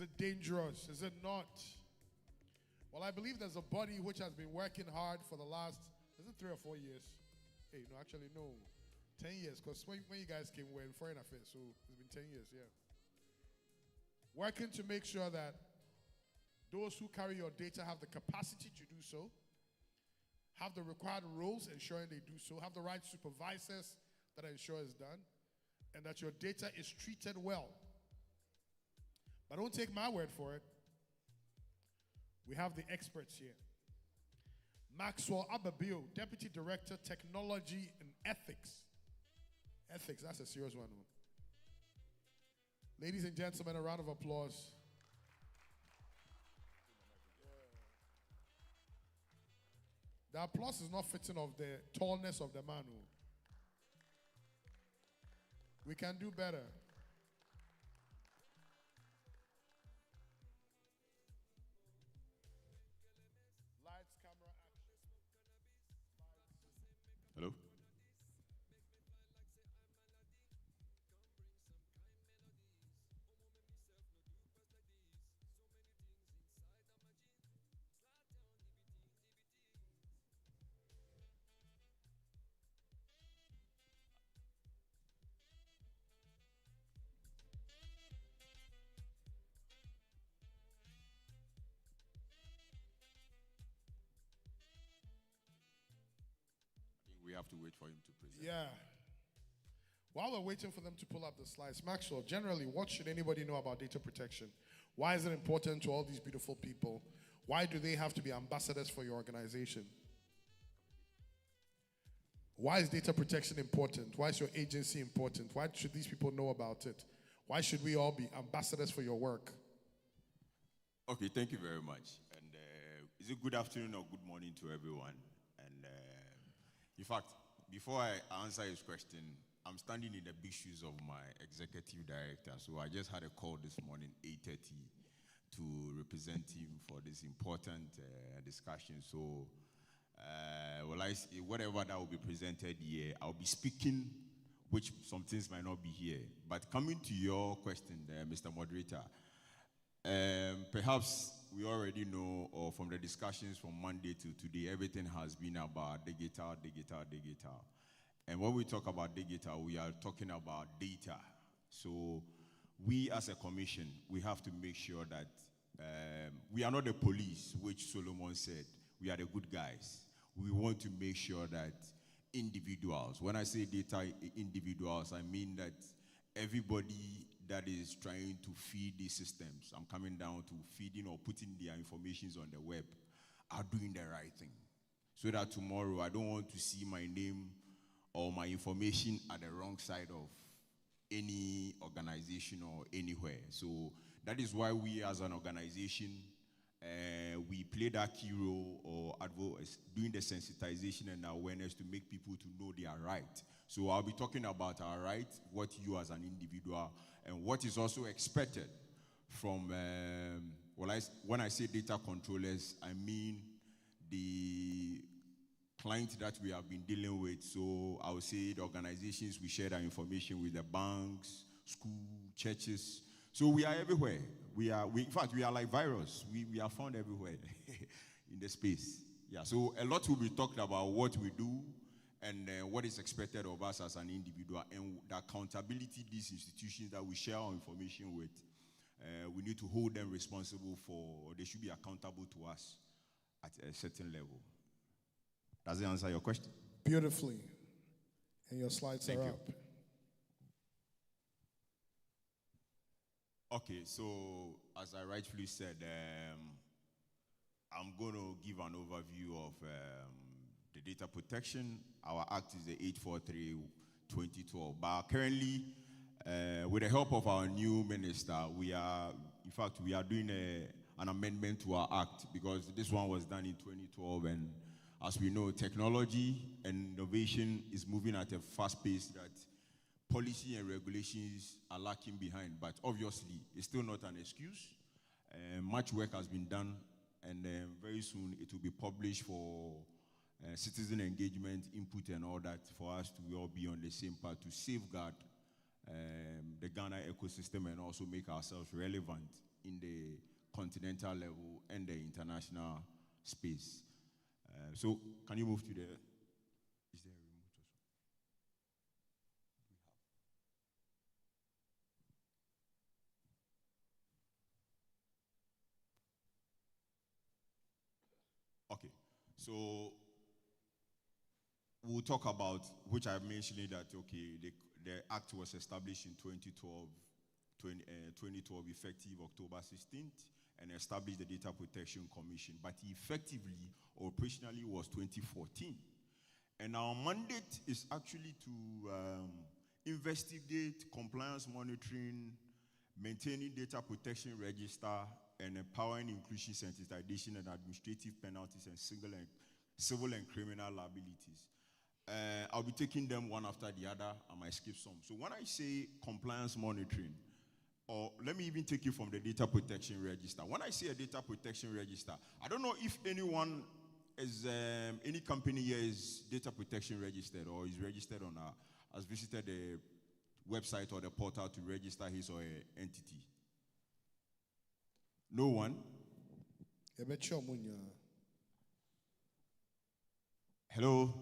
Is it dangerous? Is it not? Well, I believe there's a body which has been working hard for the last, is it 3 or 4 years? Hey, no, actually, no. 10 years, because when you guys came, we were in foreign affairs, so it's been 10 years, yeah. Working to make sure that those who carry your data have the capacity to do so, have the required roles ensuring they do so, have the right supervisors that ensure it's done, and that your data is treated well. But don't take my word for it. We have the experts here. Maxwell Ababil, Deputy Director, Technology and Ethics. Ethics, that's a serious one. Ladies and gentlemen, a round of applause. The applause is not fitting of the tallness of the man. We can do better. Lights, camera, action. Hello? We have to wait for him to present. Yeah. While we're waiting for them to pull up the slides, Maxwell, generally, what should anybody know about data protection? Why is it important to all these beautiful people? Why do they have to be ambassadors for your organization? Why is data protection important? Why is your agency important? Why should these people know about it? Why should we all be ambassadors for your work? Okay, thank you very much. And is it good afternoon or good morning to everyone? And in fact, before I answer his question, I'm standing in the big shoes of my executive director. So I just had a call this morning, 8:30, to represent him for this important discussion. So, whatever that will be presented here, I'll be speaking, which some things might not be here. But coming to your question, Mr. Moderator, perhaps we already know, or from the discussions from Monday to today, everything has been about digital. And when we talk about digital, we are talking about data. So we as a commission, we have to make sure that we are not the police, which Solomon said. We are the good guys. We want to make sure that individuals, when I say data individuals, I mean that everybody that is trying to feed these systems, I'm coming down to feeding or putting their informations on the web, are doing the right thing. So that tomorrow I don't want to see my name or my information at the wrong side of any organization or anywhere. So that is why we as an organization, we play that key role or doing the sensitization and awareness to make people to know their right. So I'll be talking about our right, what you as an individual, and what is also expected from, when I say data controllers, I mean the clients that we have been dealing with. So I would say the organizations, we share that information with the banks, school, churches. So we are everywhere. In fact, we are like virus. We are found everywhere in the space. Yeah, so a lot will be talked about what we do and what is expected of us as an individual and the accountability these institutions that we share our information with. We need to hold them responsible for, they should be accountable to us at a certain level. Does it answer your question? Beautifully. And your slides are up. Okay, so as I rightfully said, I'm going to give an overview of the data protection. Our act is the 843/2012. But currently, with the help of our new minister, we are doing an amendment to our act because this one was done in 2012, and as we know, technology and innovation is moving at a fast pace that policy and regulations are lacking behind. But obviously, it's still not an excuse. Much work has been done, and very soon it will be published for citizen engagement, input, and all that for us to all be on the same path to safeguard the Ghana ecosystem and also make ourselves relevant in the continental level and the international space. So can you move to the, is there a remote also? Okay, so we'll talk about, which I mentioned that, okay, the act was established in 2012, effective October 16th, and established the Data Protection Commission, but effectively, operationally, was 2014. And our mandate is actually to investigate compliance monitoring, maintaining data protection register, and empowering inclusion, sensitization, and administrative penalties and civil and criminal liabilities. I'll be taking them one after the other. I might skip some. So when I say compliance monitoring, or let me even take you from the data protection register. When I say a data protection register, I don't know if anyone is, any company here is data protection registered or is registered on has visited the website or the portal to register his or her entity. No one? Hello?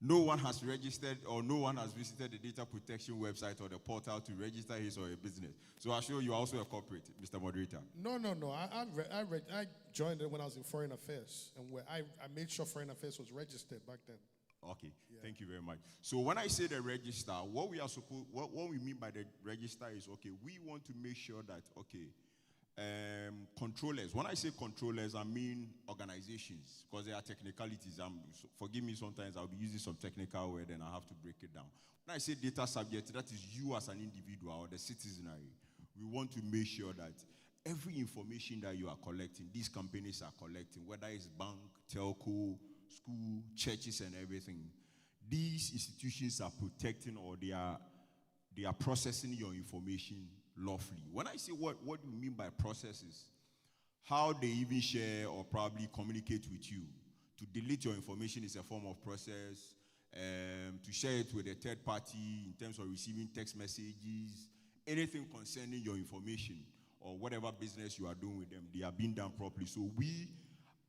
No one has registered or no one has visited the data protection website or the portal to register his or her business. So I assure you are also a corporate, Mr. Moderator. No. I joined it when I was in Foreign Affairs, and where I made sure Foreign Affairs was registered back then. Okay, yeah. Thank you very much. So when I say the register, what we mean by the register is, okay, we want to make sure that, okay, controllers. When I say controllers, I mean organizations, because there are technicalities. Forgive me, sometimes I'll be using some technical word and I have to break it down. When I say data subject, that is you as an individual or the citizenry. We want to make sure that every information that you are collecting, these companies are collecting, whether it's bank, telco, school, churches, and everything, these institutions are protecting or they are processing your information lawfully. When I say what do you mean by processes, how they even share or probably communicate with you. To delete your information is a form of process. To share it with a third party in terms of receiving text messages, anything concerning your information or whatever business you are doing with them, they are being done properly. So we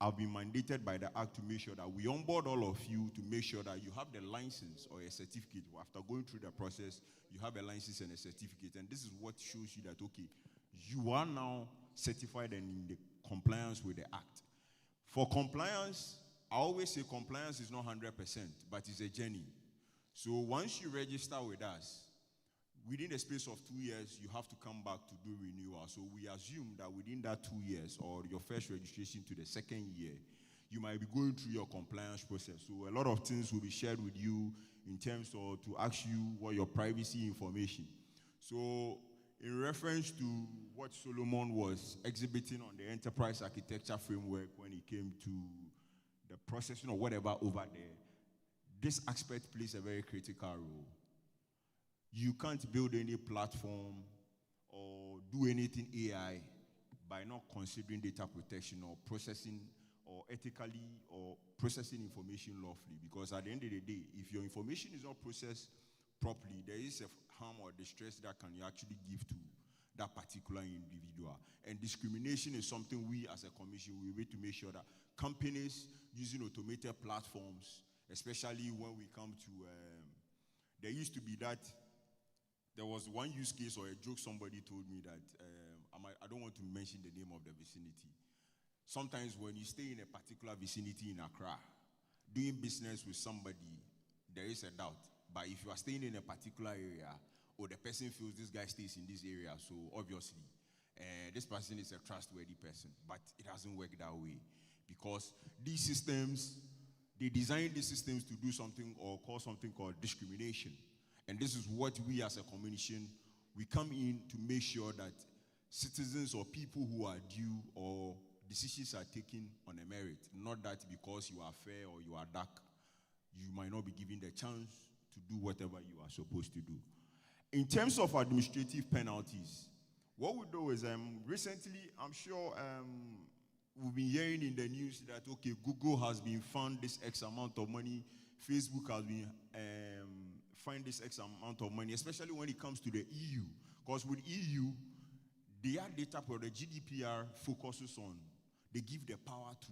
have been mandated by the Act to make sure that we onboard all of you to make sure that you have the license or a certificate. After going through the process, you have a license and a certificate. And this is what shows you that, okay, you are now certified and in the compliance with the Act. For compliance, I always say compliance is not 100%, but it's a journey. So once you register with us, within the space of 2 years, you have to come back to do renewal. So we assume that within that 2 years, or your first registration to the second year, you might be going through your compliance process. So a lot of things will be shared with you in terms of to ask you what your privacy information. So in reference to what Solomon was exhibiting on the enterprise architecture framework when it came to the processing or whatever over there, this aspect plays a very critical role. You can't build any platform or do anything AI by not considering data protection or processing or ethically or processing information lawfully. Because at the end of the day, if your information is not processed properly, there is a harm or distress that can actually give to that particular individual. And discrimination is something we as a commission, we need to make sure that companies using automated platforms, especially when we come to, there used to be that, there was one use case or a joke somebody told me that, I don't want to mention the name of the vicinity. Sometimes when you stay in a particular vicinity in Accra, doing business with somebody, there is a doubt. But if you are staying in a particular area, or the person feels this guy stays in this area, so obviously, this person is a trustworthy person. But it doesn't work that way. Because these systems, they design these systems to do something or cause something called discrimination. And this is what we as a commission, we come in to make sure that citizens or people who are due or decisions are taken on a merit, not that because you are fair or you are dark, you might not be given the chance to do whatever you are supposed to do. In terms of administrative penalties, what we do is recently, I'm sure we've been hearing in the news that, okay, Google has been fined this X amount of money, Facebook has been fined this X amount of money, especially when it comes to the EU. Because with EU, their data product, GDPR focuses on, they give the power to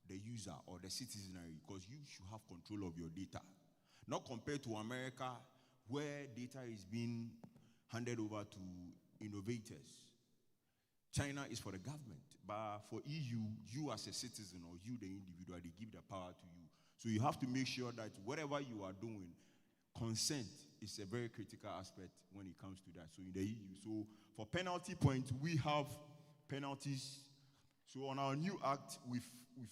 the user or the citizenry because you should have control of your data. Not compared to America, where data is being handed over to innovators. China is for the government, but for EU, you as a citizen or you the individual, they give the power to you. So you have to make sure that whatever you are doing, consent is a very critical aspect when it comes to that. So in the EU, so for penalty points, we have penalties. So on our new act, we've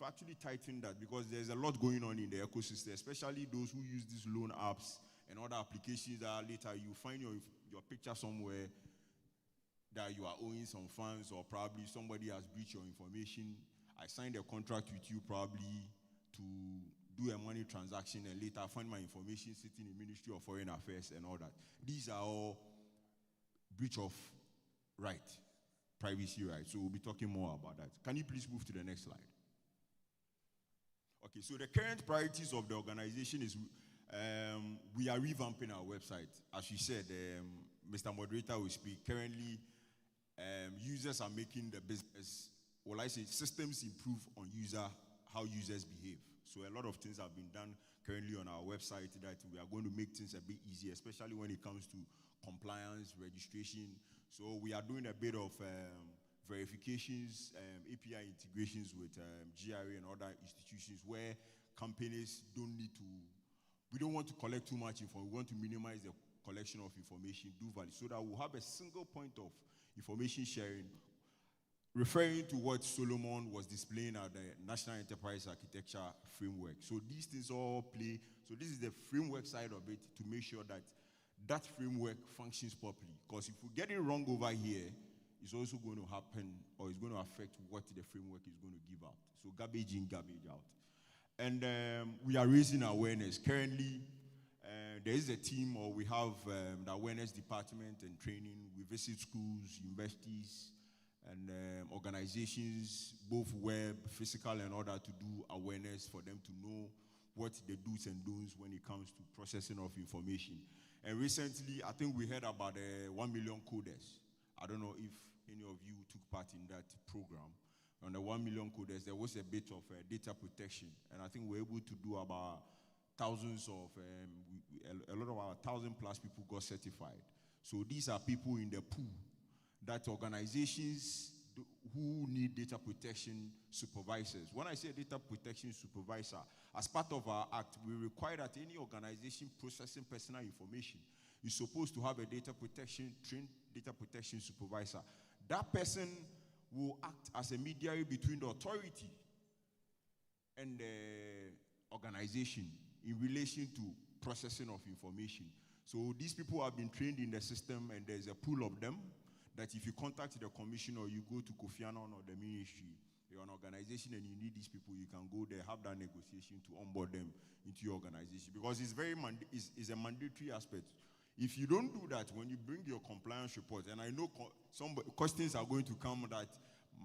actually tightened that because there's a lot going on in the ecosystem, especially those who use these loan apps and other applications that later you find your picture somewhere that you are owing some funds or probably somebody has breached your information. I signed a contract with you probably to do a money transaction and later I find my information sitting in Ministry of Foreign Affairs and all that. These are all breach of right, privacy rights. So we'll be talking more about that. Can you please move to the next slide? Okay, so the current priorities of the organization is we are revamping our website. As you said, Mr. Moderator will speak. Currently, users are making the business, systems improve on how users behave. So a lot of things have been done currently on our website that we are going to make things a bit easier, especially when it comes to compliance, registration. So we are doing a bit of verifications, API integrations with GRA and other institutions where companies we don't want to collect too much information. We want to minimize the collection of information, do value, so that we'll have a single point of information sharing, referring to what Solomon was displaying at the National Enterprise Architecture Framework. So these things all play. So this is the framework side of it to make sure that that framework functions properly. Because if we get it wrong over here, it's also going to happen or it's going to affect what the framework is going to give out. So garbage in, garbage out. And we are raising awareness. Currently, there is a team, or we have the awareness department and training. We visit schools, universities, and organizations, both web, physical, and other, to do awareness for them to know what the do's and don'ts when it comes to processing of information. And recently, I think we heard about 1 million coders. I don't know if any of you took part in that program. On the 1 million coders, there was a bit of data protection. And I think we're able to do about thousands of, a lot of our 1,000+ people got certified. So these are people in the pool that organizations who need data protection supervisors. When I say data protection supervisor, as part of our act, we require that any organization processing personal information is supposed to have a trained data protection supervisor. That person will act as a mediator between the authority and the organization in relation to processing of information. So these people have been trained in the system, and there's a pool of them that if you contact the commission or you go to Kofi Annan or the ministry, you're an organization and you need these people, you can go there, have that negotiation to onboard them into your organization. Because it's a mandatory aspect. If you don't do that, when you bring your compliance report, and I know some questions are going to come that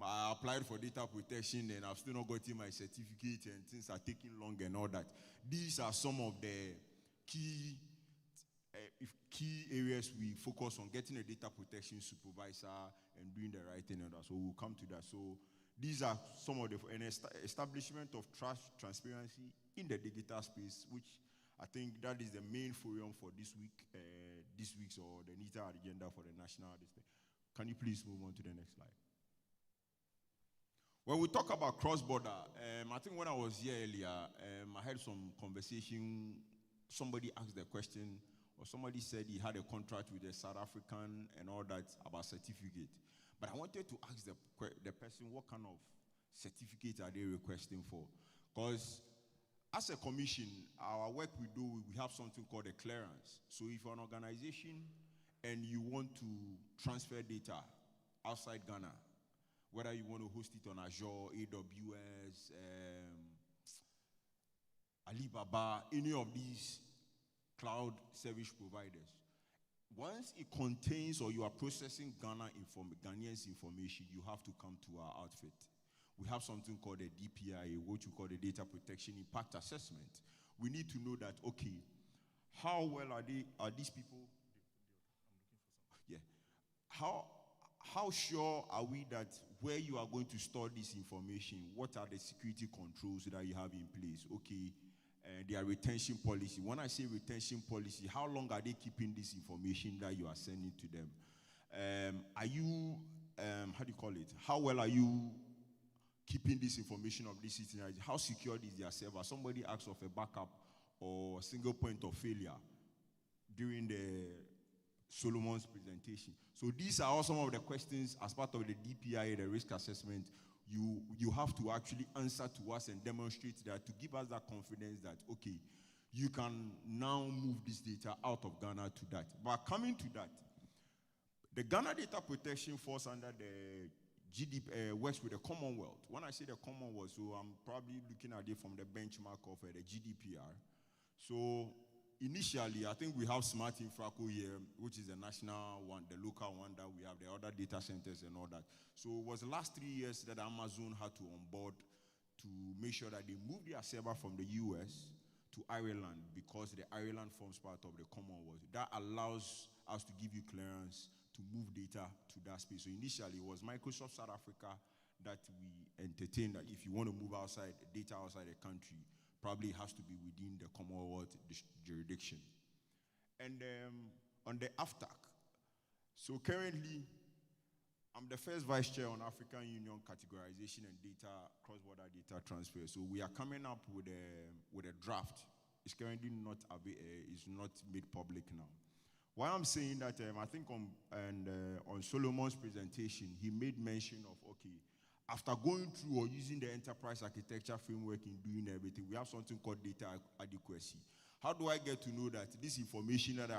I applied for data protection and I've still not gotten my certificate and things are taking long and all that. These are some of the key areas we focus on: getting a data protection supervisor and doing the right thing and that. So we'll come to that. So these are some of the establishment of trust, transparency in the digital space, which I think that is the main forum for this week's or the NITA agenda for the national district. Can you please move on to the next slide? When we talk about cross-border, I think when I was here earlier, I had some conversation. Somebody asked the question, or somebody said he had a contract with a South African and all that about certificate. But I wanted to ask the person, what kind of certificate are they requesting for? Because as a commission, our work we do, we have something called a clearance. So if you're an organization and you want to transfer data outside Ghana, whether you want to host it on Azure, AWS, Alibaba, any of these cloud service providers, once it contains or you are processing Ghanaians' information, you have to come to our outfit. We have something called a DPIA, what you call the Data Protection Impact Assessment. We need to know that, okay, how well are these people? Yeah. How how sure are we that where you are going to store this information, what are the security controls that you have in place? Okay, their retention policy. When I say retention policy, how long are they keeping this information that you are sending to them? Are you, how do you call it? How well are you keeping this information of this citizen? How secure is their server? Somebody asks of a backup or single point of failure during the Solomon's presentation. So these are all some of the questions as part of the DPI, the risk assessment, you have to actually answer to us and demonstrate that to give us that confidence that, okay, you can now move this data out of Ghana to that. But coming to that, the Ghana Data Protection falls under the GDP, works with the Commonwealth. When I say the Commonwealth, so I'm probably looking at it from the benchmark of the GDPR. So initially, I think we have Smart Infraco here, which is the national one, the local one that we have, the other data centers and all that. So it was the last 3 years that Amazon had to onboard to make sure that they move their server from the US to Ireland because the Ireland forms part of the Commonwealth. That allows us to give you clearance to move data to that space. So initially, it was Microsoft South Africa that we entertained that if you want to move outside, data outside the country, probably has to be within the Commonwealth jurisdiction. And on the AFTAC, so currently, I'm the first vice chair on African Union categorization and data, cross-border data transfer. So we are coming up with a draft. It's currently not made public now. Why I'm saying that, I think on Solomon's presentation, he made mention of, okay, after going through or using the enterprise architecture framework in doing everything, we have something called data adequacy. How do I get to know that this information that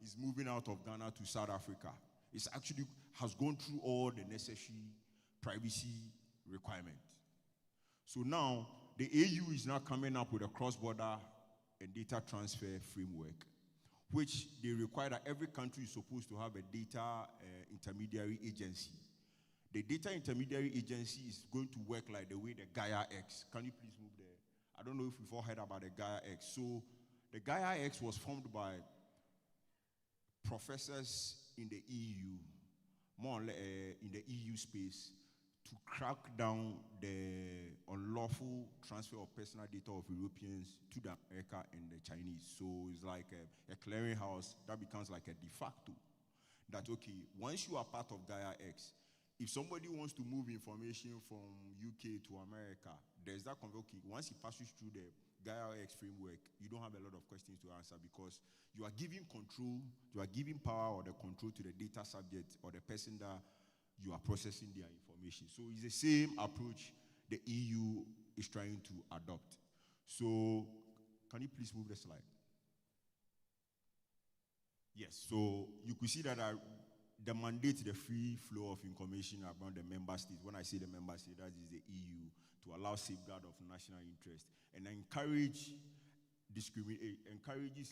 is moving out of Ghana to South Africa is actually has gone through all the necessary privacy requirements? So now, the AU is now coming up with a cross-border and data transfer framework, which they require that every country is supposed to have a data intermediary agency. The data intermediary agency is going to work like the way the Gaia X. Can you please move there? I don't know if we've all heard about the Gaia X. So the Gaia X was formed by professors in the EU, more or less in the EU space, to crack down the unlawful transfer of personal data of Europeans to the America and the Chinese. So it's like a clearinghouse that becomes like a de facto. That, okay, once you are part of Gaia X, if somebody wants to move information from UK to America, there's that, okay, once it passes through the Gaia X framework, you don't have a lot of questions to answer because you are giving control, you are giving power or the control to the data subject or the person that you are processing their information. So it's the same approach the EU is trying to adopt. So can you please move the slide? Yes, so you could see that the mandate, the free flow of information around the member states. When I say the member state, that is the EU, to allow safeguard of national interest and encourages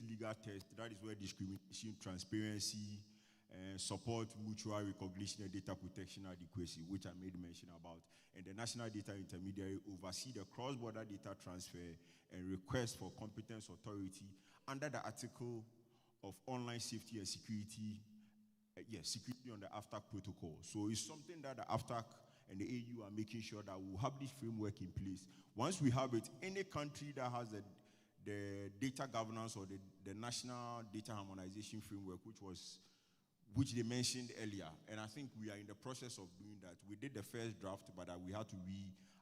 legal tests. That is where discrimination, transparency, support mutual recognition and data protection adequacy, which I made mention about, and the national data intermediary oversee the cross-border data transfer and request for competence authority under the article of online safety and security. Security on the AFTAC protocol. So it's something that the AFTAC and the AU are making sure that we'll have this framework in place. Once we have it, any country that has the data governance or the national data harmonization framework, which they mentioned earlier, and I think we are in the process of doing that. We did the first draft, but we had to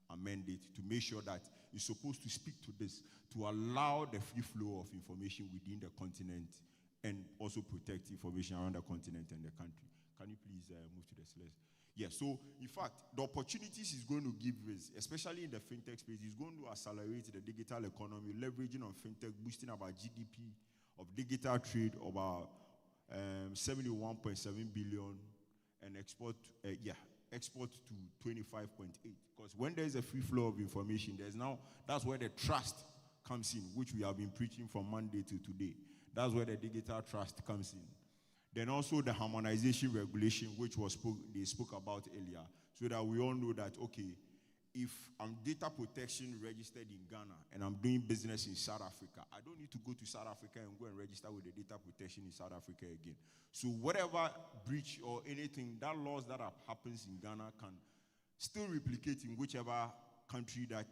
amend it to make sure that it's supposed to speak to this, to allow the free flow of information within the continent and also protect information around the continent and the country. Can you please move to the slide? Yes, so in fact, the opportunities is going to give us, especially in the fintech space, is going to accelerate the digital economy, leveraging on fintech, boosting our GDP of digital trade about 71.7 billion and export to 25.8. Because when there's a free flow of information, that's where the trust comes in, which we have been preaching from Monday to today. That's where the digital trust comes in. Then also the harmonization regulation, which they spoke about earlier, so that we all know that, okay, if I'm data protection registered in Ghana and I'm doing business in South Africa, I don't need to go to South Africa and go and register with the data protection in South Africa again. So whatever breach or anything, that laws that happens in Ghana can still replicate in whichever country that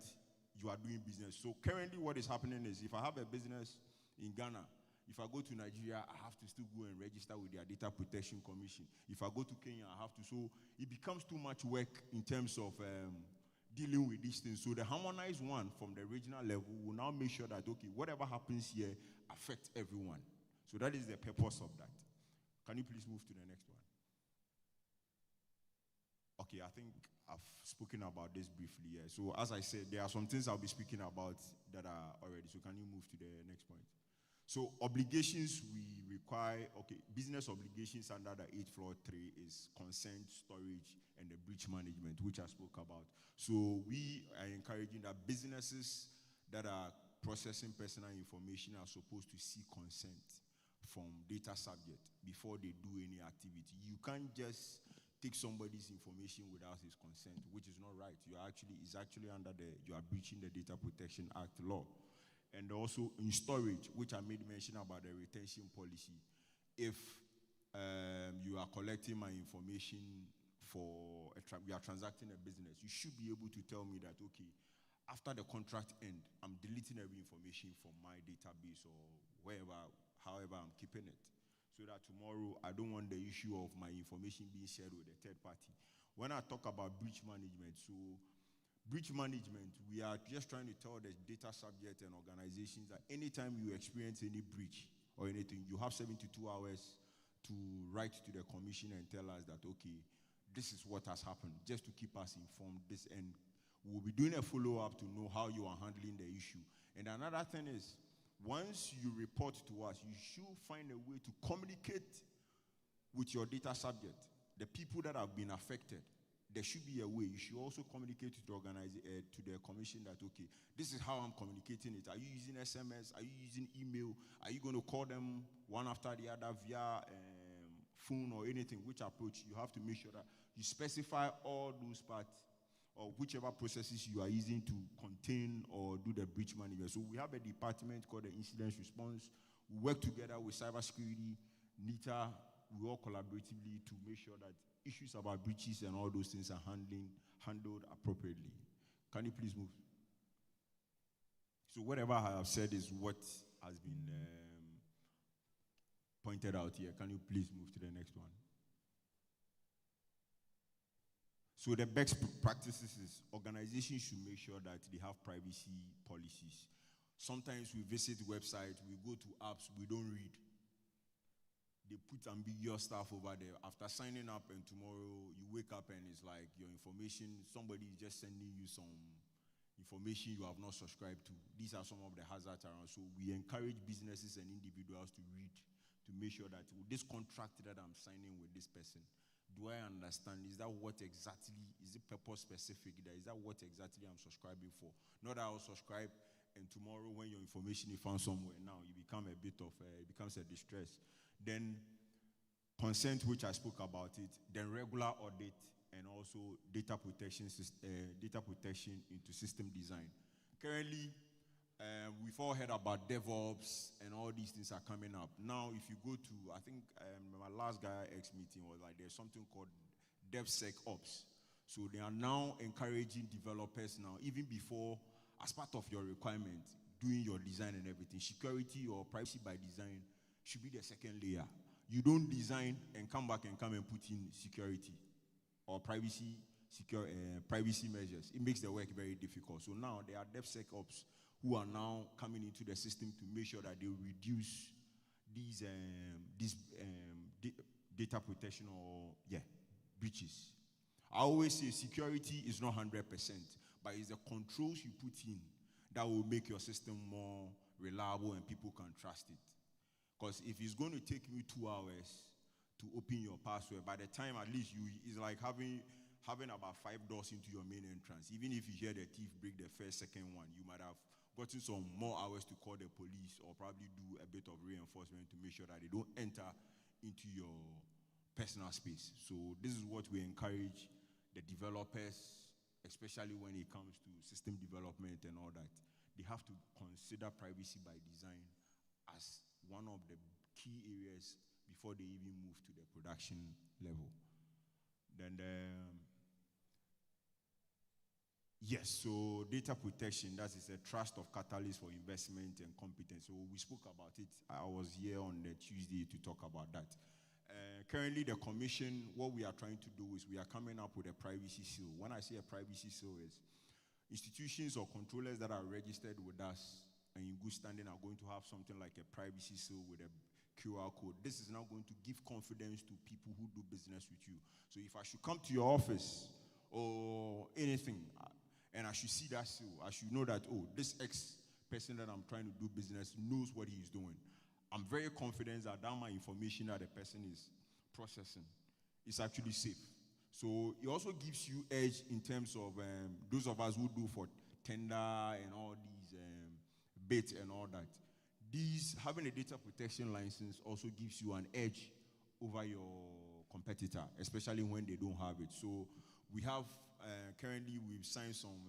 you are doing business. So currently what is happening is, if I have a business in Ghana, if I go to Nigeria, I have to still go and register with their Data Protection Commission. If I go to Kenya, I have to. So it becomes too much work in terms of dealing with these things. So the harmonized one from the regional level will now make sure that, okay, whatever happens here affects everyone. So that is the purpose of that. Can you please move to the next one? Okay, I think I've spoken about this briefly. Yeah. So as I said, there are some things I'll be speaking about that are already. So can you move to the next point? So obligations we require, okay, business obligations under the 8th floor 3 is consent, storage, and the breach management, which I spoke about. So we are encouraging that businesses that are processing personal information are supposed to seek consent from data subject before they do any activity. You can't just take somebody's information without his consent, which is not right. You are breaching the Data Protection Act law. And also in storage, which I made mention about the retention policy. If you are collecting my information we are transacting a business, you should be able to tell me that, okay, after the contract end, I'm deleting every information from my database or however I'm keeping it. So that tomorrow, I don't want the issue of my information being shared with a third party. When I talk about breach management, breach management, we are just trying to tell the data subject and organizations that anytime you experience any breach or anything, you have 72 hours to write to the commission and tell us that, okay, this is what has happened, just to keep us informed. And we'll be doing a follow-up to know how you are handling the issue. And another thing is, once you report to us, you should find a way to communicate with your data subject, the people that have been affected. There should be a way. You should also communicate to the commission that, okay, this is how I'm communicating it. Are you using SMS? Are you using email? Are you going to call them one after the other via phone or anything? Which approach? You have to make sure that you specify all those parts or whichever processes you are using to contain or do the breach management. So we have a department called the Incident Response. We work together with cybersecurity, NITA. We work collaboratively to make sure that issues about breaches and all those things are handled appropriately. Can you please move? So whatever I have said is what has been pointed out here. Can you please move to the next one? So the best practices is organizations should make sure that they have privacy policies. Sometimes we visit websites, we go to apps, we don't read. They put ambiguous stuff over there. After signing up and tomorrow you wake up and it's like your information, somebody is just sending you some information you have not subscribed to. These are some of the hazards around. So we encourage businesses and individuals to read, to make sure that with this contract that I'm signing with this person, do I understand? Is that what exactly, is it purpose specific? Is that what exactly I'm subscribing for? Not that I'll subscribe and tomorrow when your information is found somewhere, now you become a bit of, it becomes a distress. Then consent, which I spoke about it, then regular audit, and also data protection into system design. Currently, we've all heard about DevOps and all these things are coming up. Now, if you go to, I think my last GaiaX meeting was like, there's something called DevSecOps. So they are now encouraging developers now, even before, as part of your requirement, doing your design and everything, security or privacy by design should be the second layer. You don't design and come back and put in security or privacy measures. It makes the work very difficult. So now there are DevSecOps who are now coming into the system to make sure that they reduce these data protection or breaches. I always say security is not 100%, but it's the controls you put in that will make your system more reliable and people can trust it. Because if it's going to take me 2 hours to open your password, by the time at least it's like having about 5 doors into your main entrance. Even if you hear the thief break the first, second one, you might have gotten some more hours to call the police or probably do a bit of reinforcement to make sure that they don't enter into your personal space. So this is what we encourage the developers, especially when it comes to system development and all that. They have to consider privacy by design as one of the key areas before they even move to the production. production level. Then yes, so data protection, that is a trust of catalyst for investment and competence. So we spoke about it. I was here on the Tuesday to talk about that. Currently, the commission, what we are trying to do is we are coming up with a privacy seal. When I say a privacy seal, is institutions or controllers that are registered with us and in good standing are going to have something like a privacy seal with a QR code. This is now going to give confidence to people who do business with you. So if I should come to your office or anything, and I should see that seal, I should know that, oh, this X person that I'm trying to do business knows what he's doing. I'm very confident that my information that the person is processing is actually safe. So it also gives you edge in terms of those of us who do for tender and all these bids and all that. These, having a data protection license also gives you an edge over your competitor, especially when they don't have it. So we have, currently we've signed some,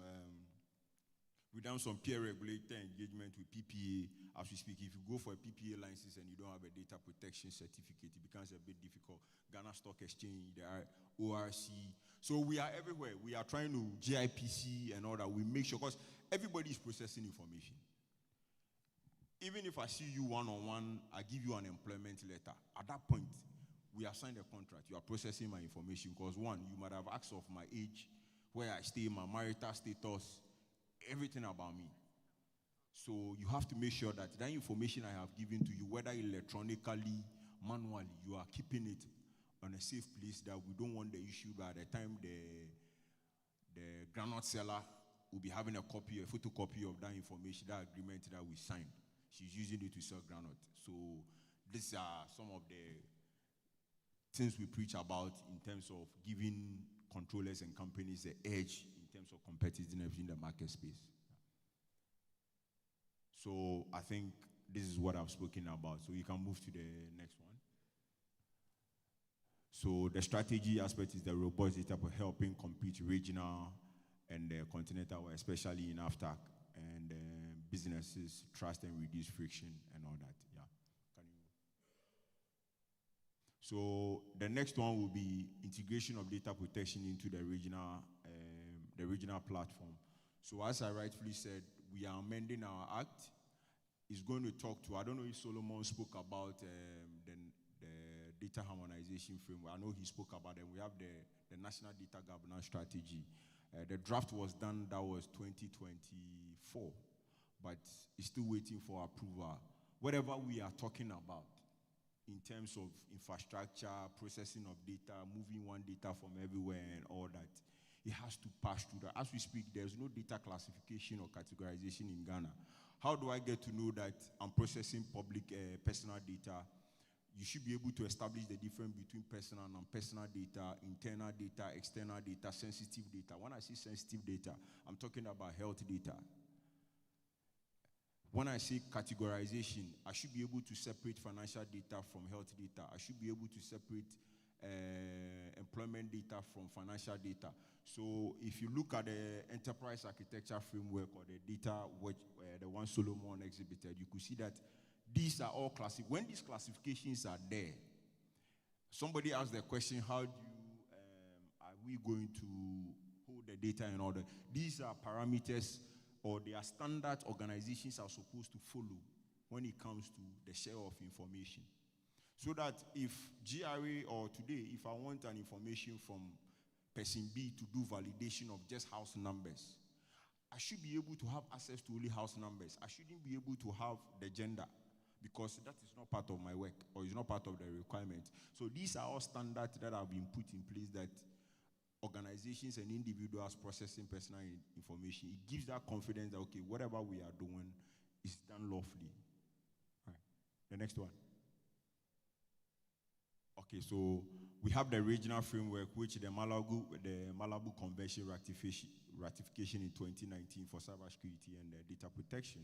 we've done some peer regulator engagement with PPA. As we speak, if you go for a PPA license and you don't have a data protection certificate, it becomes a bit difficult. Ghana Stock Exchange, there are ORC. So we are everywhere. We are trying to GIPC and all that. We make sure, because everybody is processing information. Even if I see you one-on-one, I give you an employment letter. At that point, we have signed a contract. You are processing my information because, one, you might have asked of my age, where I stay, my marital status, everything about me. So you have to make sure that that information I have given to you, whether electronically, manually, you are keeping it on a safe place, that we don't want the issue by the time the groundnut seller will be having a copy, a photocopy of that information, that agreement that we signed. She's using it to sell groundnut. So these are some of the things we preach about in terms of giving controllers and companies the edge in terms of competitiveness in the market space. So I think this is what I've spoken about. So you can move to the next one. So the strategy aspect is the robust data for helping compete regional and continental, especially in AFTAC, and businesses trust and reduce friction and all that. Yeah. Can you? So the next one will be integration of data protection into the regional platform. So as I rightfully said, we are amending our act. It's going to talk to, I don't know if Solomon spoke about the data harmonization framework. I know he spoke about it. We have the National Data Governance Strategy. The draft was done, that was 2024, but it's still waiting for approval. Whatever we are talking about in terms of infrastructure, processing of data, moving one data from everywhere and all that, it has to pass through that. As we speak, there's no data classification or categorization in Ghana. How do I get to know that I'm processing public personal data? You should be able to establish the difference between personal and non-personal data, internal data, external data, sensitive data. When I say sensitive data, I'm talking about health data. When I say categorization, I should be able to separate financial data from health data. I should be able to separate employment data from financial data. So if you look at the enterprise architecture framework or the data, the one Solomon exhibited, you could see that these are all classified. When these classifications are there, somebody asked the question, how do you, are we going to hold the data in order? These are parameters, or they are standard organizations are supposed to follow when it comes to the share of information. So that if GRA, or today, if I want an information from person B to do validation of just house numbers, I should be able to have access to only house numbers. I shouldn't be able to have the gender, because that is not part of my work, or is not part of the requirement. So these are all standards that have been put in place that organizations and individuals processing personal information, it gives that confidence that, okay, whatever we are doing is done lawfully. All right. The next one. Okay, so we have the regional framework, which the Malabo Convention ratification in 2019 for cybersecurity and data protection.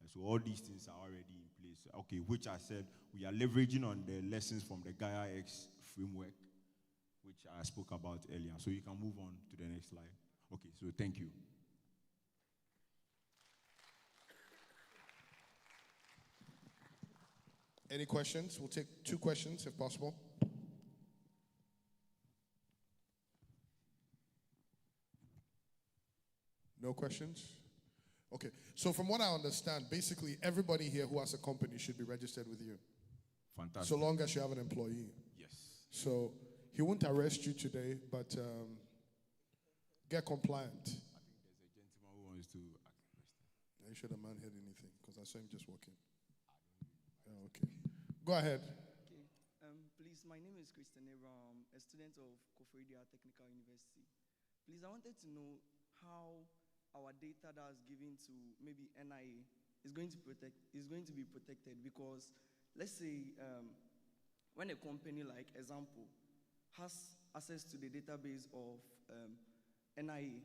And so all these things are already in place. Okay, which I said we are leveraging on the lessons from the Gaia X framework, which I spoke about earlier. So you can move on to the next slide. Okay, so thank you. Any questions? We'll take 2 questions if possible. No questions? Okay. So from what I understand, basically everybody here who has a company should be registered with you. Fantastic. So long as you have an employee. Yes. So he won't arrest you today, but get compliant. I think there's a gentleman who wants to ask a question. Are you sure the man heard anything? Because I saw him just walking. Oh, okay. Go ahead. Okay. Please, my name is Christian Abraham, a student of Koforidua Technical University. Please, I wanted to know how our data that is given to maybe NIA is going to be protected, because let's say when a company, like example, has access to the database of NIA,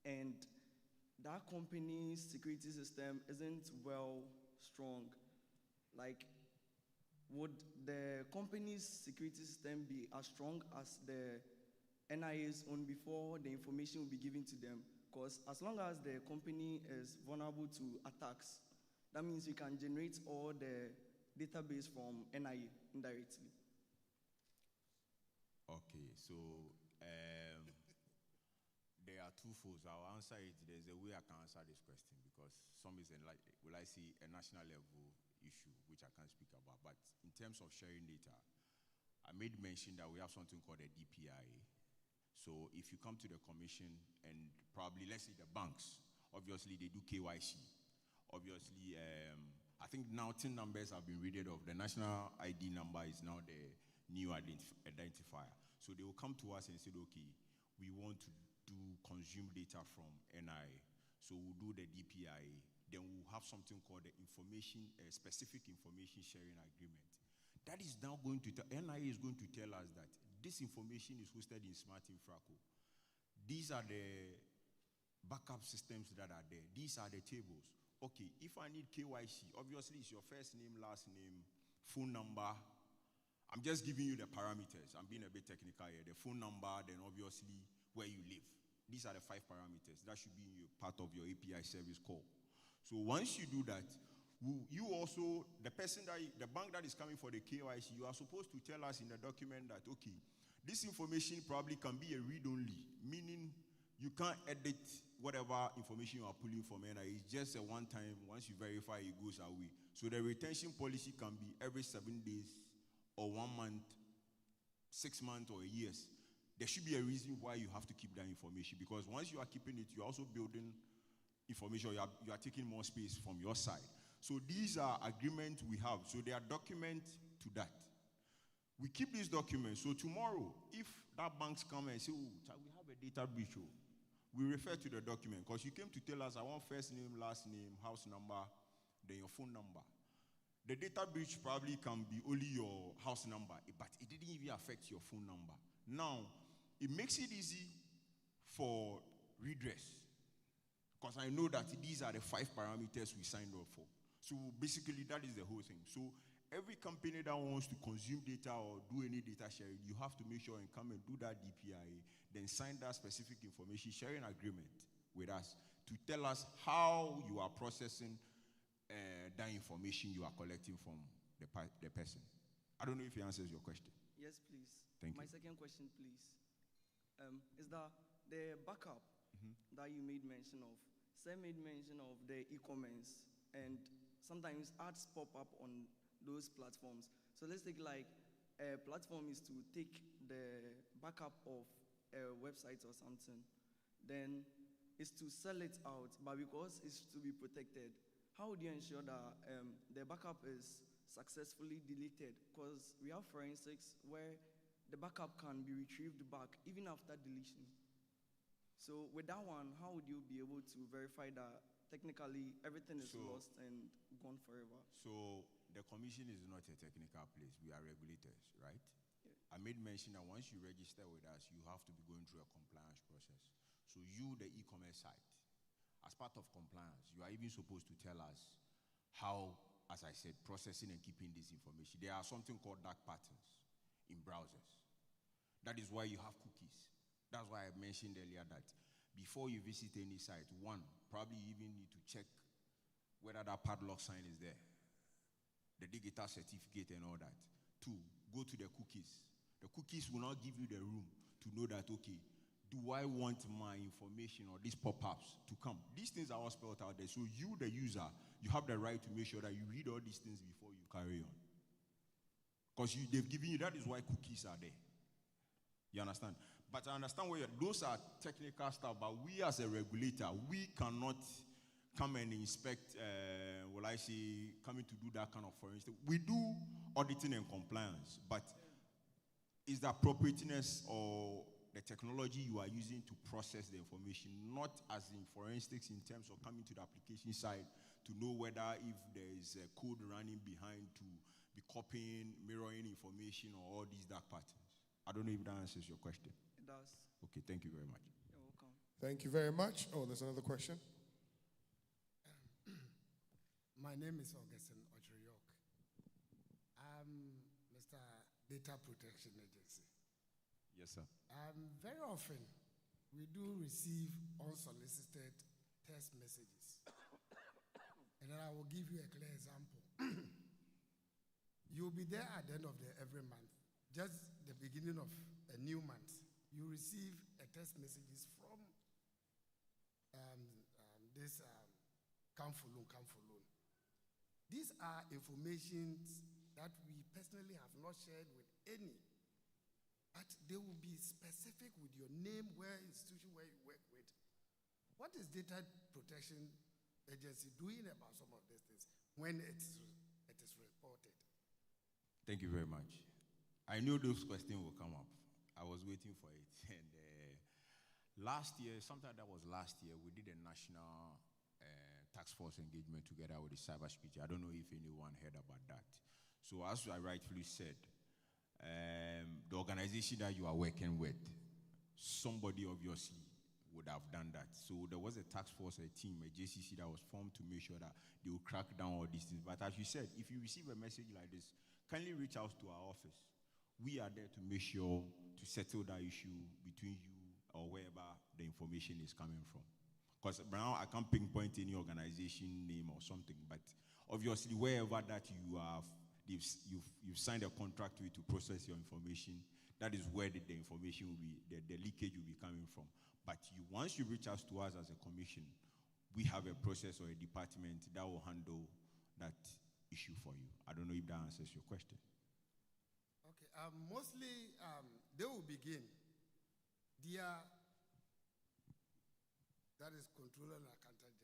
and that company's security system isn't well strong, like, would the company's security system be as strong as the NIA's own before the information will be given to them? Because as long as the company is vulnerable to attacks, that means we can generate all the database from NIA indirectly. Okay, so there are two folds. I'll answer it. There's a way I can answer this question, because some is like, will I say, a national level issue, which I can't speak about. But in terms of sharing data, I made mention that we have something called a DPIA. So if you come to the commission and probably, let's say the banks, obviously they do KYC. Obviously, I think now TIN numbers have been readed off. The national ID number is now the new identifier. So they will come to us and say, okay, we want to consume data from NIA. So we'll do the DPIA. Then we'll have something called the specific information sharing agreement. That is now going to NIA is going to tell us that this information is hosted in Smart Infraco. These are the backup systems that are there. These are the tables. Okay, if I need KYC, obviously it's your first name, last name, phone number. I'm just giving you the parameters. I'm being a bit technical here. The phone number, then obviously where you live. These are the 5 parameters. That should be part of your API service call. So once you do that, you also, the bank that is coming for the KYC, you are supposed to tell us in the document that, okay, this information probably can be a read-only, meaning you can't edit whatever information you are pulling from NIA. It's just a one-time, once you verify, it goes away. So the retention policy can be every 7 days or 1 month, 6 months or years. There should be a reason why you have to keep that information, because once you are keeping it, you're also building information, you are taking more space from your side. So these are agreements we have. So they are document to that. We keep these documents. So tomorrow, if that banks come and say, oh, we have a data breach, we refer to the document, because you came to tell us, I want first name, last name, house number, then your phone number. The data breach probably can be only your house number, but it didn't even affect your phone number. Now, it makes it easy for redress, because I know that these are the 5 parameters we signed up for. So basically, that is the whole thing. So every company that wants to consume data or do any data sharing, you have to make sure and come and do that DPIA, then sign that specific information sharing agreement with us to tell us how you are processing that information you are collecting from the person. I don't know if he answers your question. Yes, please. Thank you. My second question, please, is that the backup that you made mention of, Sam made mention of the e-commerce, and sometimes ads pop up on those platforms. So let's take like a platform is to take the backup of a website or something, then it's to sell it out, but because it's to be protected, how would you ensure that the backup is successfully deleted? Because we have forensics where the backup can be retrieved back even after deletion. So with that one, how would you be able to verify that technically everything is lost and gone forever? So the commission is not a technical place. We are regulators, right? Yeah. I made mention that once you register with us, you have to be going through a compliance process. So you, the e-commerce site, as part of compliance, you are even supposed to tell us how, as I said, processing and keeping this information. There are something called dark patterns in browsers. That is why you have cookies. That's why I mentioned earlier that before you visit any site, one, probably you even need to check whether that padlock sign is there, the digital certificate and all that. 2, go to the cookies. The cookies will not give you the room to know that, okay, do I want my information or these pop-ups to come? These things are all spelled out there. So you, the user, you have the right to make sure that you read all these things before you carry on. Because they've given you, that is why cookies are there. You understand? But I understand where those are technical stuff, but we as a regulator, we cannot come and inspect, coming to do that kind of forensic. We do auditing and compliance, but is the appropriateness or the technology you are using to process the information, not as in forensics in terms of coming to the application side to know whether if there is a code running behind to be copying, mirroring information or all these dark patterns. I don't know if that answers your question. It does. Okay, thank you very much. You're welcome. Thank you very much. Oh, there's another question. My name is Augustine Ocheriok. I'm Mr. Data Protection Agency. Yes, sir. Very often, we do receive unsolicited text messages. And then I will give you a clear example. You'll be there at the end of every month, just the beginning of a new month. You receive a text messages from this Kamfulun. These are informations that we personally have not shared with any, but they will be specific with your name, where institution, where you work with. What is Data Protection Agency doing about some of these things when it is reported? Thank you very much. I knew those questions will come up. I was waiting for it. And last year, sometime that was last year, we did a national task force engagement together with the cybersecurity. I don't know if anyone heard about that. So as I rightfully said, the organization that you are working with, somebody obviously would have done that. So there was a task force, a team, a JCC that was formed to make sure that they will crack down all these things. But as you said, if you receive a message like this, kindly reach out to our office. We are there to make sure to settle that issue between you or wherever the information is coming from. Because now I can't pinpoint any organization name or something, but obviously wherever that you have, you've signed a contract with to process your information, that is where the information will be, the leakage will be coming from. But once you reach out to us as a commission, we have a process or a department that will handle that issue for you. I don't know if that answers your question. Okay, mostly they will begin. That is Controller and Accountant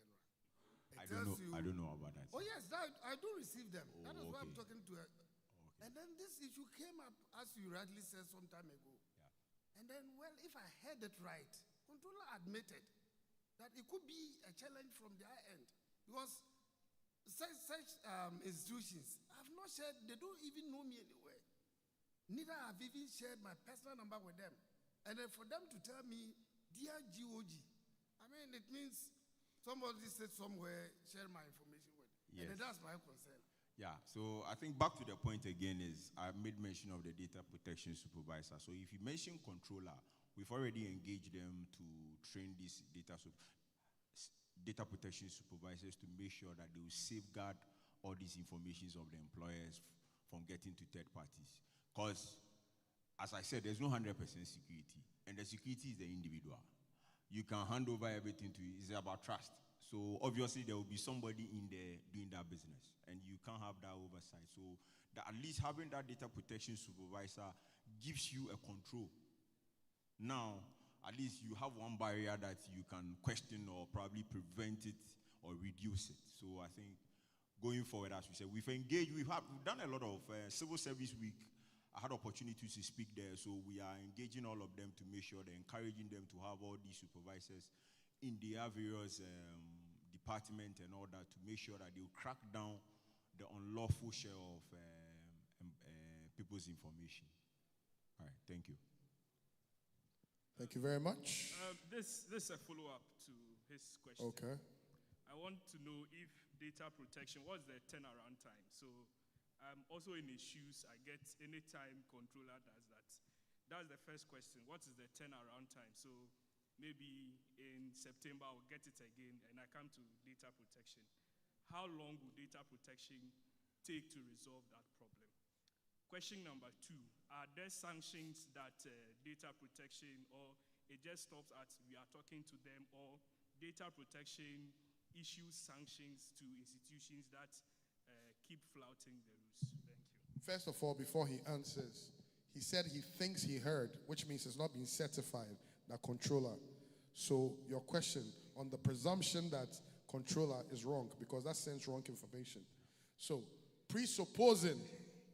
General. I don't know about that. Oh yes, I do receive them. Oh, that is why I'm okay. talking to her. Okay. And then this issue came up, as you rightly said, some time ago. Yeah. And then, well, if I heard it right, Controller admitted that it could be a challenge from their end. Because such institutions, I've not shared, they don't even know me anywhere. Neither have even shared my personal number with them. And then for them to tell me, dear GOG, I mean, it means somebody said somewhere, share my information with. Yes. And that's my concern. Yeah, so I think back to the point again is I made mention of the data protection supervisor. So if you mention controller, we've already engaged them to train these data protection supervisors to make sure that they will safeguard all these informations of the employers from getting to third parties. Because, as I said, there's no 100% security, and the security is the individual. You can hand over everything to you. It's about trust. So obviously there will be somebody in there doing that business, and you can't have that oversight. So at least having that data protection supervisor gives you a control. Now, at least you have one barrier that you can question or probably prevent it or reduce it. So I think going forward, as we said, we've engaged, we've done a lot of civil service week. I had opportunities to speak there, so we are engaging all of them to make sure they're encouraging them to have all these supervisors in their various departments and all that to make sure that they will crack down the unlawful share of people's information. All right, thank you. Thank you very much. This is a follow-up to his question. Okay. I want to know if data protection, what's the turnaround time? So I'm also in his shoes. I get any time controller does that. That's the first question. What is the turnaround time? So maybe in September I'll get it again and I come to data protection. How long will data protection take to resolve that problem? Question number 2, are there sanctions that data protection or it just stops at we are talking to them, or data protection issues sanctions to institutions that keep flouting the rules? Thank you. First of all, before he answers, he said he thinks he heard, which means it's not been certified, that controller. So your question on the presumption that controller is wrong, because that sends wrong information. So presupposing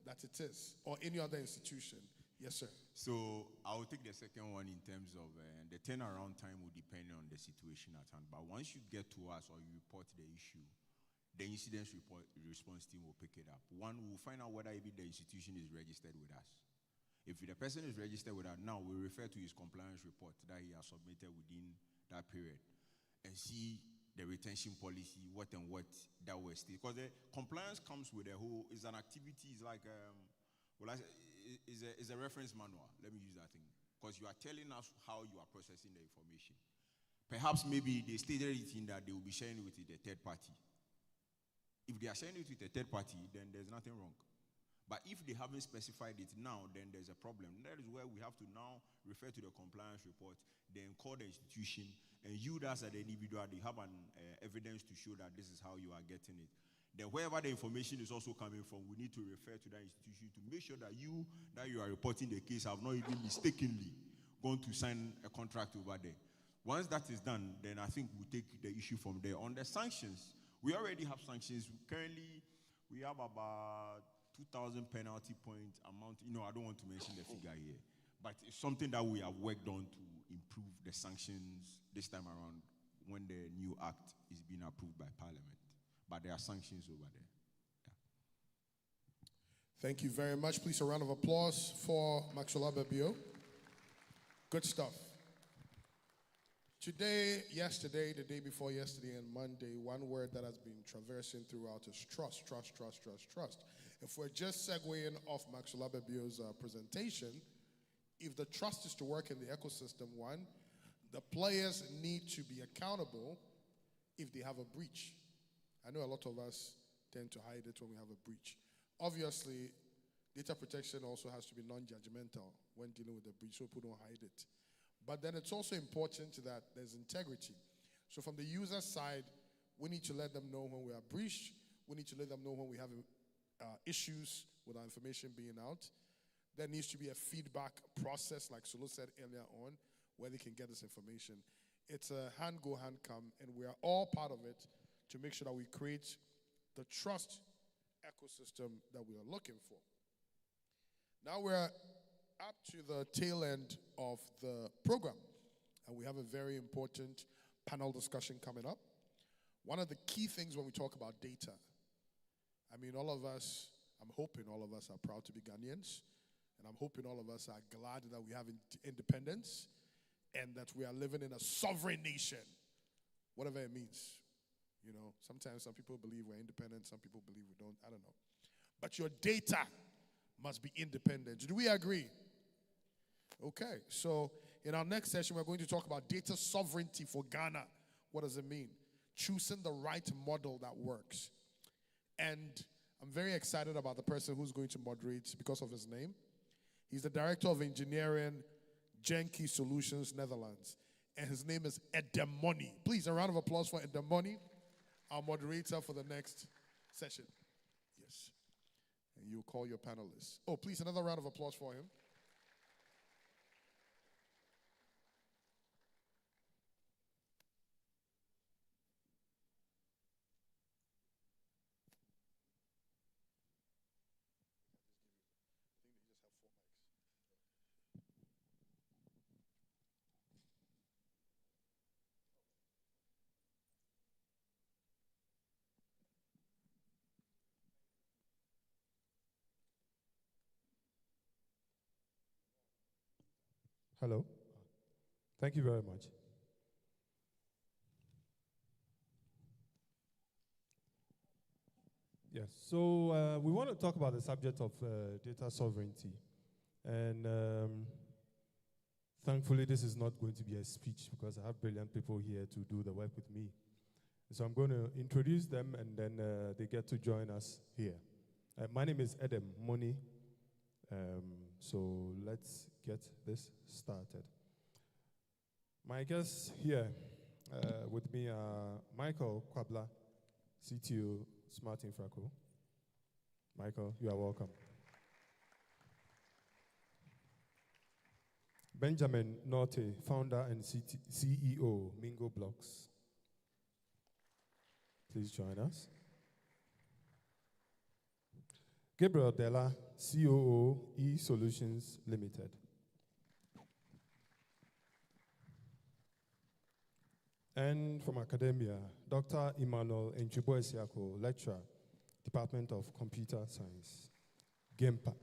that it is, or any other institution, yes, sir. So I'll take the second one in terms of the turnaround time will depend on the situation at hand. But once you get to us or you report the issue, the incident response team will pick it up. One, will find out whether even the institution is registered with us. If the person is registered with us, now we refer to his compliance report that he has submitted within that period and see the retention policy, what that was still. Because the compliance comes with a whole, is an activity, it's like, is a reference manual. Let me use that thing. Because you are telling us how you are processing the information. Perhaps maybe they stated it in that they will be sharing it with the third party. If they are sharing it with a third party, then there's nothing wrong. But if they haven't specified it now, then there's a problem. That is where we have to now refer to the compliance report, then call the institution, and you as an individual, they have an evidence to show that this is how you are getting it. Then wherever the information is also coming from, we need to refer to that institution to make sure that you are reporting the case have not even mistakenly gone to sign a contract over there. Once that is done, then I think we'll take the issue from there. On the sanctions, we already have sanctions. Currently, we have about 2,000 penalty point amount. I don't want to mention the figure here, but it's something that we have worked on to improve the sanctions this time around when the new act is being approved by Parliament. But there are sanctions over there. Yeah. Thank you very much. Please, a round of applause for Maxwell Abebio. Good stuff. Today, yesterday, the day before yesterday, and Monday, one word that has been traversing throughout is trust, trust, trust, trust, trust. If we're just segueing off Maxwell Abebio's presentation, if the trust is to work in the ecosystem, one, the players need to be accountable if they have a breach. I know a lot of us tend to hide it when we have a breach. Obviously, data protection also has to be non-judgmental when dealing with a breach, so people don't hide it. But then it's also important that there's integrity. So from the user side, we need to let them know when we are breached. We need to let them know when we have issues with our information being out. There needs to be a feedback process, like Sulu said earlier on, where they can get this information. It's a hand-go, hand-come, and we are all part of it to make sure that we create the trust ecosystem that we are looking for. Now we're up to the tail end of the program, and we have a very important panel discussion coming up. One of the key things when we talk about data, I mean, all of us, I'm hoping all of us are proud to be Ghanaians, and I'm hoping all of us are glad that we have independence and that we are living in a sovereign nation, whatever it means. Sometimes some people believe we're independent, some people believe we don't, I don't know. But your data must be independent. Do we agree? Okay, so in our next session, we're going to talk about data sovereignty for Ghana. What does it mean? Choosing the right model that works. And I'm very excited about the person who's going to moderate because of his name. He's the Director of Engineering, Genki Solutions, Netherlands. And his name is Edemoni. Please, a round of applause for Edemoni, our moderator for the next session. Yes. And you call your panelists. Oh, please, another round of applause for him. Hello. Thank you very much. Yes, so we want to talk about the subject of data sovereignty. And thankfully, this is not going to be a speech because I have brilliant people here to do the work with me. So I'm going to introduce them and then they get to join us here. My name is Edemoni. So let's get this started. My guests here with me are Michael Kwabla, CTO, Smart Infraco. Michael, you are welcome. Benjamin Norte, founder and CEO, Mingo Blocks. Please join us. Gabriel Della, COO, E-Solutions Limited. And from academia, Dr. Emmanuel Enchibo-Esiako, lecturer, Department of Computer Science, GEMPA.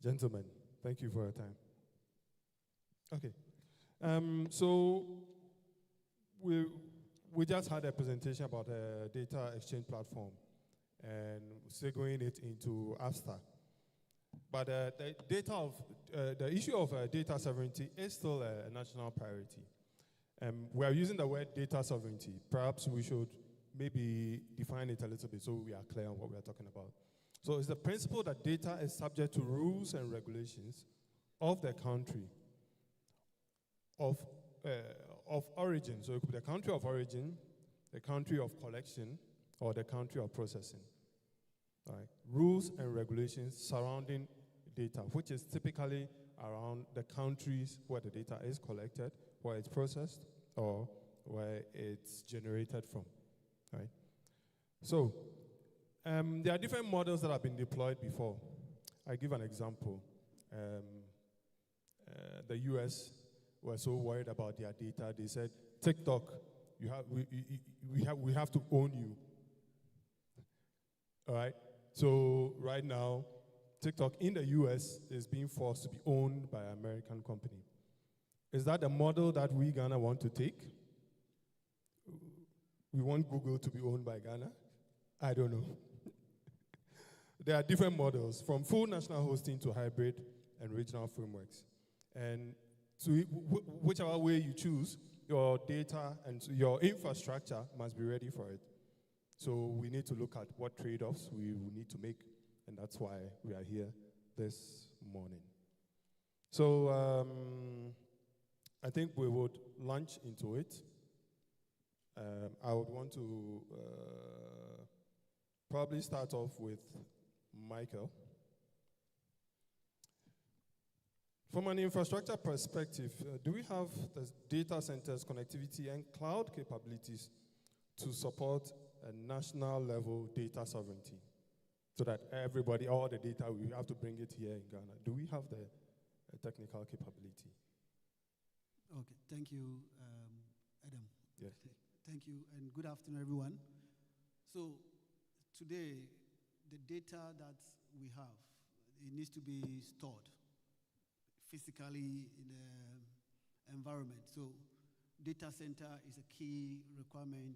Gentlemen, thank you for your time. Okay, so we just had a presentation about a data exchange platform and segueing it into Abstar. But the issue of data sovereignty is still a national priority. We are using the word data sovereignty. Perhaps we should maybe define it a little bit so we are clear on what we are talking about. So it's the principle that data is subject to rules and regulations of the country of origin. So it could be the country of origin, the country of collection, or the country of processing. All right. Rules and regulations surrounding data, which is typically around the countries where the data is collected, where it's processed, or where it's generated from. All right. So there are different models that have been deployed before. I give an example. The US were so worried about their data, they said, TikTok, we have to own you. All right? So right now, TikTok in the US is being forced to be owned by an American company. Is that the model that we, Ghana, want to take? We want Google to be owned by Ghana? I don't know. There are different models, from full national hosting to hybrid and regional frameworks. And so whichever way you choose, your data and your infrastructure must be ready for it. So we need to look at what trade-offs we will need to make, and that's why we are here this morning. So I think we would launch into it. I would want to probably start off with Michael. From an infrastructure perspective, do we have the data centers, connectivity, and cloud capabilities to support a national level data sovereignty? So that everybody, all the data, we have to bring it here in Ghana. Do we have the technical capability? Okay, thank you, Adam. Yes. Thank you, and good afternoon, everyone. So today, the data that we have, it needs to be stored physically in the environment. So data center is a key requirement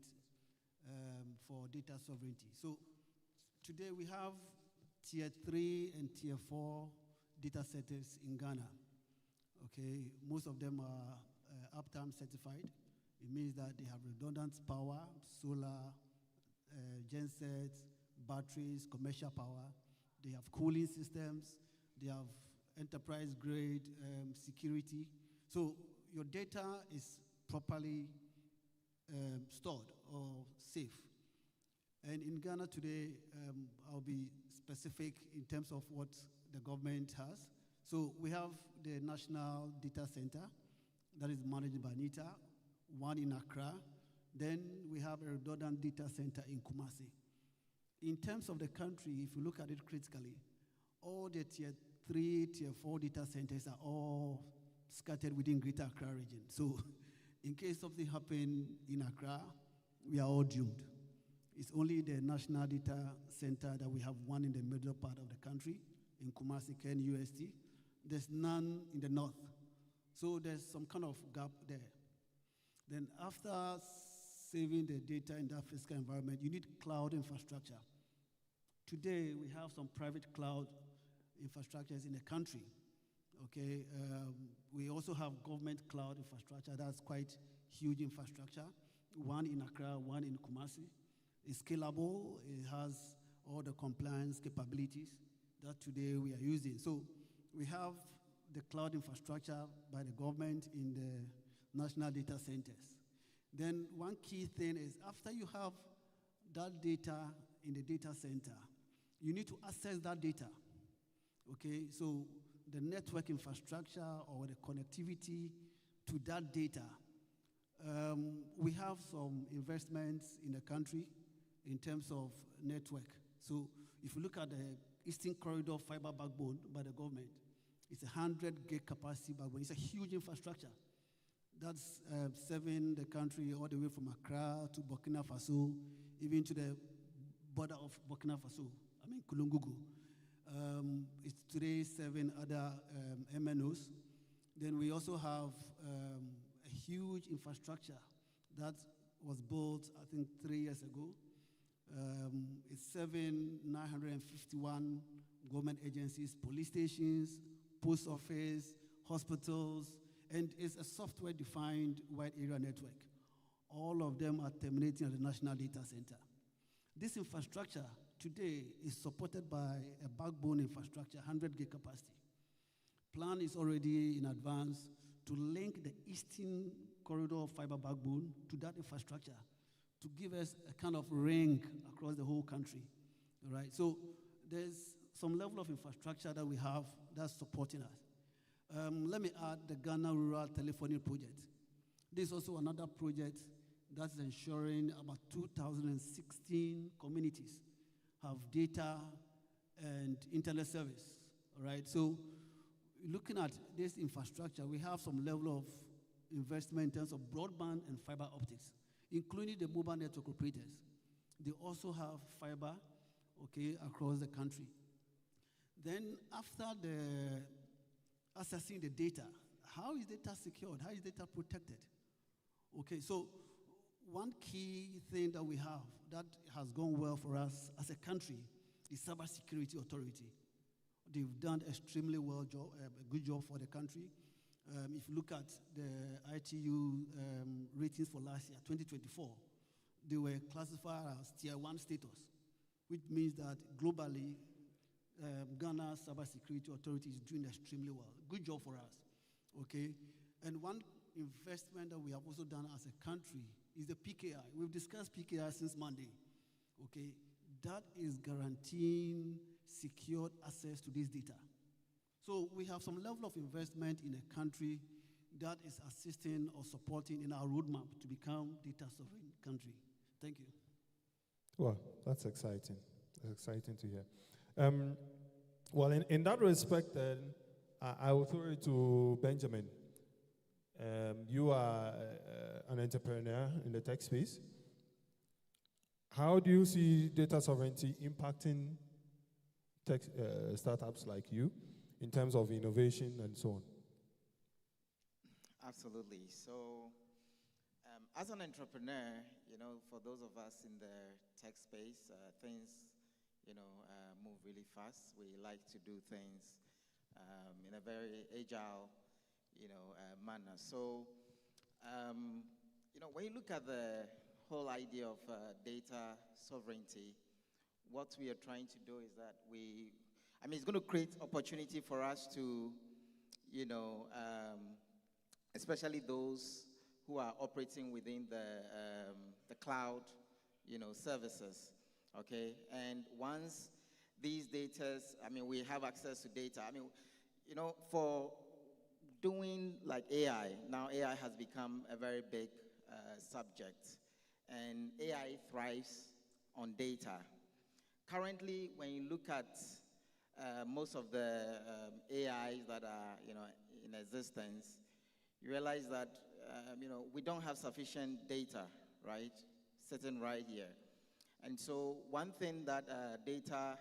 for data sovereignty. So today we have tier 3 and tier 4 data centers in Ghana. Okay, most of them are uptime certified. It means that they have redundant power, solar, gensets, batteries, commercial power. They have cooling systems. They have enterprise-grade security. So your data is properly stored or safe. And in Ghana today, I'll be specific in terms of what the government has. So we have the National Data Center that is managed by NITA, one in Accra. Then we have a redundant data center in Kumasi. In terms of the country, if you look at it critically, all the tier 3, tier 4 data centers are all scattered within Greater Accra region. So in case something happens in Accra, we are all doomed. It's only the National Data Center that we have one in the middle part of the country, in Kumasi, KNUST. There's none in the north. So there's some kind of gap there. Then after saving the data in that physical environment, you need cloud infrastructure. Today, we have some private cloud infrastructures in the country. Okay, we also have government cloud infrastructure. That's quite huge infrastructure. one in Accra, one in Kumasi. It's scalable. It has all the compliance capabilities that today we are using. So we have the cloud infrastructure by the government in the national data centers. Then one key thing is after you have that data in the data center, you need to access that data. Okay, so the network infrastructure or the connectivity to that data. We have some investments in the country in terms of network. So if you look at the Eastern Corridor fiber backbone by the government, it's 100 gig capacity backbone. It's a huge infrastructure. That's serving the country all the way from Accra to Burkina Faso, even to the border of Burkina Faso, Kulungugu. It's today serving other MNOs. Then we also have a huge infrastructure that was built, I think, 3 years ago. It's serving 951 government agencies, police stations, post office, hospitals, and it's a software-defined wide area network. All of them are terminating at the National Data Center. This infrastructure today is supported by a backbone infrastructure, 100 gig capacity. Plan is already in advance to link the Eastern Corridor fiber backbone to that infrastructure to give us a kind of ring across the whole country, all right? So there's some level of infrastructure that we have that's supporting us. Let me add the Ghana Rural Telephony Project. This is also another project that's ensuring about 2016 communities have data and internet service, all right? So looking at this infrastructure, we have some level of investment in terms of broadband and fiber optics, including the mobile network operators. They also have fiber, okay, across the country. Then after accessing the data, how is data secured? How is data protected? Okay, so one key thing that we have that has gone well for us as a country is Cybersecurity Authority. They've done extremely well job, a good job for the country. If you look at the ITU ratings for last year, 2024, they were classified as tier 1 status, which means that globally, Ghana Cybersecurity Authority is doing extremely well. Good job for us, okay? And one investment that we have also done as a country is the PKI. We've discussed PKI since Monday, okay? That is guaranteeing secured access to this data. So we have some level of investment in a country that is assisting or supporting in our roadmap to become data sovereign country. Thank you. Well, that's exciting. That's exciting to hear. Well, in that respect, then, I will throw it to Benjamin. You are an entrepreneur in the tech space. How do you see data sovereignty impacting tech startups like you in terms of innovation and so on? Absolutely. So, as an entrepreneur, for those of us in the tech space, things, move really fast. We like to do things in a very agile, manner. So, when you look at the whole idea of data sovereignty, what we are trying to do is that it's going to create opportunity for us to, especially those who are operating within the cloud, services, okay? And once these data, we have access to data. For doing like AI, now AI has become a very big subject, and AI thrives on data. Currently, when you look at most of the AIs that are, in existence, you realize that, we don't have sufficient data, right, sitting right here. And so one thing that data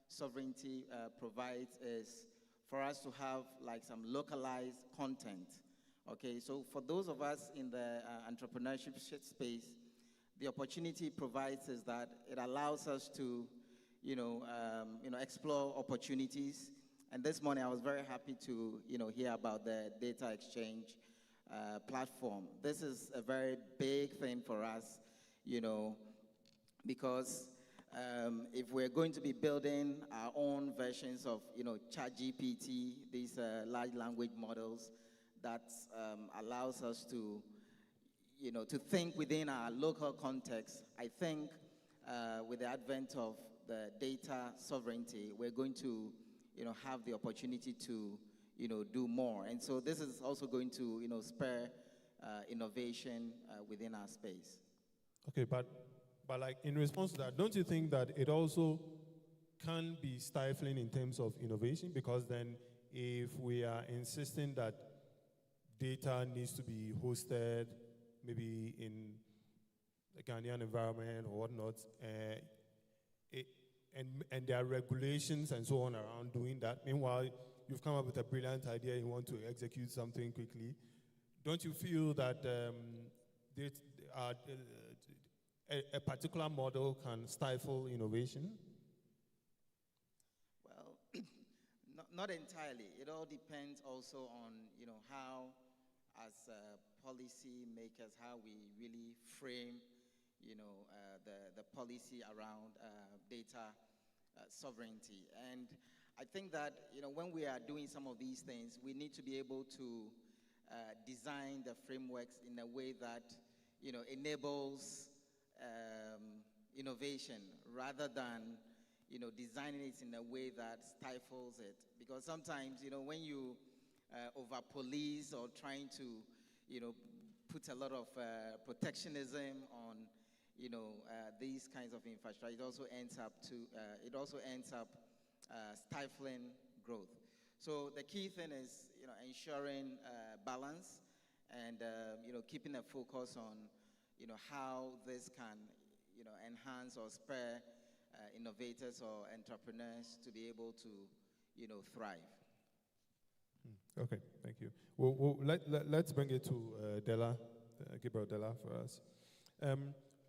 sovereignty provides is for us to have like some localized content, okay? So for those of us in the entrepreneurship space, the opportunity provides is that it allows us to, explore opportunities. And this morning I was very happy to, hear about the data exchange platform. This is a very big thing for us, because if we're going to be building our own versions of, ChatGPT, these large language models, that allows us to, to think within our local context. I think with the advent of the data sovereignty, we're going to, have the opportunity to, do more. And so this is also going to, spur innovation within our space. Okay, but like in response to that, don't you think that it also can be stifling in terms of innovation? Because then if we are insisting that data needs to be hosted maybe in a Ghanaian environment or whatnot, and there are regulations and so on around doing that. Meanwhile, you've come up with a brilliant idea, you want to execute something quickly. Don't you feel that a particular model can stifle innovation? Well, not entirely. It all depends also on, how, as policy makers, how we really frame, the policy around data sovereignty. And I think that, when we are doing some of these things, we need to be able to design the frameworks in a way that, enables innovation rather than, designing it in a way that stifles it. Because sometimes, when you over-police or trying to, put a lot of protectionism on, these kinds of infrastructure, it also ends up stifling growth. So the key thing is, ensuring balance and, keeping a focus on, how this can, enhance or spur innovators or entrepreneurs to be able to, thrive. Okay, thank you. Let's bring it to Della, Gabriel Della for us.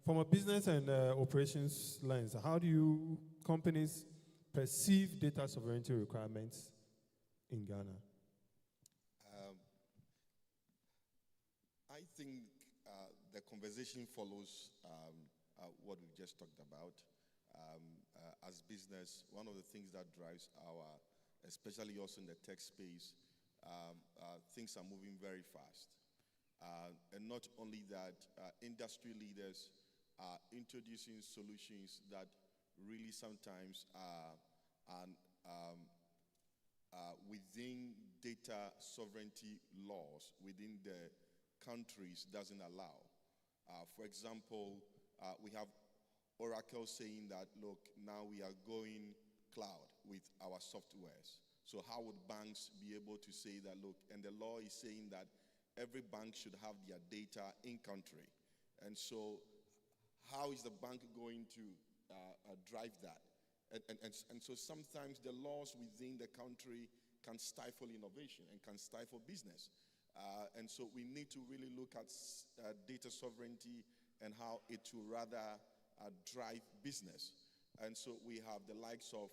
From a business and operations lens, how do you companies perceive data sovereignty requirements in Ghana? I think the conversation follows what we just talked about. As business, one of the things that drives especially also in the tech space, things are moving very fast. And not only that, industry leaders are introducing solutions that really sometimes are within data sovereignty laws within the countries doesn't allow. For example, we have Oracle saying that, look, now we are going cloud with our softwares. So how would banks be able to say that, look, and the law is saying that every bank should have their data in country. And so how is the bank going to drive that? And so sometimes the laws within the country can stifle innovation and can stifle business. And so we need to really look at data sovereignty and how it will rather drive business. And so we have the likes of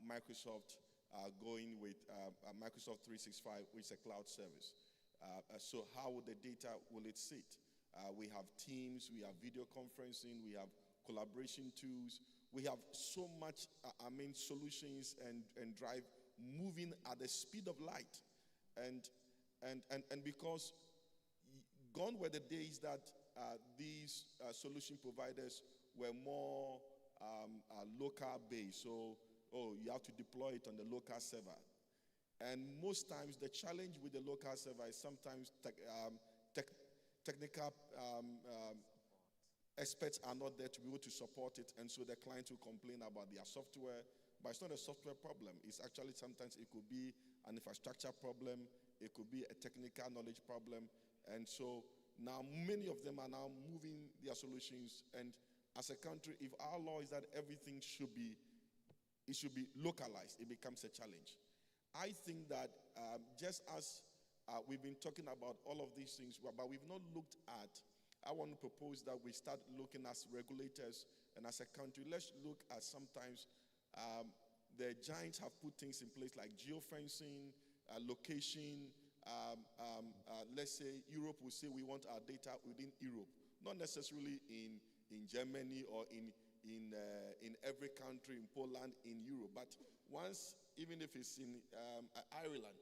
Microsoft going with Microsoft 365, which is a cloud service. So how will the data, will it sit? We have Teams, we have video conferencing, we have collaboration tools. We have so much, solutions and drive moving at the speed of light. And because gone were the days that these solution providers were more local based. So, you have to deploy it on the local server. And most times the challenge with the local server is sometimes technical experts are not there to be able to support it, and so the client will complain about their software. But it's not a software problem. It's actually sometimes it could be an infrastructure problem. It could be a technical knowledge problem. And so now many of them are now moving their solutions. And as a country, if our law is that everything should be localized, it becomes a challenge. I think that just as we've been talking about all of these things, but we've not looked at, I want to propose that we start looking as regulators and as a country, let's look at sometimes the giants have put things in place like geofencing, location, let's say Europe will say we want our data within Europe, not necessarily in Germany or in every country, in Poland, in Europe, but once, even if it's in Ireland,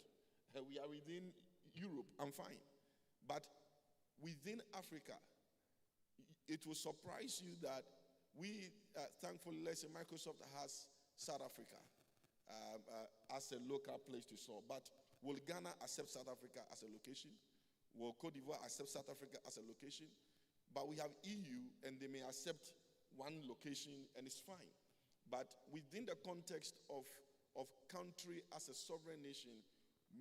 we are within Europe, I'm fine. But within Africa, it will surprise you that we, thankfully, let's say Microsoft has South Africa as a local place to solve. But will Ghana accept South Africa as a location? Will Cote d'Ivoire accept South Africa as a location? But we have EU, and they may accept one location, and it's fine. But within the context of country as a sovereign nation,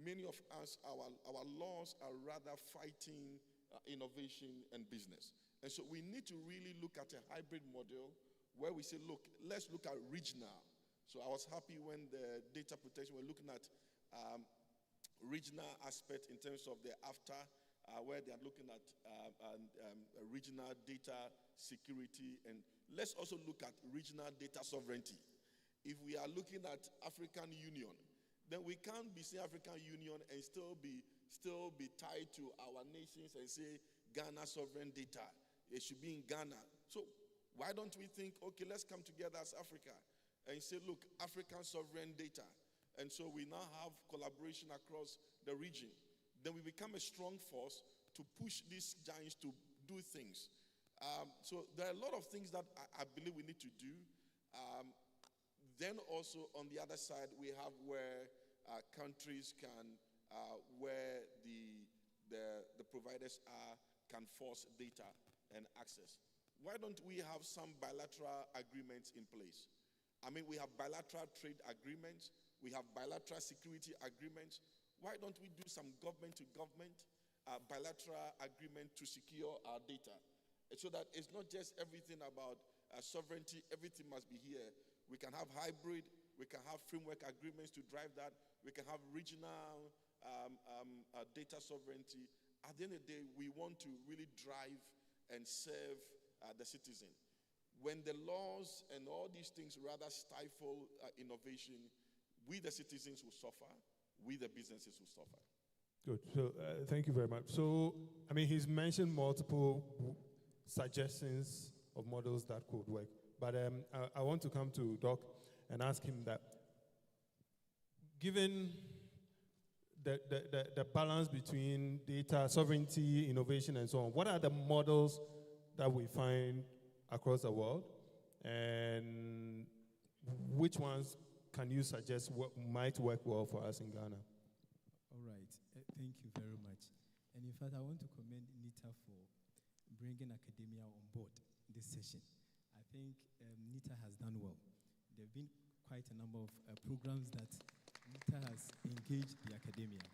many of us, our laws are rather fighting innovation and business. And so we need to really look at a hybrid model where we say, look, let's look at regional. So I was happy when the data protection were looking at regional aspect in terms of the after, where they are looking at regional data security. And let's also look at regional data sovereignty. If we are looking at African Union, then we can't be saying African Union and still be tied to our nations and say Ghana sovereign data. It should be in Ghana. So why don't we think, okay, let's come together as Africa and say, look, African sovereign data. And so we now have collaboration across the region. Then we become a strong force to push these giants to do things. So there are a lot of things that I believe we need to do. Then also on the other side, we have where countries can, where the providers can force data and access. Why don't we have some bilateral agreements in place? I mean, we have bilateral trade agreements. We have bilateral security agreements. Why don't we do some government-to-government bilateral agreement to secure our data? So that it's not just everything about sovereignty, everything must be here. We can have hybrid, we can have framework agreements to drive that, we can have regional data sovereignty. At the end of the day, we want to really drive and serve the citizen. When the laws and all these things rather stifle innovation, we the citizens will suffer, we the businesses will suffer. Good. So thank you very much. So, I mean, he's mentioned multiple suggestions of models that could work. But I want to come to Doc and ask him that, given the balance between data sovereignty, innovation, and so on, what are the models that we find across the world, and which ones can you suggest might work well for us in Ghana? All right. Thank you very much. And in fact, I want to commend NITA for bringing academia on board this session. I think NITA has done well. There have been quite a number of programs that NITA has engaged the academia.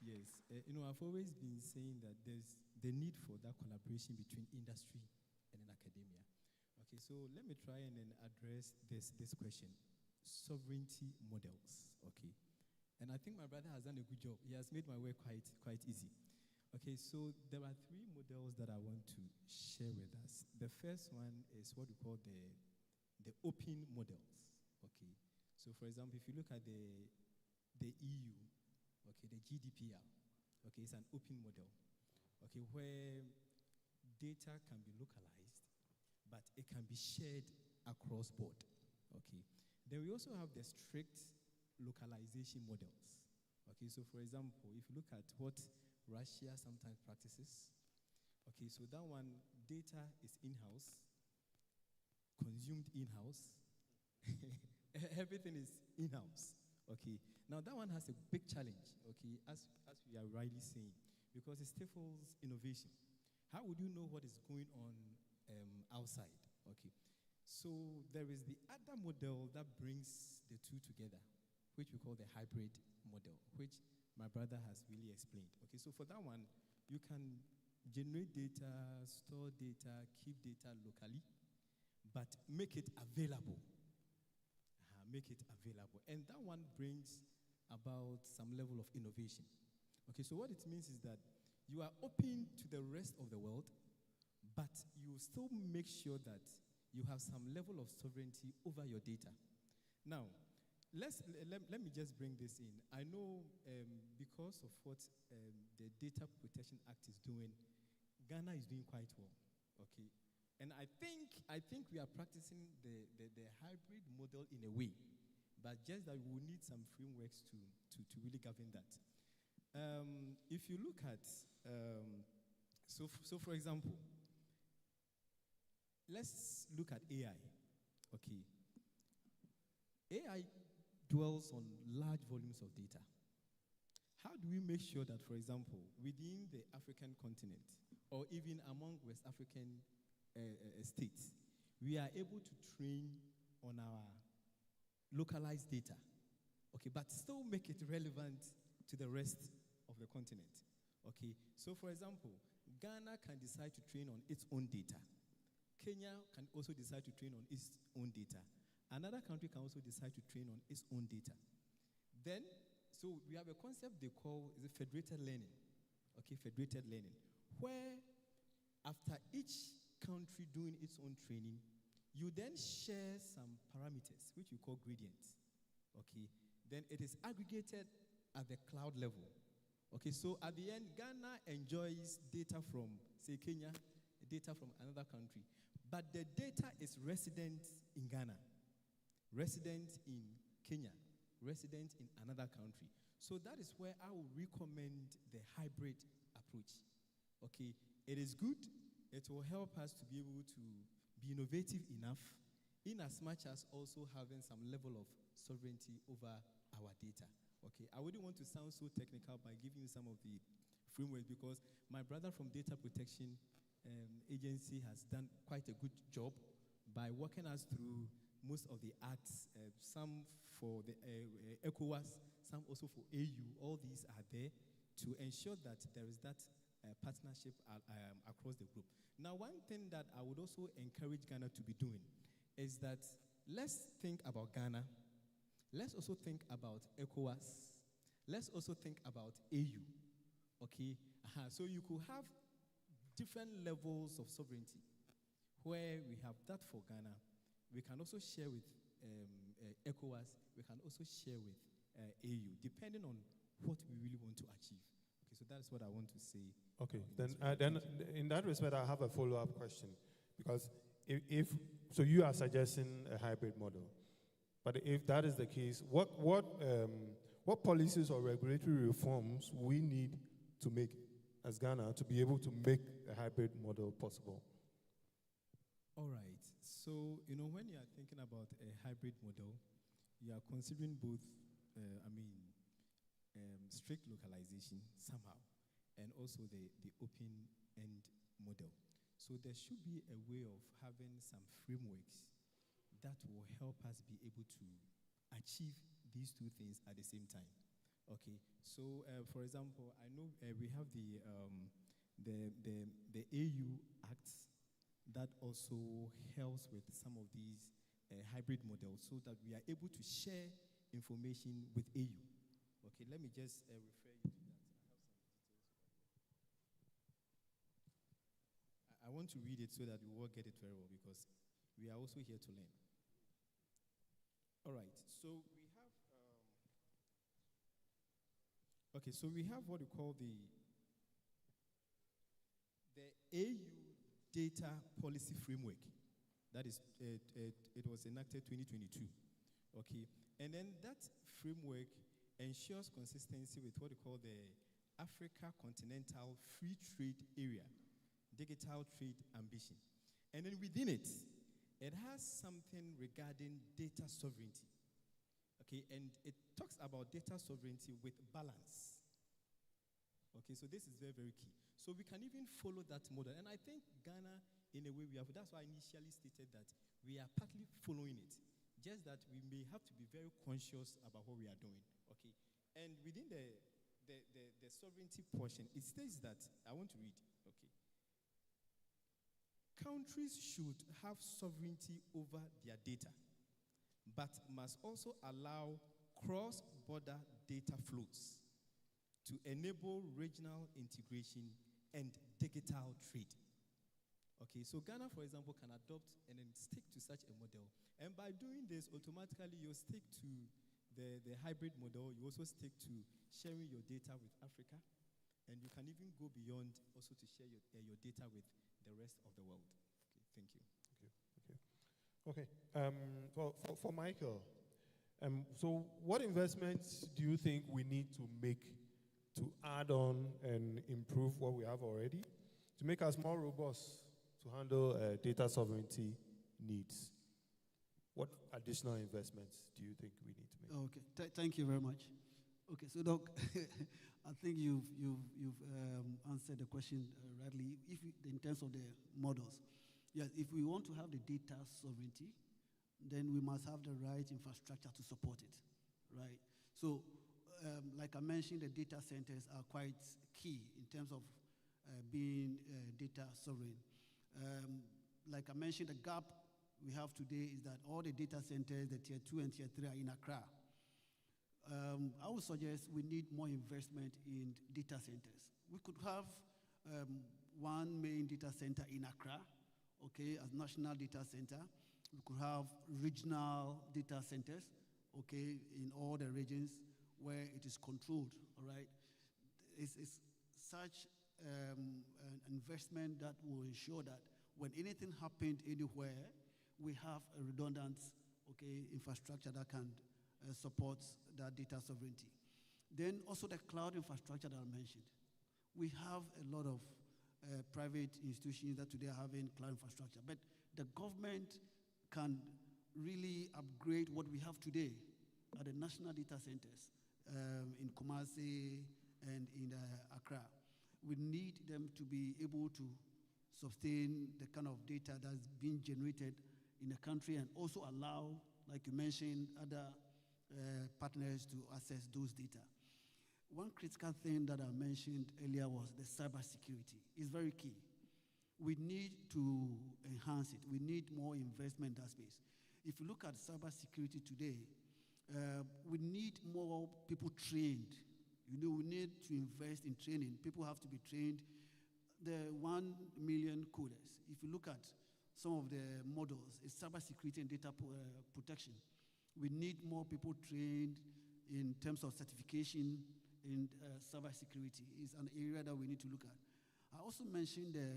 Yes, I've always been saying that there's the need for that collaboration between industry and an academia. Okay, so let me try and then address this question. Sovereignty models, okay. And I think my brother has done a good job. He has made my work quite easy. Okay, so there are three models that I want to share with us. The first one is what we call the open models, okay. So for example, if you look at the EU, okay, the GDPR, okay, it's an open model, okay, where data can be localized, but it can be shared across board, okay. Then we also have the strict localization models, okay. So for example, if you look at what Russia sometimes practices, okay, so that one, data is in-house, consumed in-house, everything is in-house, okay. Now that one has a big challenge, okay, as we are rightly saying, because it stifles innovation. How would you know what is going on outside, okay? So there is the other model that brings the two together, which we call the hybrid model, which my brother has really explained. Okay, so for that one, you can generate data, store data, keep data locally, but make it available. Make it available. And that one brings about some level of innovation. Okay, so what it means is that you are open to the rest of the world, but you still make sure that you have some level of sovereignty over your data. Now, let me just bring this in. I know because of what the Data Protection Act is doing, Ghana is doing quite well. Okay, and I think we are practicing the hybrid model in a way, but just that we will need some frameworks to really govern that. If you look at so for example, let's look at AI. Okay, AI dwells on large volumes of data. How do we make sure that, for example, within the African continent, or even among West African states, we are able to train on our localized data, okay, but still make it relevant to the rest of the continent, okay? So, for example, Ghana can decide to train on its own data. Kenya can also decide to train on its own data. Another country can also decide to train on its own data. Then, so we have a concept they call federated learning, okay, federated learning, where after each country doing its own training, you then share some parameters, which we call gradients, okay? Then it is aggregated at the cloud level, okay? So at the end, Ghana enjoys data from, say, Kenya, data from another country, but the data is resident in Ghana, resident in Kenya, resident in another country. So that is where I will recommend the hybrid approach. Okay, it is good. It will help us to be able to be innovative enough, in as much as also having some level of sovereignty over our data. Okay, I wouldn't want to sound so technical by giving you some of the frameworks, because my brother from Data Protection Agency has done quite a good job by walking us through most of the acts, some for the ECOWAS, some also for AU. All these are there to ensure that there is that partnership across the group. Now, one thing that I would also encourage Ghana to be doing is that let's think about Ghana. Let's also think about ECOWAS. Let's also think about AU. Okay? So you could have different levels of sovereignty where we have that for Ghana. We can also share with ECOWAS. We can also share with AU, depending on what we really want to achieve. Okay, so that's what I want to say. Okay, then in that respect, I have a follow-up question, because if so, you are suggesting a hybrid model, but if that is the case, what policies or regulatory reforms we need to make as Ghana to be able to make a hybrid model possible? All right. So, when you are thinking about a hybrid model, you are considering both, strict localization somehow, and also the open-end model. So there should be a way of having some frameworks that will help us be able to achieve these two things at the same time. Okay. So, for example, I know we have the AU Act that also helps with some of these hybrid models, so that we are able to share information with AU. Okay, let me just refer you to that. I want to read it so that we will get it very well, because we are also here to learn. All right, so we have so we have what we call the AU Data Policy Framework. That is, it was enacted 2022. Okay, and then that framework ensures consistency with what we call the Africa Continental Free Trade Area, Digital Trade Ambition. And then within it, it has something regarding data sovereignty. Okay, and it talks about data sovereignty with balance. Okay, so this is very, very key. So we can even follow that model. And I think Ghana, in a way, that's why I initially stated that we are partly following it. Just that we may have to be very conscious about what we are doing. Okay, and within the sovereignty portion, it states that, I want to read, okay. Countries should have sovereignty over their data, but must also allow cross-border data flows to enable regional integration and digital trade. Okay, so Ghana, for example, can adopt and then stick to such a model. And by doing this, automatically you'll stick to the hybrid model, you also stick to sharing your data with Africa, and you can even go beyond also to share your data with the rest of the world. Okay, thank you. Okay. For Michael, so what investments do you think we need to make to add on and improve what we have already to make us more robust to handle data sovereignty needs? What additional investments do you think we need to make? Okay, thank you very much. Okay, so Doc, I think you've answered the question rightly. In terms of the models, yes, if we want to have the data sovereignty, then we must have the right infrastructure to support it, right? So, like I mentioned, the data centers are quite key in terms of being data sovereign. Like I mentioned, the gap we have today is that all the data centers, the tier 2 and tier 3 are in Accra. I would suggest we need more investment in data centers. We could have one main data center in Accra, okay, as national data center. We could have regional data centers, okay, in all the regions where it is controlled, all right? It's such an investment that will ensure that when anything happened anywhere, we have a redundant, okay, infrastructure that can support that data sovereignty. Then also the cloud infrastructure that I mentioned. We have a lot of private institutions that today are having cloud infrastructure, but the government can really upgrade what we have today at the national data centers in Kumasi and in Accra. We need them to be able to sustain the kind of data that's being generated in the country and also allow, like you mentioned, other partners to access those data. One critical thing that I mentioned earlier was the cybersecurity. It's very key. We need to enhance it. We need more investment in that space. If you look at cybersecurity today, we need more people trained. You know, we need to invest in training. People have to be trained. The 1 million coders, if you look at some of the models, it's cybersecurity and data protection. We need more people trained in terms of certification in cybersecurity. It's an area that we need to look at. I also mentioned the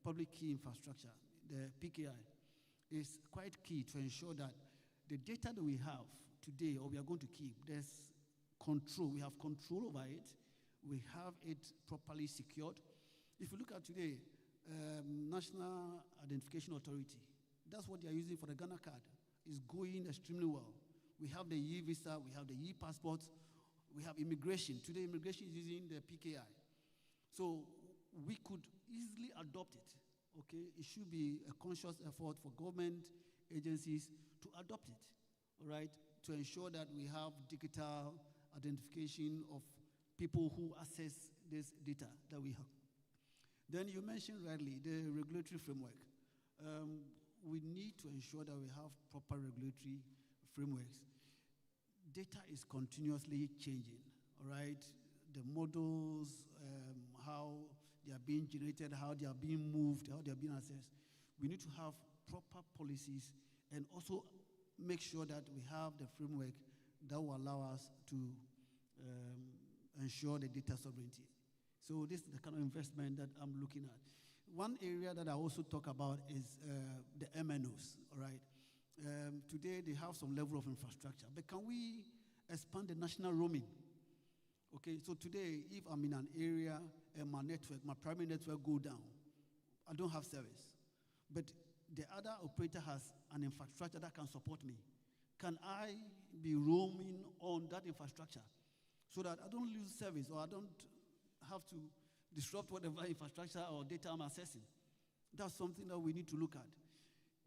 public key infrastructure, the PKI. Is quite key to ensure that the data that we have today or we are going to keep, there's control. We have control over it. We have it properly secured. If you look at today, National Identification Authority, that's what they are using for the Ghana card. It's going extremely well. We have the e-visa, we have the e-passport, we have immigration. Today, immigration is using the PKI. So we could easily adopt it, okay? It should be a conscious effort for government agencies to adopt it, all right? To ensure that we have digital identification of people who access this data that we have. Then you mentioned rightly the regulatory framework. We need to ensure that we have proper regulatory frameworks. Data is continuously changing, all right? The models, how they are being generated, how they are being moved, how they are being accessed. We need to have proper policies and also make sure that we have the framework that will allow us to ensure the data sovereignty. So this is the kind of investment that I'm looking at. One area that I also talk about is the MNOs, all right? Today they have some level of infrastructure, but can we expand the national roaming? Okay, so today, if I'm in an area and my network, my primary network go down, I don't have service. But the other operator has an infrastructure that can support me. Can I be roaming on that infrastructure so that I don't lose service or I don't have to disrupt whatever infrastructure or data I'm accessing? That's something that we need to look at.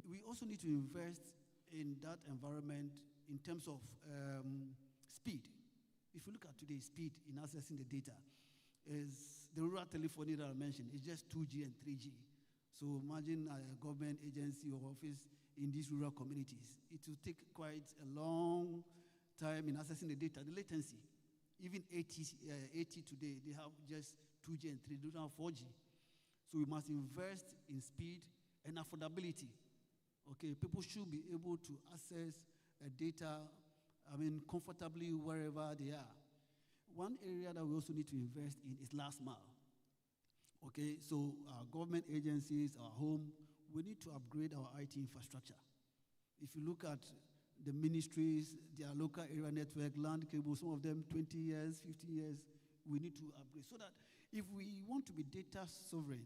We also need to invest in that environment in terms of speed. If you look at today's speed in accessing the data, is the rural telephony that I mentioned, it's just 2G and 3G. So imagine a government agency or office in these rural communities. It will take quite a long time in accessing the data, the latency. Even 80 today, they have just 2G and 3G, they don't have 4G. So we must invest in speed and affordability. Okay, people should be able to access data comfortably wherever they are. One area that we also need to invest in is last mile. Okay, so our government agencies, our home, we need to upgrade our IT infrastructure. If you look at the ministries, their local area network, land cable, some of them 20 years, 50 years, we need to upgrade. So that if we want to be data sovereign,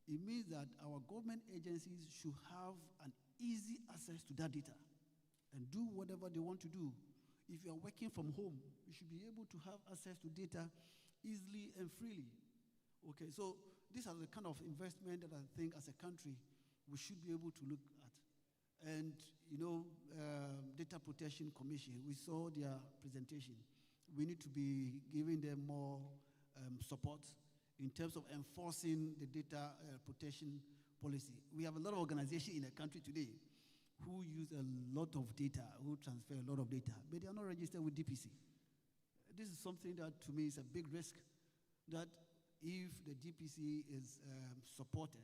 it means that our government agencies should have an easy access to that data and do whatever they want to do. If you are working from home, you should be able to have access to data easily and freely. Okay, so these are the kind of investment that I think as a country we should be able to look at. And, Data Protection Commission, we saw their presentation. We need to be giving them more support in terms of enforcing the data protection policy. We have a lot of organizations in the country today who use a lot of data, who transfer a lot of data, but they are not registered with DPC. This is something that, to me, is a big risk, that if the DPC is supported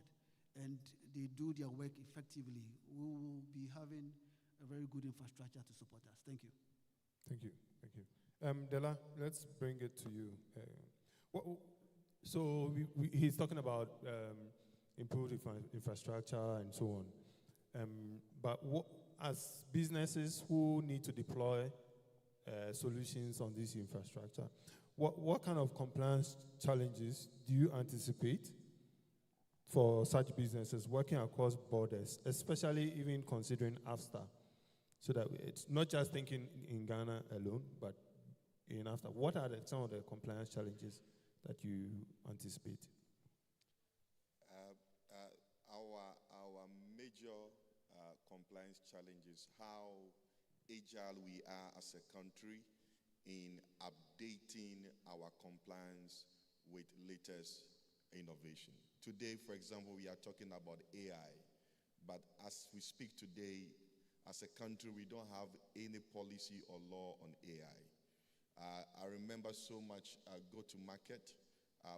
and they do their work effectively, we will be having a very good infrastructure to support us. Thank you. Thank you. Thank you. Dela, let's bring it to you. So he's talking about improved infrastructure and so on. But as businesses who need to deploy solutions on this infrastructure, what kind of compliance challenges do you anticipate for such businesses working across borders, especially even considering AFSTA, so that it's not just thinking in Ghana alone, but in AFSTA? What are some of the compliance challenges that you anticipate? Our major compliance challenge is how agile we are as a country in updating our compliance with latest innovation. Today, for example, we are talking about AI, but as we speak today, as a country, we don't have any policy or law on AI. I remember so much go to market.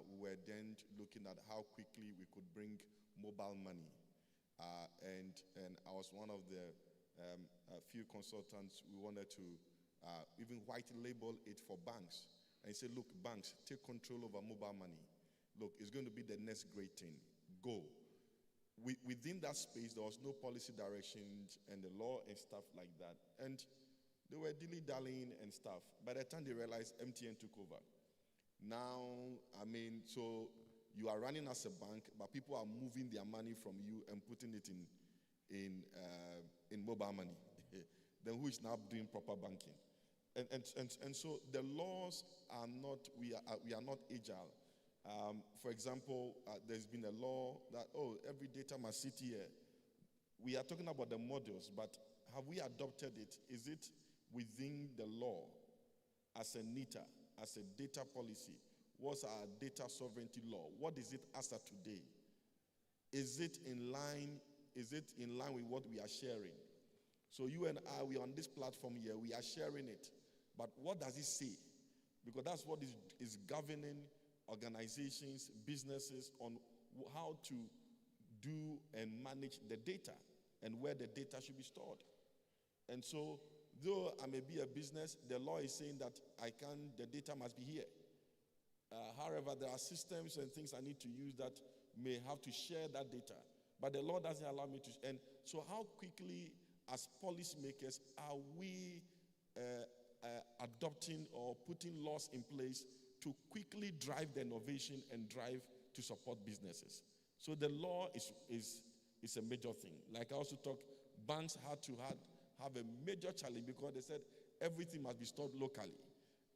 We were then looking at how quickly we could bring mobile money. And I was one of the few consultants. We wanted to even white label it for banks and say, look, banks, take control over mobile money. Look, it's going to be the next great thing. Go. Within that space, there was no policy directions and the law and stuff like that. And they were dilly-dallying and stuff. By the time they realized, MTN took over. Now, so you are running as a bank, but people are moving their money from you and putting it in mobile money. Then who is now doing proper banking? And so the laws are not, we are not agile. For example, there's been a law that, every data must sit here. We are talking about the modules, but have we adopted it? Is it within the law as a NITA, as a data policy? What's our data sovereignty law? What is it as of today? Is it in line with what we are sharing? So you and I, we are on this platform here, we are sharing it. But what does it say? Because that's what is governing organizations, businesses on how to do and manage the data and where the data should be stored. And so, though I may be a business, the law is saying that the data must be here. However, there are systems and things I need to use that may have to share that data. But the law doesn't allow me to. And so how quickly, as policymakers, are we adopting or putting laws in place to quickly drive the innovation and drive to support businesses? So the law is a major thing. Like I also talked, banks had to have a major challenge because they said everything must be stored locally.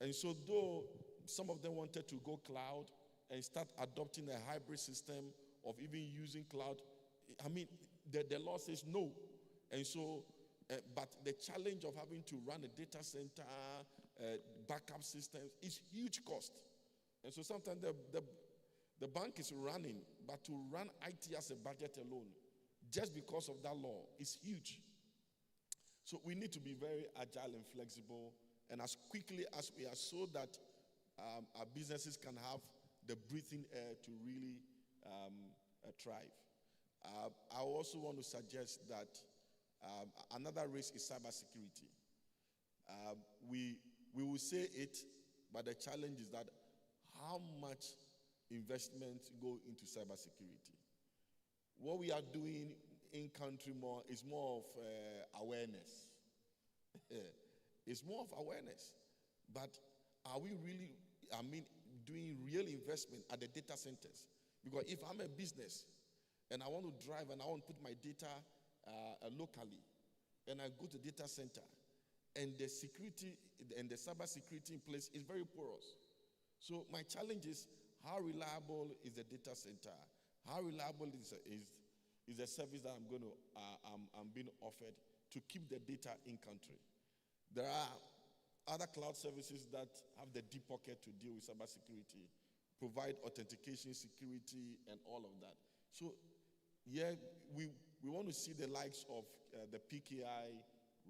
And so though some of them wanted to go cloud and start adopting a hybrid system of even using cloud, the law says no. And so, but the challenge of having to run a data center, backup systems is huge cost. And so sometimes the bank is running, but to run IT as a budget alone, just because of that law, is huge. So we need to be very agile and flexible, and as quickly as we are, so that our businesses can have the breathing air to really thrive. I also want to suggest that another risk is cybersecurity. We will say it, but the challenge is that how much investment go into cybersecurity? What we are doing in country more is more of awareness. It's more of awareness. But are we really, doing real investment at the data centers? Because if I'm a business and I want to drive and I want to put my data locally, and I go to data center, and the security and the cyber security in place is very porous. So my challenge is, how reliable is the data center? How reliable is the service that I'm being offered to keep the data in country? There are other cloud services that have the deep pocket to deal with cybersecurity, provide authentication, security, and all of that. So, yeah, we want to see the likes of the PKI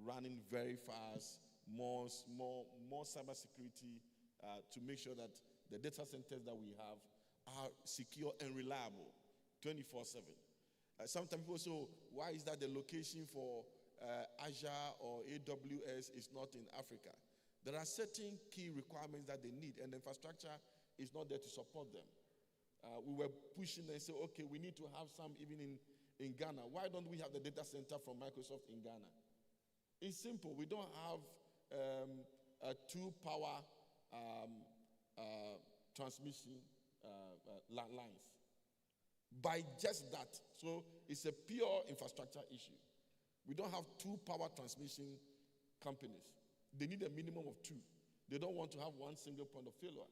running very fast, more cybersecurity to make sure that the data centers that we have are secure and reliable 24/7. Sometimes people say, oh, why is that the location for Azure or AWS is not in Africa? There are certain key requirements that they need, and the infrastructure is not there to support them. We were pushing and say, okay, we need to have some even in Ghana. Why don't we have the data center from Microsoft in Ghana? It's simple. We don't have two power transmission lines. By just that, so it's a pure infrastructure issue. We don't have two power transmission companies. They need a minimum of two. They don't want to have one single point of failure.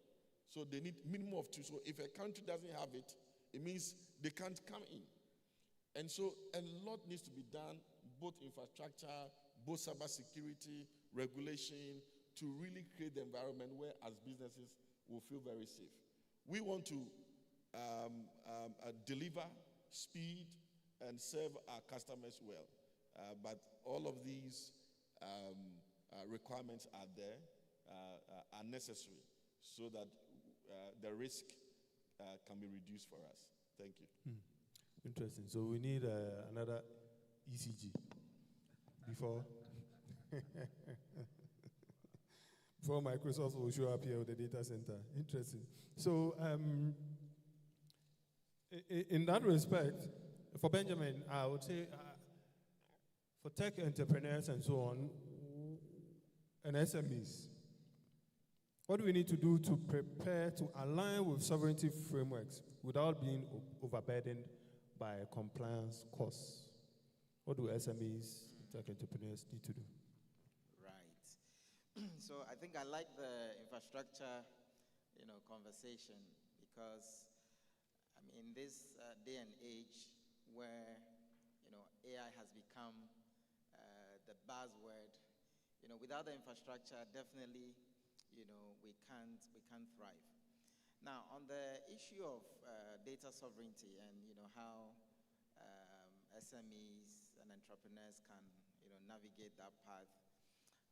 So they need minimum of two. So if a country doesn't have it, it means they can't come in. And so a lot needs to be done, both infrastructure, both cybersecurity, regulation, to really create the environment where as businesses will feel very safe. We want to deliver, speed, and serve our customers well. But all of these requirements are there, are necessary, so that the risk can be reduced for us. Thank you. Interesting. So we need another ECG before before Microsoft will show up here with the data center. Interesting. So in that respect, for Benjamin, I would say for tech entrepreneurs and so on, and SMEs, what do we need to do to prepare to align with sovereignty frameworks without being overburdened by compliance costs? What do SMEs, tech entrepreneurs need to do? Right. So I think I like the infrastructure, conversation, because in this day and age where AI has become the buzzword, without the infrastructure, definitely, we can't thrive. Now, on the issue of data sovereignty and how SMEs and entrepreneurs can navigate that path,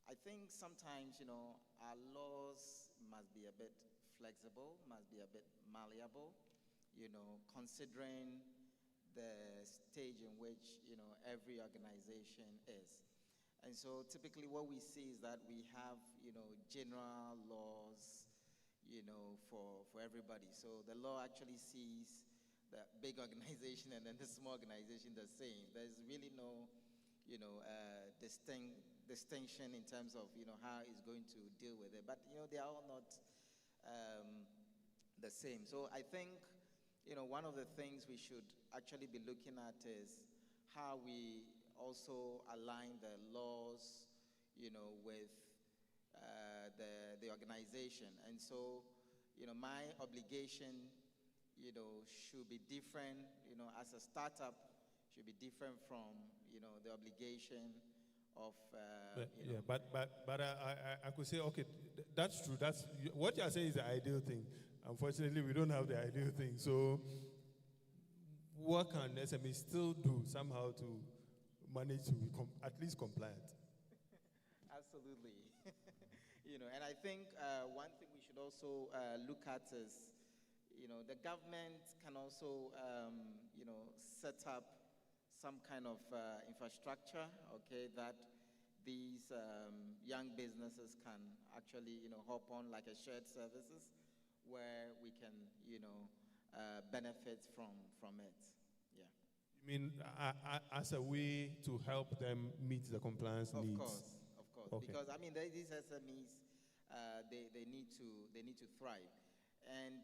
I think sometimes our laws must be a bit flexible, must be a bit malleable, considering the stage in which every organization is. And so typically what we see is that we have general laws for everybody. So the law actually sees the big organization and then the small organization the same. There's really no distinction in terms of how it's going to deal with it. But they are all not the same. So I think one of the things we should actually be looking at is how we also align the laws with the organization. And so my obligation should be different as a startup, should be different from the obligation of but I could say, okay, that's true. That's what you're saying is the ideal thing. Unfortunately, we don't have the ideal thing. So what can SMEs still do somehow to manage to be at least compliant? Absolutely. And I think one thing we should also look at is the government can also set up some kind of infrastructure, okay, that these young businesses can actually, hop on like a shared services where we can, benefit from it. Yeah. You mean as a way to help them meet the compliance needs? Of course. Okay. Because these SMEs, they need to thrive, and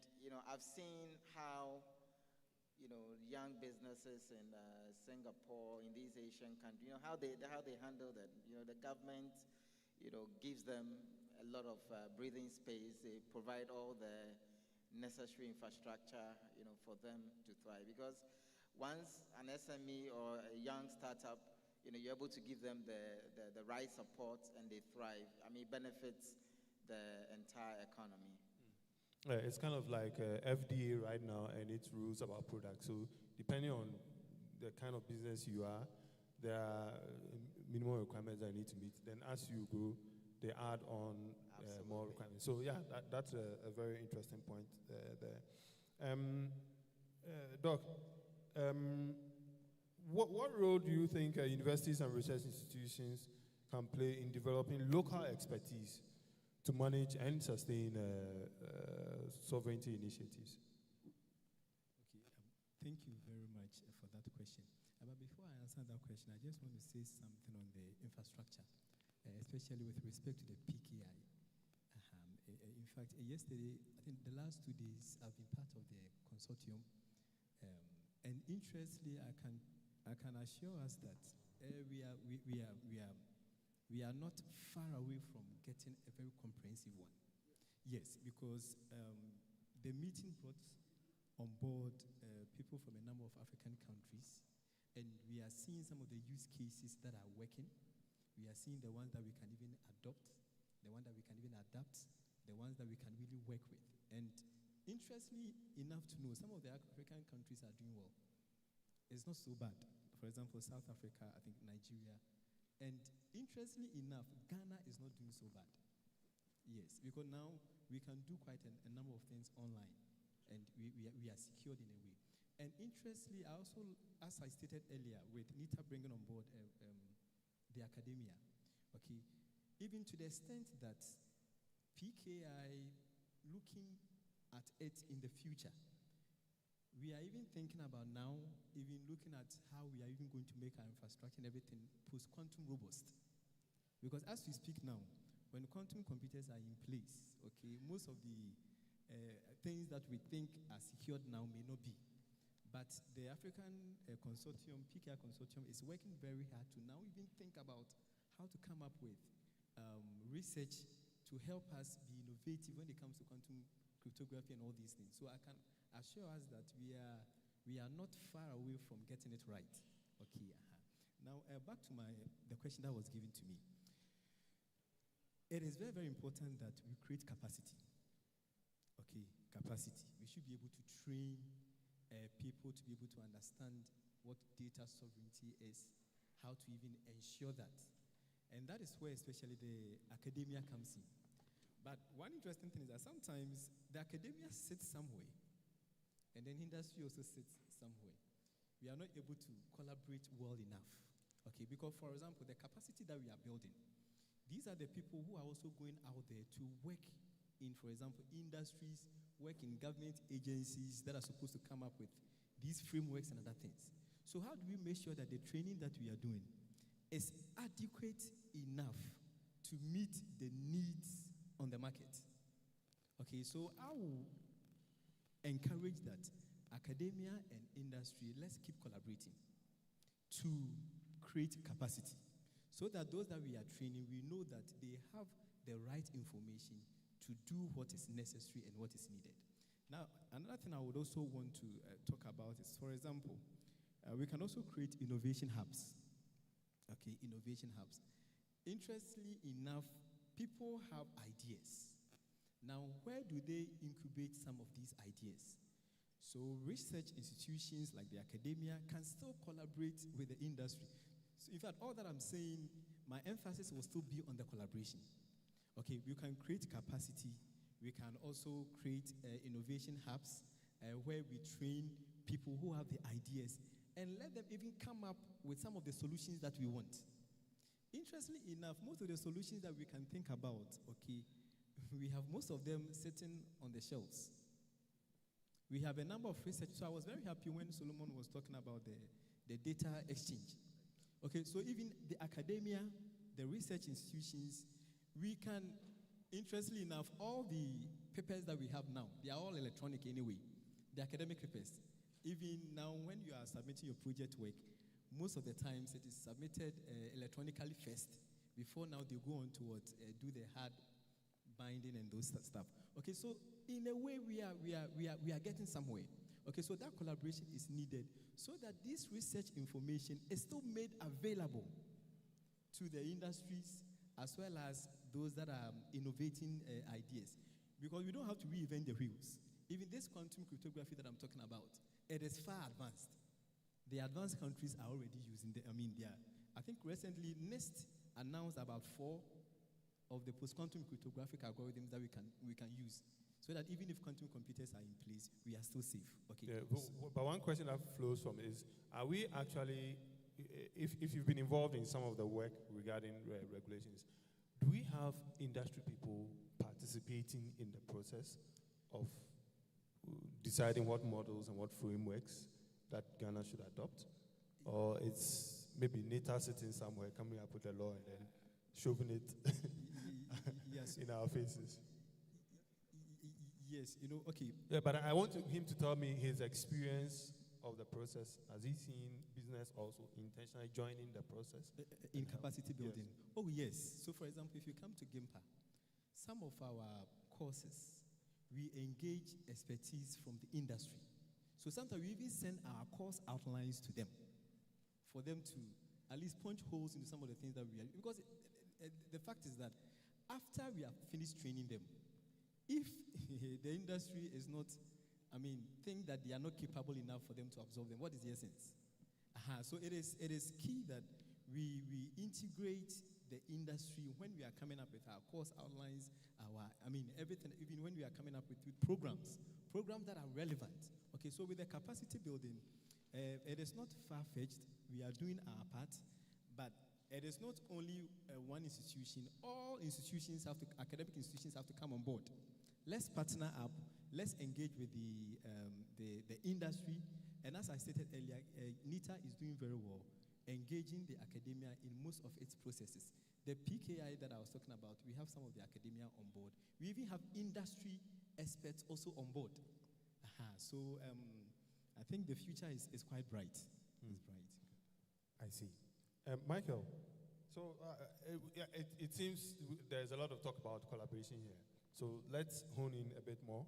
I've seen how young businesses in Singapore, in these Asian countries, how they handle that. The government, gives them a lot of breathing space. They provide all the necessary infrastructure, for them to thrive. Because once an SME or a young startup, you're able to give them the right support and they thrive, it benefits the entire economy. It's kind of like FDA right now and its rules about products. So depending on the kind of business you are, there are minimum requirements that you need to meet. Then as you grow, they add on more requirements. So yeah, that's a very interesting point there. Doc, what role do you think universities and research institutions can play in developing local expertise to manage and sustain sovereignty initiatives? Okay, thank you very much for that question. But before I answer that question, I just want to say something on the infrastructure, especially with respect to the PKI. In fact, yesterday, I think the last 2 days, I've been part of the consortium, and interestingly, I can assure us that we are not far away from getting a very comprehensive one. Yes, because the meeting brought on board people from a number of African countries, and we are seeing some of the use cases that are working. We are seeing the ones that we can even adopt, the ones that we can even adapt, the ones that we can really work with. And interestingly enough to know, some of the African countries are doing well. It's not so bad. For example, South Africa, I think Nigeria. And interestingly enough, Ghana is not doing so bad. Yes, because now we can do quite a number of things online, and we are secured in a way. And interestingly, I also, as I stated earlier, with NITA bringing on board the academia, okay, even to the extent that PKI, looking at it in the future, we are even thinking about now, even looking at how we are even going to make our infrastructure and everything post-quantum robust. Because as we speak now, when quantum computers are in place, okay, most of the things that we think are secured now may not be. But the African consortium, PKI consortium, is working very hard to now even think about how to come up with research to help us be innovative when it comes to quantum cryptography and all these things. So I can assure us that we are not far away from getting it right. Okay. Now back to the question that was given to me. It is very, very important that we create capacity. Okay, capacity. We should be able to train people to be able to understand what data sovereignty is, how to even ensure that. And that is where especially the academia comes in. But one interesting thing is that sometimes the academia sits somewhere, and then industry also sits somewhere. We are not able to collaborate well enough. Okay, because for example, the capacity that we are building, these are the people who are also going out there to work in, for example, industries, work in government agencies that are supposed to come up with these frameworks and other things. So how do we make sure that the training that we are doing is adequate enough to meet the needs on the market? Okay, so I will encourage that academia and industry, let's keep collaborating to create capacity so that those that we are training, we know that they have the right information to do what is necessary and what is needed. Now, another thing I would also want to talk about is, for example, we can also create innovation hubs. Okay, innovation hubs. Interestingly enough, people have ideas. Now, where do they incubate some of these ideas? So research institutions like the academia can still collaborate with the industry. So in fact, all that I'm saying, my emphasis will still be on the collaboration. Okay, we can create capacity. We can also create innovation hubs where we train people who have the ideas and let them even come up with some of the solutions that we want. Interestingly enough, most of the solutions that we can think about, okay, we have most of them sitting on the shelves. We have a number of research. So I was very happy when Solomon was talking about the data exchange. Okay, so even the academia, the research institutions, we can, interestingly enough, all the papers that we have now, they are all electronic anyway, the academic papers. Even now, when you are submitting your project work, most of the times it is submitted electronically first, before now they go on to do the hard binding and those stuff. Okay, so in a way we are getting somewhere. Okay, so that collaboration is needed so that this research information is still made available to the industries as well as those that are innovating ideas. Because we don't have to reinvent the wheels. Even this quantum cryptography that I'm talking about, it is far advanced. The advanced countries are already using it. I think recently NIST announced about 4 of the post-quantum cryptographic algorithms that we can use, so that even if quantum computers are in place, we are still safe. Okay. Yeah, but one question that flows from is: are we actually, if you've been involved in some of the work regarding regulations, do we have industry people participating in the process of deciding what models and what frameworks that Ghana should adopt? Or it's maybe NITA sitting somewhere, coming up with a law and then shoving it yes. in our faces? Yes, okay. Yeah, but I want him to tell me his experience of the process. Has he seen business also intentionally joining the process? In capacity building? Yes. Oh, yes. So, for example, if you come to GIMPA, some of our courses, we engage expertise from the industry. So sometimes we even send our course outlines to them for them to at least punch holes into some of the things that we are. Because the fact is that after we have finished training them, if the industry is not, think that they are not capable enough for them to absorb them, what is the essence? So it is key that we integrate the industry when we are coming up with our course outlines, everything, even when we are coming up with programs that are relevant. Okay, so with the capacity building, it is not far-fetched. We are doing our part, but it is not only one institution. All institutions academic institutions have to come on board. Let's partner up. Let's engage with the industry. And as I stated earlier, NITA is doing very well, engaging the academia in most of its processes. The PKI that I was talking about, we have some of the academia on board. We even have industry experts also on board. So I think the future is quite bright. It's bright. I see. Michael, so it seems there's a lot of talk about collaboration here. So let's hone in a bit more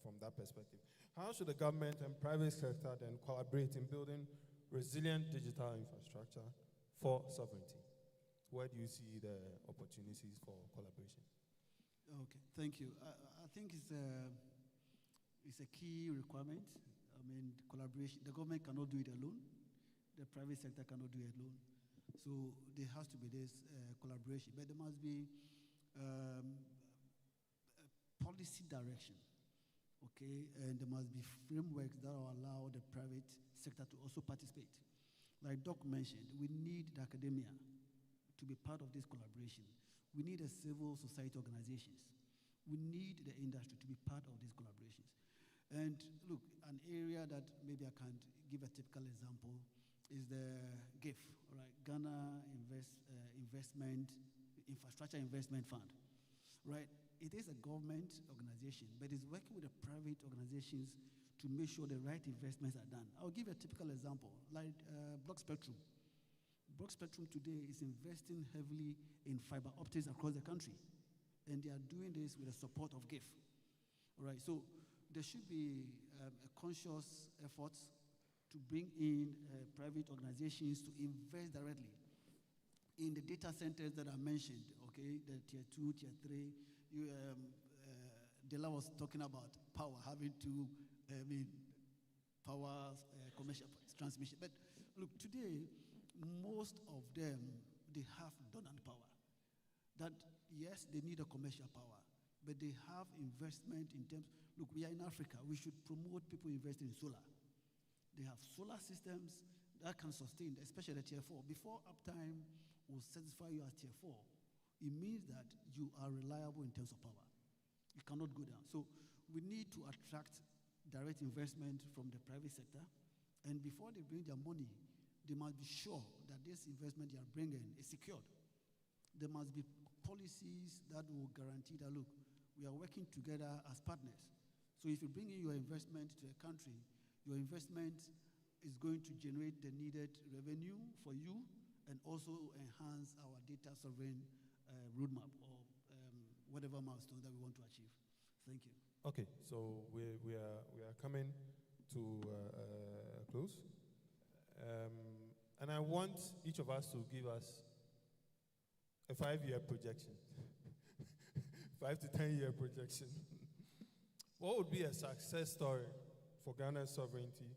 from that perspective. How should the government and private sector then collaborate in building resilient digital infrastructure for sovereignty? Where do you see the opportunities for collaboration? Okay, thank you. I think it's a key requirement. Collaboration. The government cannot do it alone. The private sector cannot do it alone. So there has to be this collaboration. But there must be policy direction, okay? And there must be frameworks that will allow the private sector to also participate. Like Doc mentioned, we need the academia to be part of this collaboration. We need the civil society organizations. We need the industry to be part of these collaborations. And look, an area that maybe I can give a typical example is the GIF, right? Ghana Infrastructure Investment Fund, right? It is a government organization, but it's working with the private organizations to make sure the right investments are done. I'll give a typical example, like Block Spectrum. Block Spectrum today is investing heavily in fiber optics across the country, and they are doing this with the support of GIF. All right, so there should be a conscious effort to bring in private organizations to invest directly in the data centers that are mentioned, okay, the tier 2, tier 3. Dela was talking about power, having to, power commercial transmission. But look, today, most of them, they have dominant power. That, yes, they need a commercial power, but they have investment in terms, look, we are in Africa, we should promote people investing in solar. They have solar systems that can sustain, especially the tier 4. Before uptime will satisfy you as tier 4, it means that you are reliable in terms of power. You cannot go down. So we need to attract direct investment from the private sector. And before they bring their money, they must be sure that this investment they are bringing is secured. There must be policies that will guarantee that, look, we are working together as partners. So if you bring in your investment to a country, your investment is going to generate the needed revenue for you and also enhance our data sovereign roadmap or whatever milestone that we want to achieve. Thank you. Okay, so we are coming to a close. And I want each of us to give us a 5-year projection, 5 to 10-year projection. What would be a success story for Ghana's sovereignty?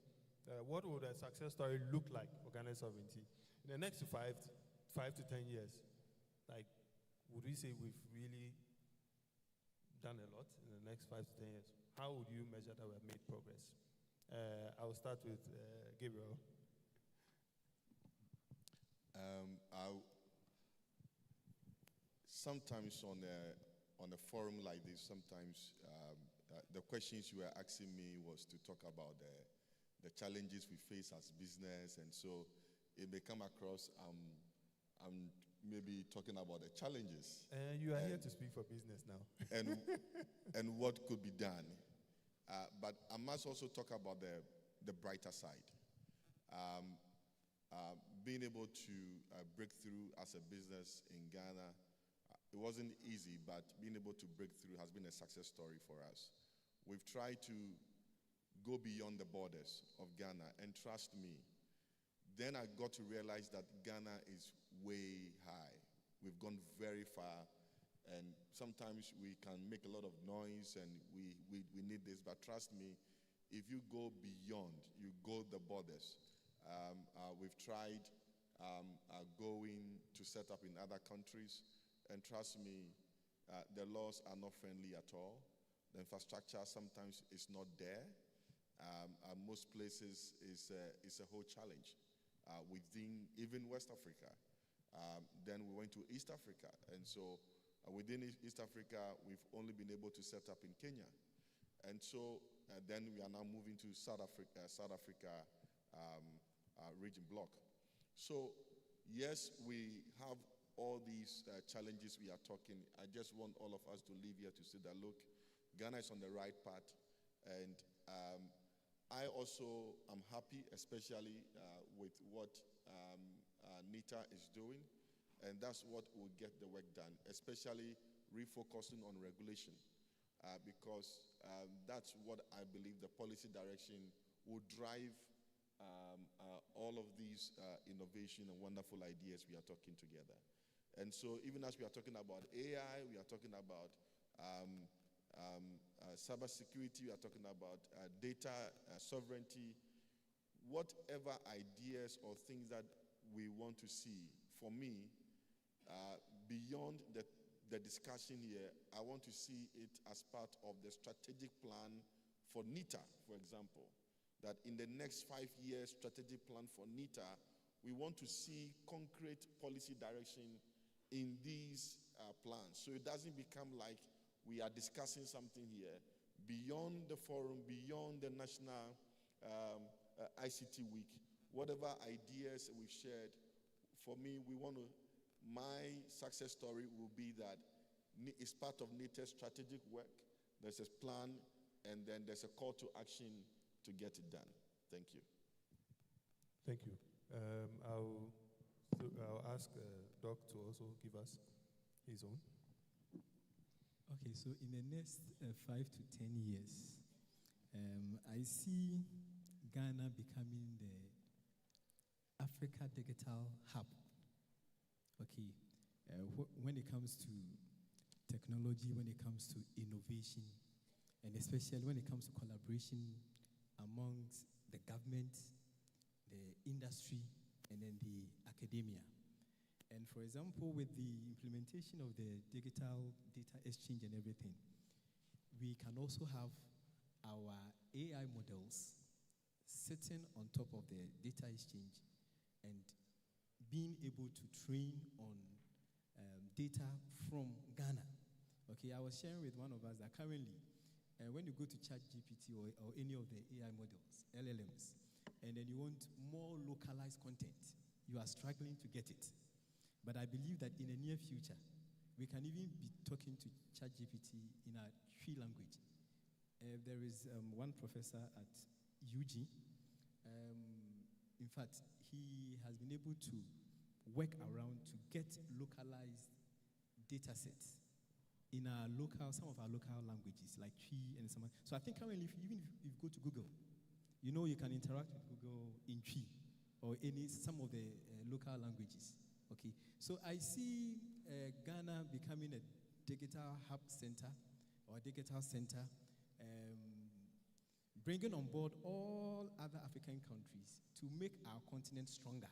What would a success story look like for Ghana's sovereignty in the next 5 to 10 years? Like, would we say we've really done a lot in the next 5 to 10 years? How would you measure that we have made progress? I will start with Gabriel. Sometimes on a forum like this, sometimes the questions you were asking me was to talk about the challenges we face as business, and so it may come across I'm maybe talking about the challenges. You are here to speak for business now. and what could be done. But I must also talk about the brighter side. Being able to break through as a business in Ghana, it wasn't easy, but being able to break through has been a success story for us. We've tried to go beyond the borders of Ghana, and trust me, then I got to realize that Ghana is way high. We've gone very far, and sometimes we can make a lot of noise, and we need this, but trust me, if you go beyond, you go the borders. We've tried going to set up in other countries, and trust me, the laws are not friendly at all. The infrastructure sometimes is not there. Most places is a whole challenge within even West Africa. Then we went to East Africa, and so within East Africa, we've only been able to set up in Kenya. And so then we are now moving to South Africa region block. So yes, we have all these challenges we are talking. I just want all of us to leave here to say that, look, Ghana is on the right path, and I also am happy, especially with what NITA is doing, and that's what will get the work done, especially refocusing on regulation, because that's what I believe the policy direction will drive all of these innovation and wonderful ideas we are talking together. And so even as we are talking about AI, we are talking about cybersecurity, we are talking about data sovereignty, whatever ideas or things that we want to see, for me, beyond the discussion here, I want to see it as part of the strategic plan for NITA, for example, that in the next 5 years strategic plan for NITA, we want to see concrete policy direction in these plans. So it doesn't become like we are discussing something here beyond the forum, beyond the National ICT Week, whatever ideas we've shared. For me, my success story will be that it's part of NITA's strategic work. There's a plan, and then there's a call to action to get it done. Thank you. Thank you. I'll ask Doc to also give us his own. Okay, so in the next 5 to 10 years, I see Ghana becoming the Africa Digital Hub. Okay, when it comes to technology, when it comes to innovation, and especially when it comes to collaboration amongst the government, the industry, and then the academia. And for example, with the implementation of the digital data exchange and everything, we can also have our AI models sitting on top of the data exchange and being able to train on data from Ghana. Okay, I was sharing with one of us that currently, when you go to ChatGPT or any of the AI models, LLMs, and then you want more localized content, you are struggling to get it. But I believe that in the near future, we can even be talking to ChatGPT in our Twi language. There is one professor at UG. In fact, he has been able to work around to get localized data sets in some of our local languages, like Twi and some. So I think currently, even if you go to Google, you know you can interact with Google in Twi or some of the local languages. Okay, so I see Ghana becoming a digital hub center or a digital center, bringing on board all other African countries to make our continent stronger.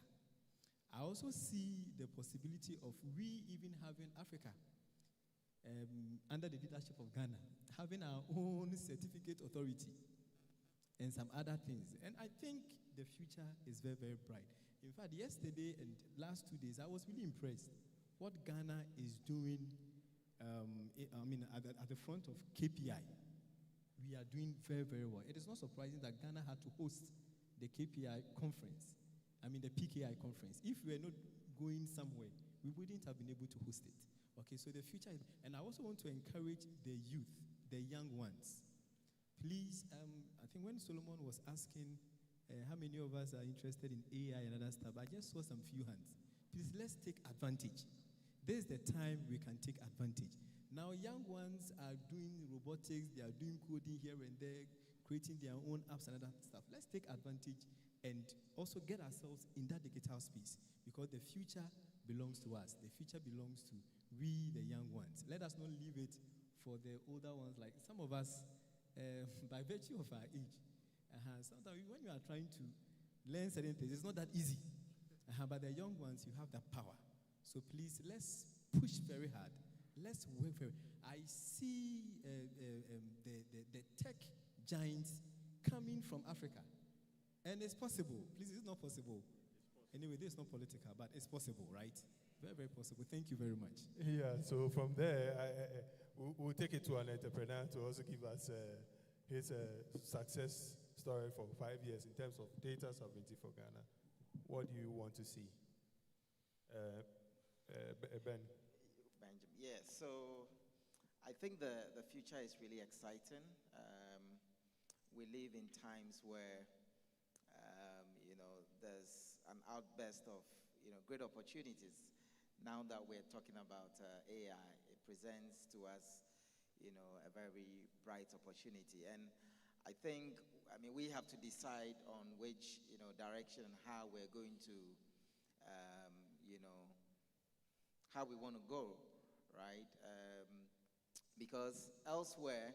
I also see the possibility of we even having Africa, under the leadership of Ghana, having our own certificate authority and some other things. And I think the future is very, very bright. In fact, yesterday and last 2 days, I was really impressed what Ghana is doing. At the front of KPI, we are doing very, very well. It is not surprising that Ghana had to host the KPI conference, the PKI conference. If we were not going somewhere, we wouldn't have been able to host it. Okay, so the future is, and I also want to encourage the youth, the young ones. Please, I think when Solomon was asking how many of us are interested in AI and other stuff, I just saw some few hands. Please, let's take advantage. This is the time we can take advantage. Now, young ones are doing robotics, they are doing coding here and there, creating their own apps and other stuff. Let's take advantage and also get ourselves in that digital space, because the future belongs to us. The future belongs to we, the young ones. Let us not leave it for the older ones. Like some of us, by virtue of our age, sometimes when you are trying to learn certain things, it's not that easy. But the young ones, you have that power. So please, let's push very hard. Let's work very hard. I see the tech giants coming from Africa. And it's possible. Please, it's not possible. Anyway, this is not political, but it's possible, right? Very, very possible. Thank you very much. Yeah, so from there, we'll take it to an entrepreneur to also give us his success story for 5 years in terms of data sovereignty for Ghana. What do you want to see? Ben? Benjamin, yeah, so I think the future is really exciting. We live in times where, there's an outburst of, great opportunities. Now that we're talking about AI, it presents to us, a very bright opportunity. And I think, we have to decide on which, direction and how we're going to, how we want to go, right? Because elsewhere,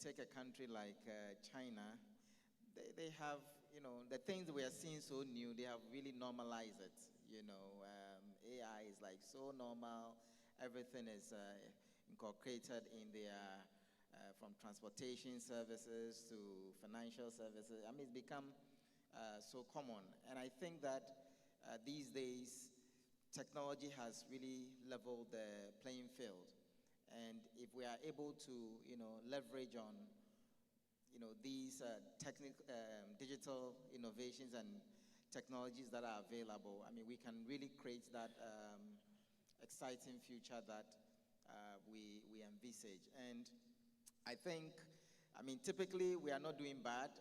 take a country like China, they have, the things we are seeing so new, they have really normalized it. AI is like so normal. Everything is incorporated in their, from transportation services to financial services. It's become so common. And I think that these days, technology has really leveled the playing field. And if we are able to, leverage on, these digital innovations and technologies that are available, we can really create that exciting future that we envisage. And I think, typically we are not doing bad,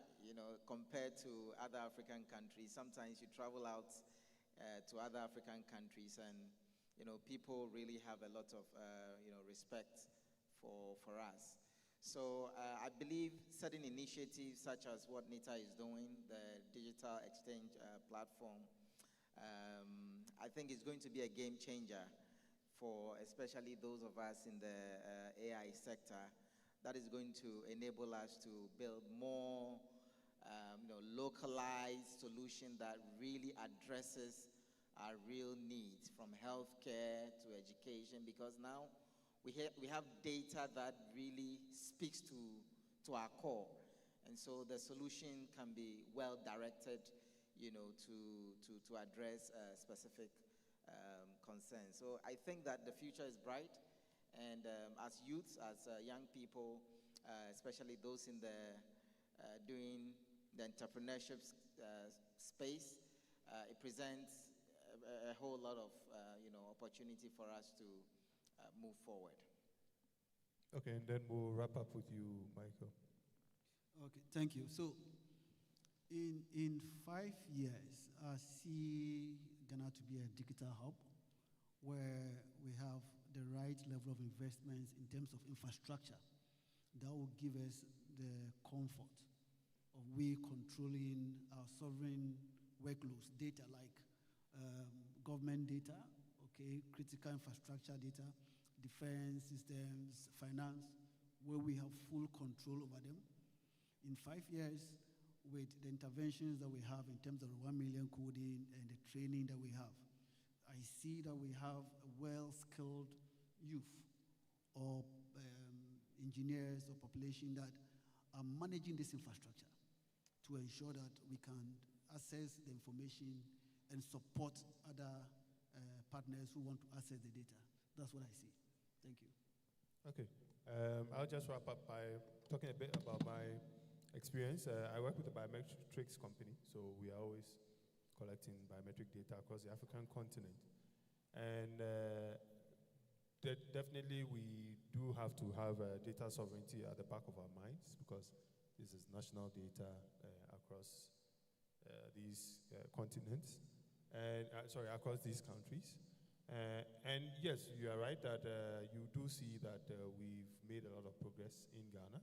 compared to other African countries. Sometimes you travel out to other African countries and, people really have a lot of, respect for us. So I believe certain initiatives such as what NITA is doing, the digital exchange platform, I think it's going to be a game changer for especially those of us in the AI sector. That is going to enable us to build more localized solution that really addresses our real needs, from healthcare to education, because now we have data that really speaks to our core. And so the solution can be well directed, to address specific concerns. So I think that the future is bright, and as youths, as young people, especially those in the doing the entrepreneurship space, it presents a whole lot of opportunity for us to move forward. Okay, and then we'll wrap up with you, Michael. Okay, thank you. So, in 5 years, I see Ghana to be a digital hub where we have the right level of investments in terms of infrastructure that will give us the comfort of we controlling our sovereign workloads, data like government data, okay, critical infrastructure data, defense systems, finance, where we have full control over them. In 5 years, with the interventions that we have in terms of 1 million coding and the training that we have, I see that we have a well-skilled youth or engineers or population that are managing this infrastructure to ensure that we can access the information and support other partners who want to access the data. That's what I see. Thank you. Okay. I'll just wrap up by talking a bit about my experience. I work with a biometrics company, so we are always collecting biometric data across the African continent. And definitely we do have to have data sovereignty at the back of our minds, because this is national data across these continents, and across these countries. And yes, you are right that you do see that we've made a lot of progress in Ghana,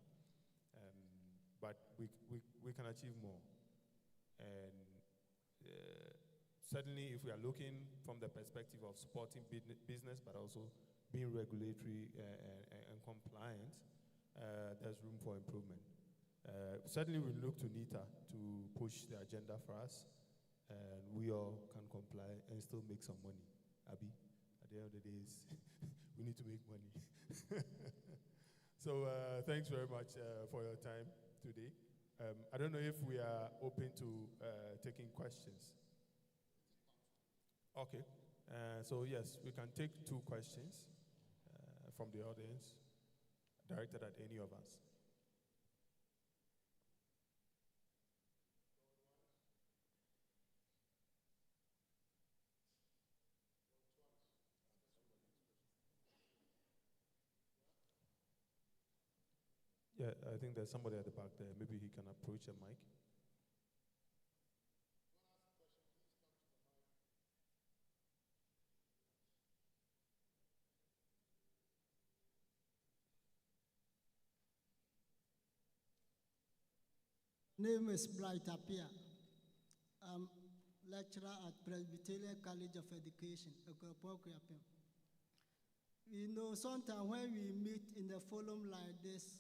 but we can achieve more. And certainly, if we are looking from the perspective of supporting business, but also being regulatory and compliant, there's room for improvement. Certainly, we look to NITA to push the agenda for us, and we all can comply and still make some money. Abi, at the end of the day, we need to make money. So thanks very much for your time today. I don't know if we are open to taking questions. Okay. So yes, we can take 2 questions from the audience, directed at any of us. Yeah, I think there's somebody at the back there. Maybe he can approach a mic. Name is Bright Apia. I'm lecturer at Presbyterian College of Education, Okopokuapem. Sometimes when we meet in a forum like this,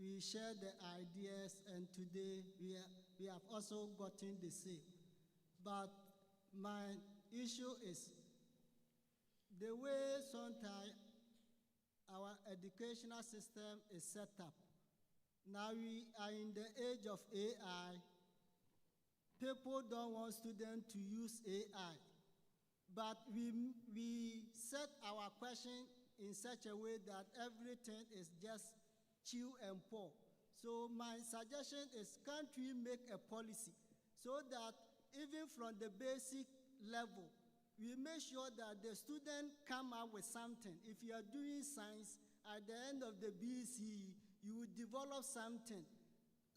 we share the ideas, and today we have also gotten the same. But my issue is the way sometimes our educational system is set up. Now we are in the age of AI. People don't want students to use AI. But we set our question in such a way that everything is just chew and pour. So my suggestion is, can't we make a policy so that even from the basic level, we make sure that the student come up with something. If you are doing science, at the end of the BCE, you will develop something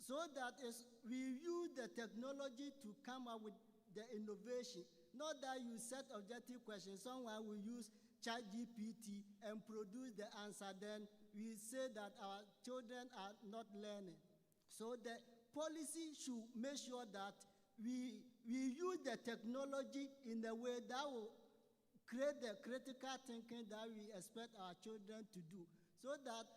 so that we use the technology to come up with the innovation. Not that you set objective questions, someone will use ChatGPT and produce the answer, then we say that our children are not learning. So the policy should make sure that we use the technology in a way that will create the critical thinking that we expect our children to do, so that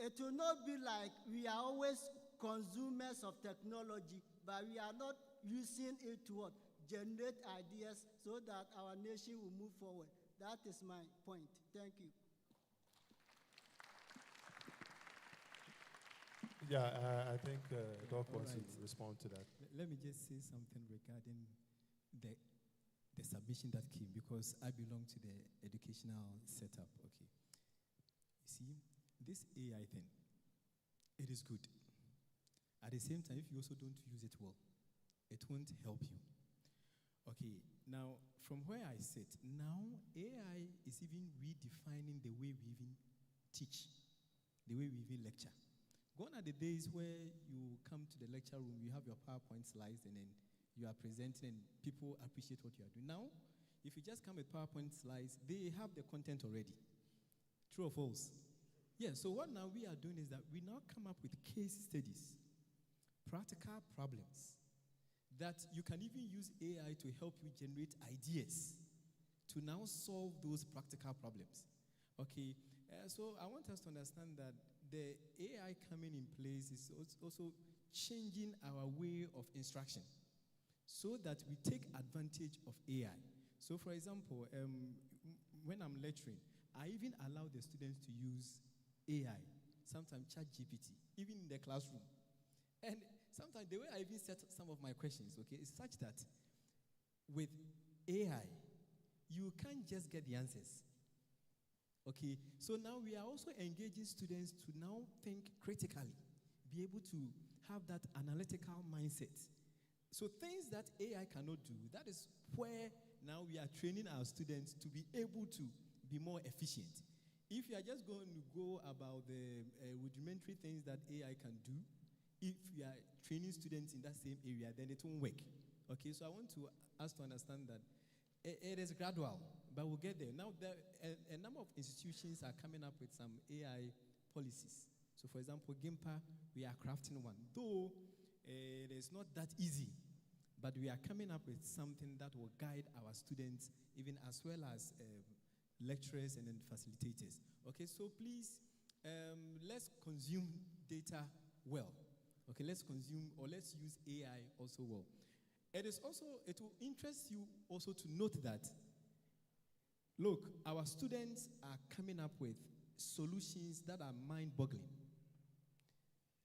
it will not be like we are always consumers of technology, but we are not using it to generate ideas so that our nation will move forward. That is my point. Thank you. Yeah, I think Doc All wants right. to respond to that. Let me just say something regarding the submission that came, because I belong to the educational setup. Okay. You see, this AI thing, it is good. At the same time, if you also don't use it well, it won't help you. Okay, now from where I sit, now AI is even redefining the way we even teach, the way we even lecture. Gone are the days where you come to the lecture room, you have your PowerPoint slides, and then you are presenting and people appreciate what you are doing. Now, if you just come with PowerPoint slides, they have the content already. True or false? Yeah, so what now we are doing is that we now come up with case studies, practical problems, that you can even use AI to help you generate ideas to now solve those practical problems. Okay, so I want us to understand that the AI coming in place is also changing our way of instruction so that we take advantage of AI. So for example, when I'm lecturing, I even allow the students to use AI, sometimes ChatGPT, even in the classroom. And sometimes the way I even set some of my questions, okay, is such that with AI, you can't just get the answers. Okay, so now we are also engaging students to now think critically, be able to have that analytical mindset. So things that AI cannot do, that is where now we are training our students to be able to be more efficient. If you are just going to go about the rudimentary things that AI can do, if you are training students in that same area, then it won't work. Okay, so I want us to understand that it is gradual, but we'll get there. Now, a number of institutions are coming up with some AI policies. So, for example, GIMPA, we are crafting one. Though it is not that easy, but we are coming up with something that will guide our students, even as well as lecturers and then facilitators. Okay, so please, let's consume data well. Okay, let's consume or let's use AI also well. It will interest you also to note that, look, our students are coming up with solutions that are mind-boggling.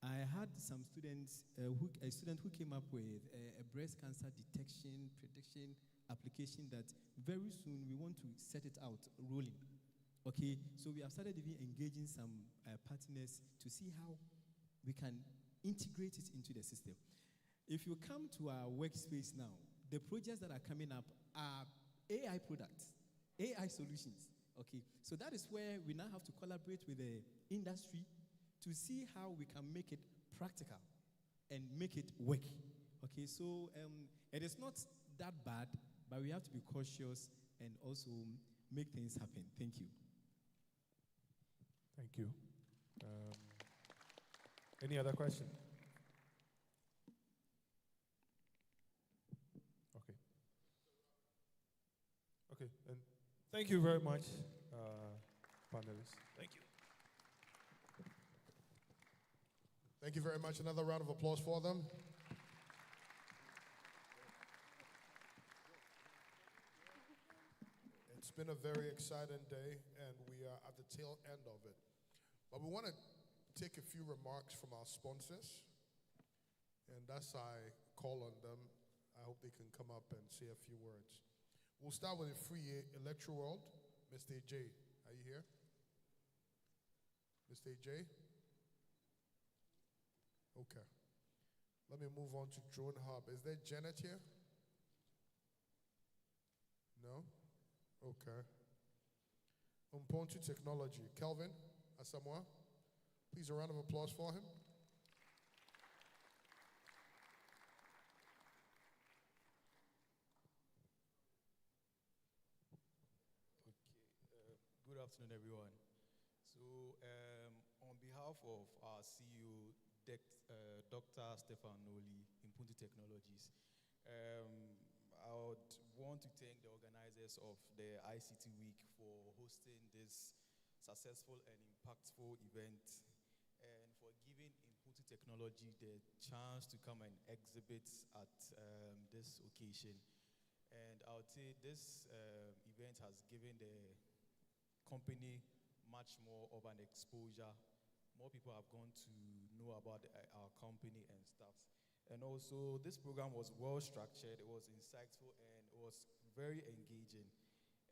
I had some students, a student who came up with a breast cancer detection, prediction application that very soon we want to set it out rolling. Okay, so we have started even engaging some partners to see how we can integrate it into the system. If you come to our workspace now, the projects that are coming up are AI products, AI solutions. Okay, so that is where we now have to collaborate with the industry to see how we can make it practical and make it work. Okay, so it is not that bad, but we have to be cautious and also make things happen. Thank you. Thank you. Any other question? Okay. Okay, and thank you very much, panelists. Thank you. Thank you very much. Another round of applause for them. It's been a very exciting day, and we are at the tail end of it. But we want to take a few remarks from our sponsors, and that's I call on them. I hope they can come up and say a few words. We'll start with a free Electroworld. Mr. J, are you here? Mr. J? Okay. Let me move on to Drone Hub. Is there Janet here? No? Okay. Umpontu Technology. Kelvin Asamoah. Please, a round of applause for him. Good afternoon, everyone. So, on behalf of our CEO, Dr. Stefan Noli, Impunti Technologies, I would want to thank the organizers of the ICT Week for hosting this successful and impactful event, and for giving Impunti Technology the chance to come and exhibit at this occasion. And I would say this event has given the company much more of an exposure more people have gone to know about our company and stuff. And also, this program was well structured, it was insightful, and it was very engaging.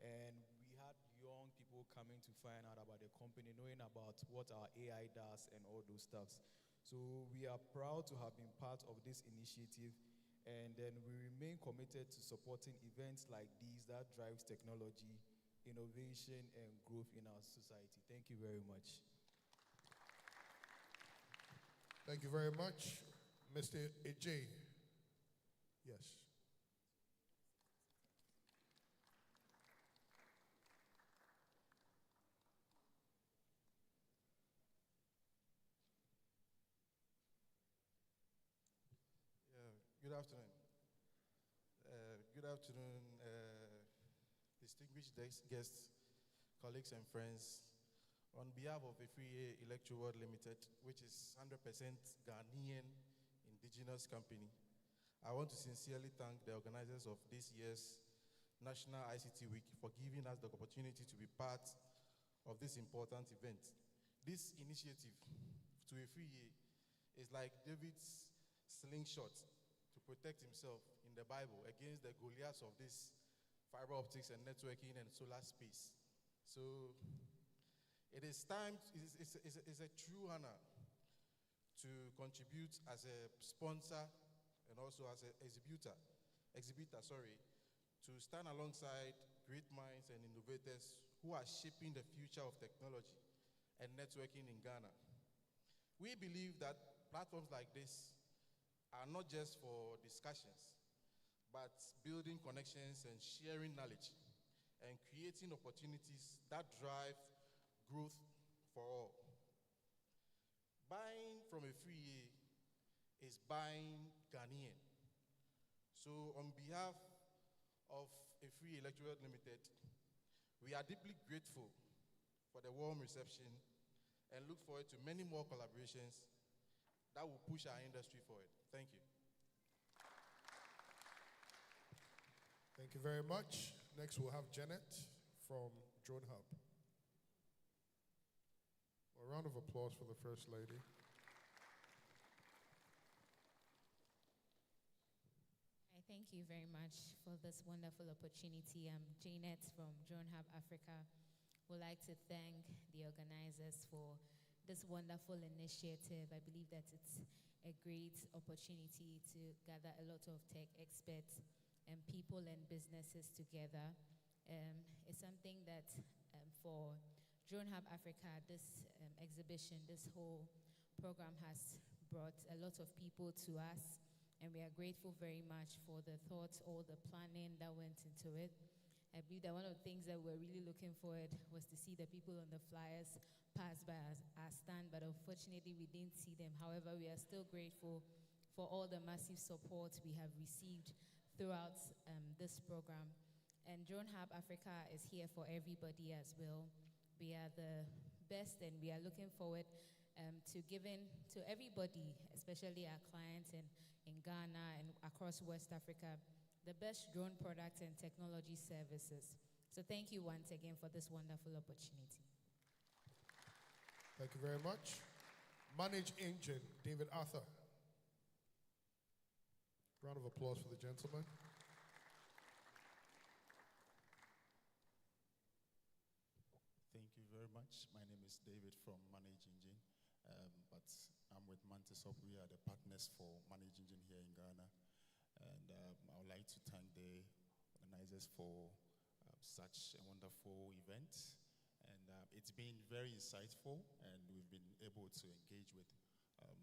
And we had young people coming to find out about the company, knowing about what our AI does and all those stuffs. So we are proud to have been part of this initiative, and then we remain committed to supporting events like these that drives technology, innovation, and growth in our society. Thank you very much. Thank you very much. Mr. Ej. Yes. Good afternoon. Good afternoon, distinguished guests, colleagues, and friends. On behalf of the Free Electro World Limited, which is 100% Ghanaian indigenous company, I want to sincerely thank the organizers of this year's National ICT Week for giving us the opportunity to be part of this important event. This initiative, to a free is like David's slingshot to protect himself in the Bible against the Goliaths of this fiber optics and networking and solar space. So it is time, it's a true honor to contribute as a sponsor and also as an exhibitor, to stand alongside great minds and innovators who are shaping the future of technology and networking in Ghana. We believe that platforms like this are not just for discussions, but building connections and sharing knowledge and creating opportunities that drive growth for all. Buying from a free is buying Ghanaian. So on behalf of a Free Electoral Limited, we are deeply grateful for the warm reception and look forward to many more collaborations that will push our industry forward. Thank you. Thank you very much. Next, we'll have Janet from Drone Hub. A round of applause for the First Lady. Thank you very much for this wonderful opportunity. I'm Janet from Drone Hub Africa. Would like to thank the organizers for this wonderful initiative. I believe that it's a great opportunity to gather a lot of tech experts and people and businesses together. It's something that for Drone Hub Africa, this exhibition, this whole program has brought a lot of people to us, and we are grateful very much for the thoughts, all the planning that went into it. I believe that one of the things that we're really looking forward was to see the people on the flyers pass by our stand, but unfortunately we didn't see them. However, we are still grateful for all the massive support we have received throughout this program. And Drone Hub Africa is here for everybody as well. We are the best, and we are looking forward to giving to everybody, especially our clients in Ghana and across West Africa, the best drone products and technology services. So thank you once again for this wonderful opportunity. Thank you very much. Manage Engine, David Arthur. Round of applause for the gentleman. Thank you very much. My name is David from Manage Engine, but I'm with Mantisop. We are the partners for Manage Engine here in Ghana. And I would like to thank the organizers for such a wonderful event. And it's been very insightful, and we've been able to engage with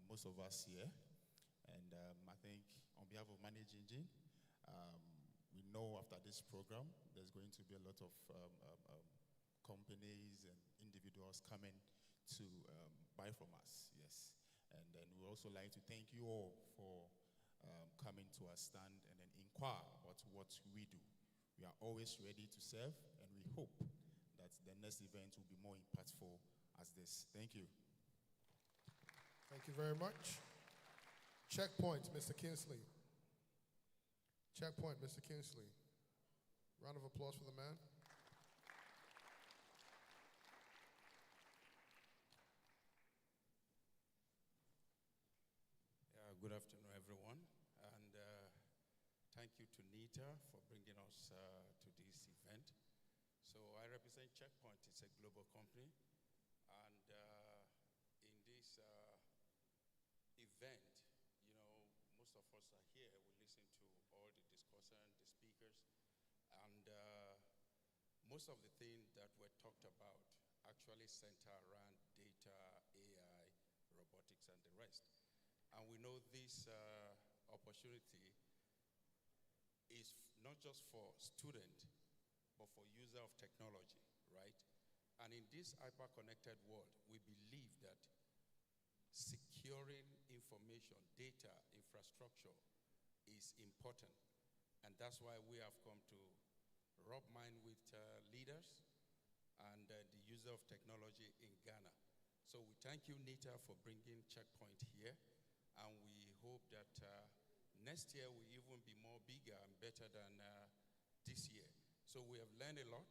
most of us here. And I think on behalf of Manage Engine, we know after this program, there's going to be a lot of companies and individuals coming to buy from us, yes. And then we also like to thank you all for coming to our stand and then inquire about what we do. We are always ready to serve, and we hope that the next event will be more impactful as this. Thank you. Thank you very much. Checkpoint, Mr. Kinsley. Checkpoint, Mr. Kinsley. Round of applause for the man. Good afternoon, everyone. And thank you to NITA for bringing us to this event. So I represent Checkpoint. It's a global company. And in this event, you know, most of us are here. We listen to all the discussion, the speakers. And most of the things that were talked about actually center around data, AI, robotics, and the rest. And we know this opportunity is not just for student, but for user of technology, right? And in this hyper-connected world, we believe that securing information, data, infrastructure is important. And that's why we have come to rub mind with leaders and the user of technology in Ghana. So we thank you, NITA, for bringing Checkpoint here. And we hope that next year will even be more bigger and better than this year. So we have learned a lot,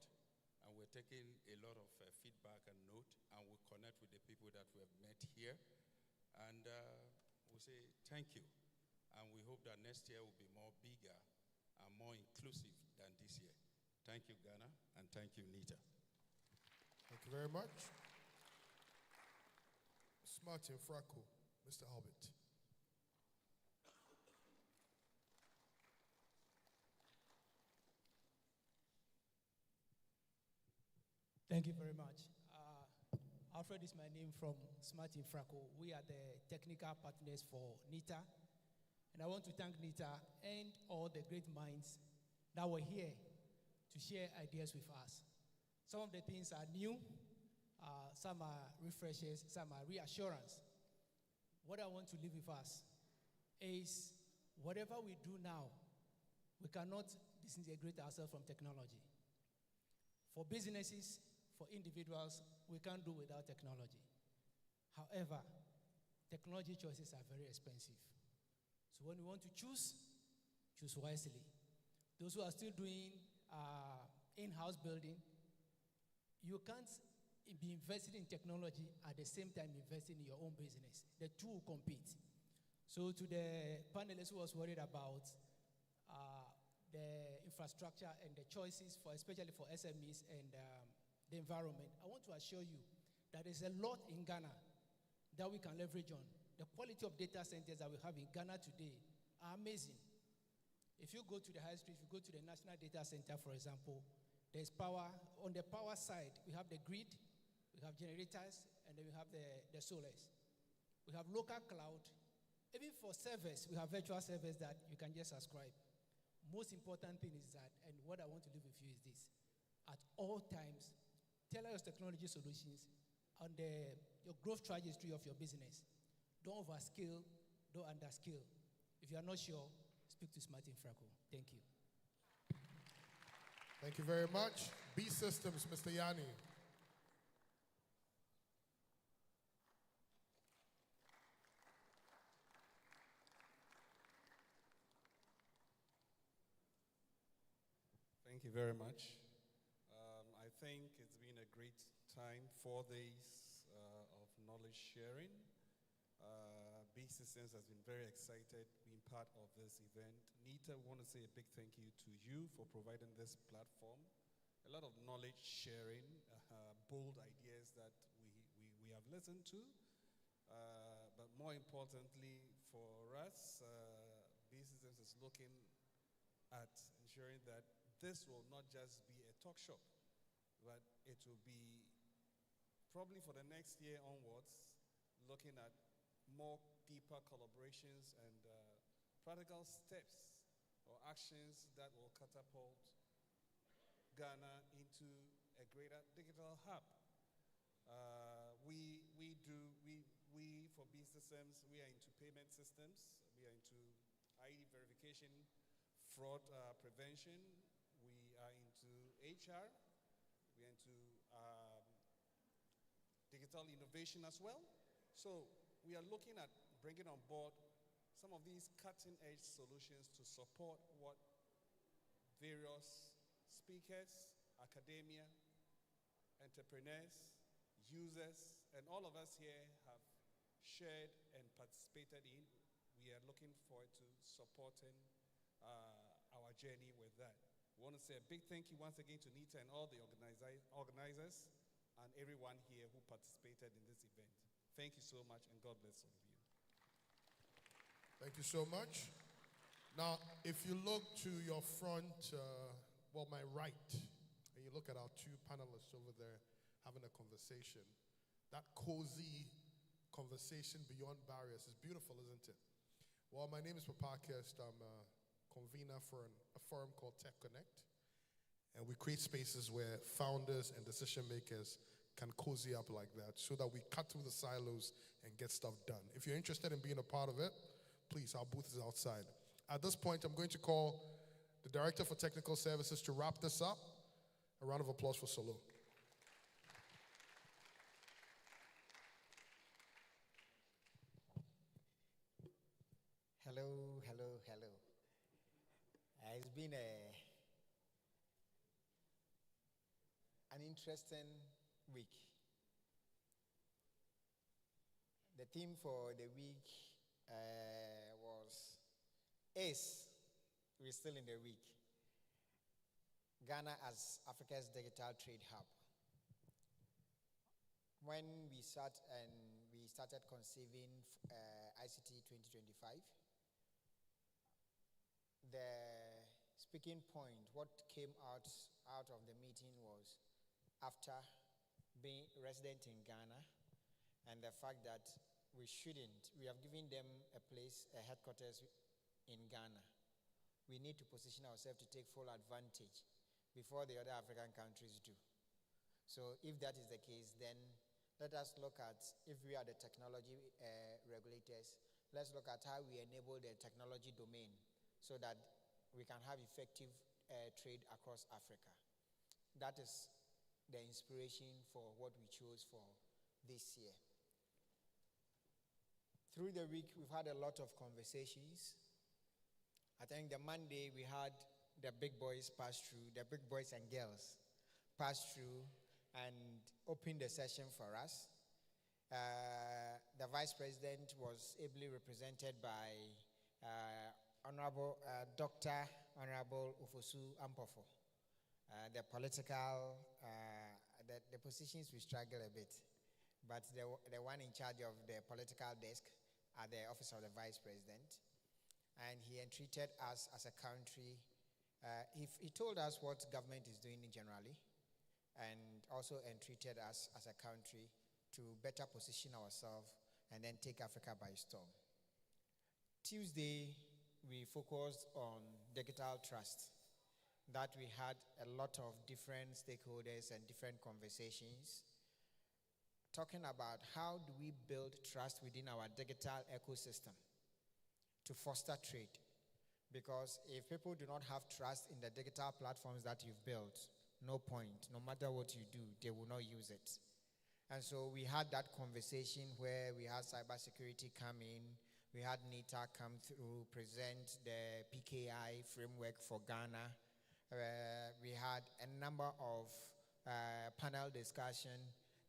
and we're taking a lot of feedback and note, and we'll connect with the people that we have met here. And we say thank you. And we hope that next year will be more bigger and more inclusive than this year. Thank you, Ghana, and thank you, NITA. Thank you very much. Martin Fracco, Mr. Albert. Thank you very much. Alfred is my name from Smart Infraco. We are the technical partners for NITA. And I want to thank NITA and all the great minds that were here to share ideas with us. Some of the things are new, some are refreshes, some are reassurance. What I want to leave with us is whatever we do now, we cannot disintegrate ourselves from technology. For businesses, for individuals, we can't do without technology. However, technology choices are very expensive. So when you want to choose wisely. Those who are still doing in-house building, you can't be investing in technology at the same time investing in your own business. The two will compete. So to the panelists who was worried about the infrastructure and the choices, especially for SMEs and the environment, I want to assure you that there's a lot in Ghana that we can leverage on. The quality of data centers that we have in Ghana today are amazing. If you go to the high street, if you go to the National Data Center, for example, there's power. On the power side, we have the grid, we have generators, and then we have the solars. We have local cloud. Even for servers, we have virtual servers that you can just subscribe. Most important thing is that, and what I want to leave with you is this: at all times, tailor your technology solutions on your growth trajectory of your business. Don't overskill, don't underskill. If you are not sure, speak to Smart Infraco. Thank you. Thank you very much. B Systems, Mr. Yanni. Thank you very much. I think it's been a great time, 4 days of knowledge sharing. B Systems has been very excited being part of this event. NITA, we want to say a big thank you to you for providing this platform. A lot of knowledge sharing, bold ideas that we have listened to. But more importantly, for us, B Systems is looking at ensuring that this will not just be a talk shop, but it will be probably for the next year onwards, looking at more deeper collaborations and practical steps or actions that will catapult Ghana into a greater digital hub. We for B Systems, we are into payment systems, we are into ID verification, fraud prevention, we are into HR, we are into digital innovation as well. So we are looking at bringing on board some of these cutting-edge solutions to support what various speakers, academia, entrepreneurs, users, and all of us here have shared and participated in. we are looking forward to supporting our journey with that. We want to say a big thank you once again to NITA and all the organizers and everyone here who participated in this event. Thank you so much, and God bless all of you. Thank you so much. Now, if you look to your front, my right, and you look at our two panelists over there having a conversation, that cozy conversation beyond barriers is beautiful, isn't it? Well, my name is Papa Kest. I'm a convener for a forum called Tech Connect, and we create spaces where founders and decision makers can cozy up like that so that we cut through the silos and get stuff done. If you're interested in being a part of it, please, our booth is outside. At this point, I'm going to call the Director for Technical Services to wrap this up. A round of applause for Solo. Hello. It's been an interesting week. The theme for the week we're still in the week, Ghana as Africa's digital trade hub. When we started conceiving ICT 2025, the speaking point, what came out of the meeting was, after being resident in Ghana and the fact that we have given them a headquarters in Ghana. We need to position ourselves to take full advantage before the other African countries do. So if that is the case, then let us look at, if we are the technology regulators, let's look at how we enable the technology domain so that we can have effective trade across Africa. That is the inspiration for what we chose for this year. Through the week, we've had a lot of conversations. I think the Monday we had the big boys pass through, the big boys and girls pass through and open the session for us. The Vice President was ably represented by Honorable Dr. Honorable Ufosu Ampofo. The political, the positions we struggle a bit, but the one in charge of the political desk at the Office of the Vice President, and he entreated us as a country. He told us what government is doing generally, and also entreated us as a country to better position ourselves and then take Africa by storm. Tuesday, we focused on digital trust, that we had a lot of different stakeholders and different conversations talking about how do we build trust within our digital ecosystem to foster trade. Because if people do not have trust in the digital platforms that you've built, no point. No matter what you do, they will not use it. And so we had that conversation where we had cybersecurity come in, we had NITA come through, present the PKI framework for Ghana. We had a number of panel discussion.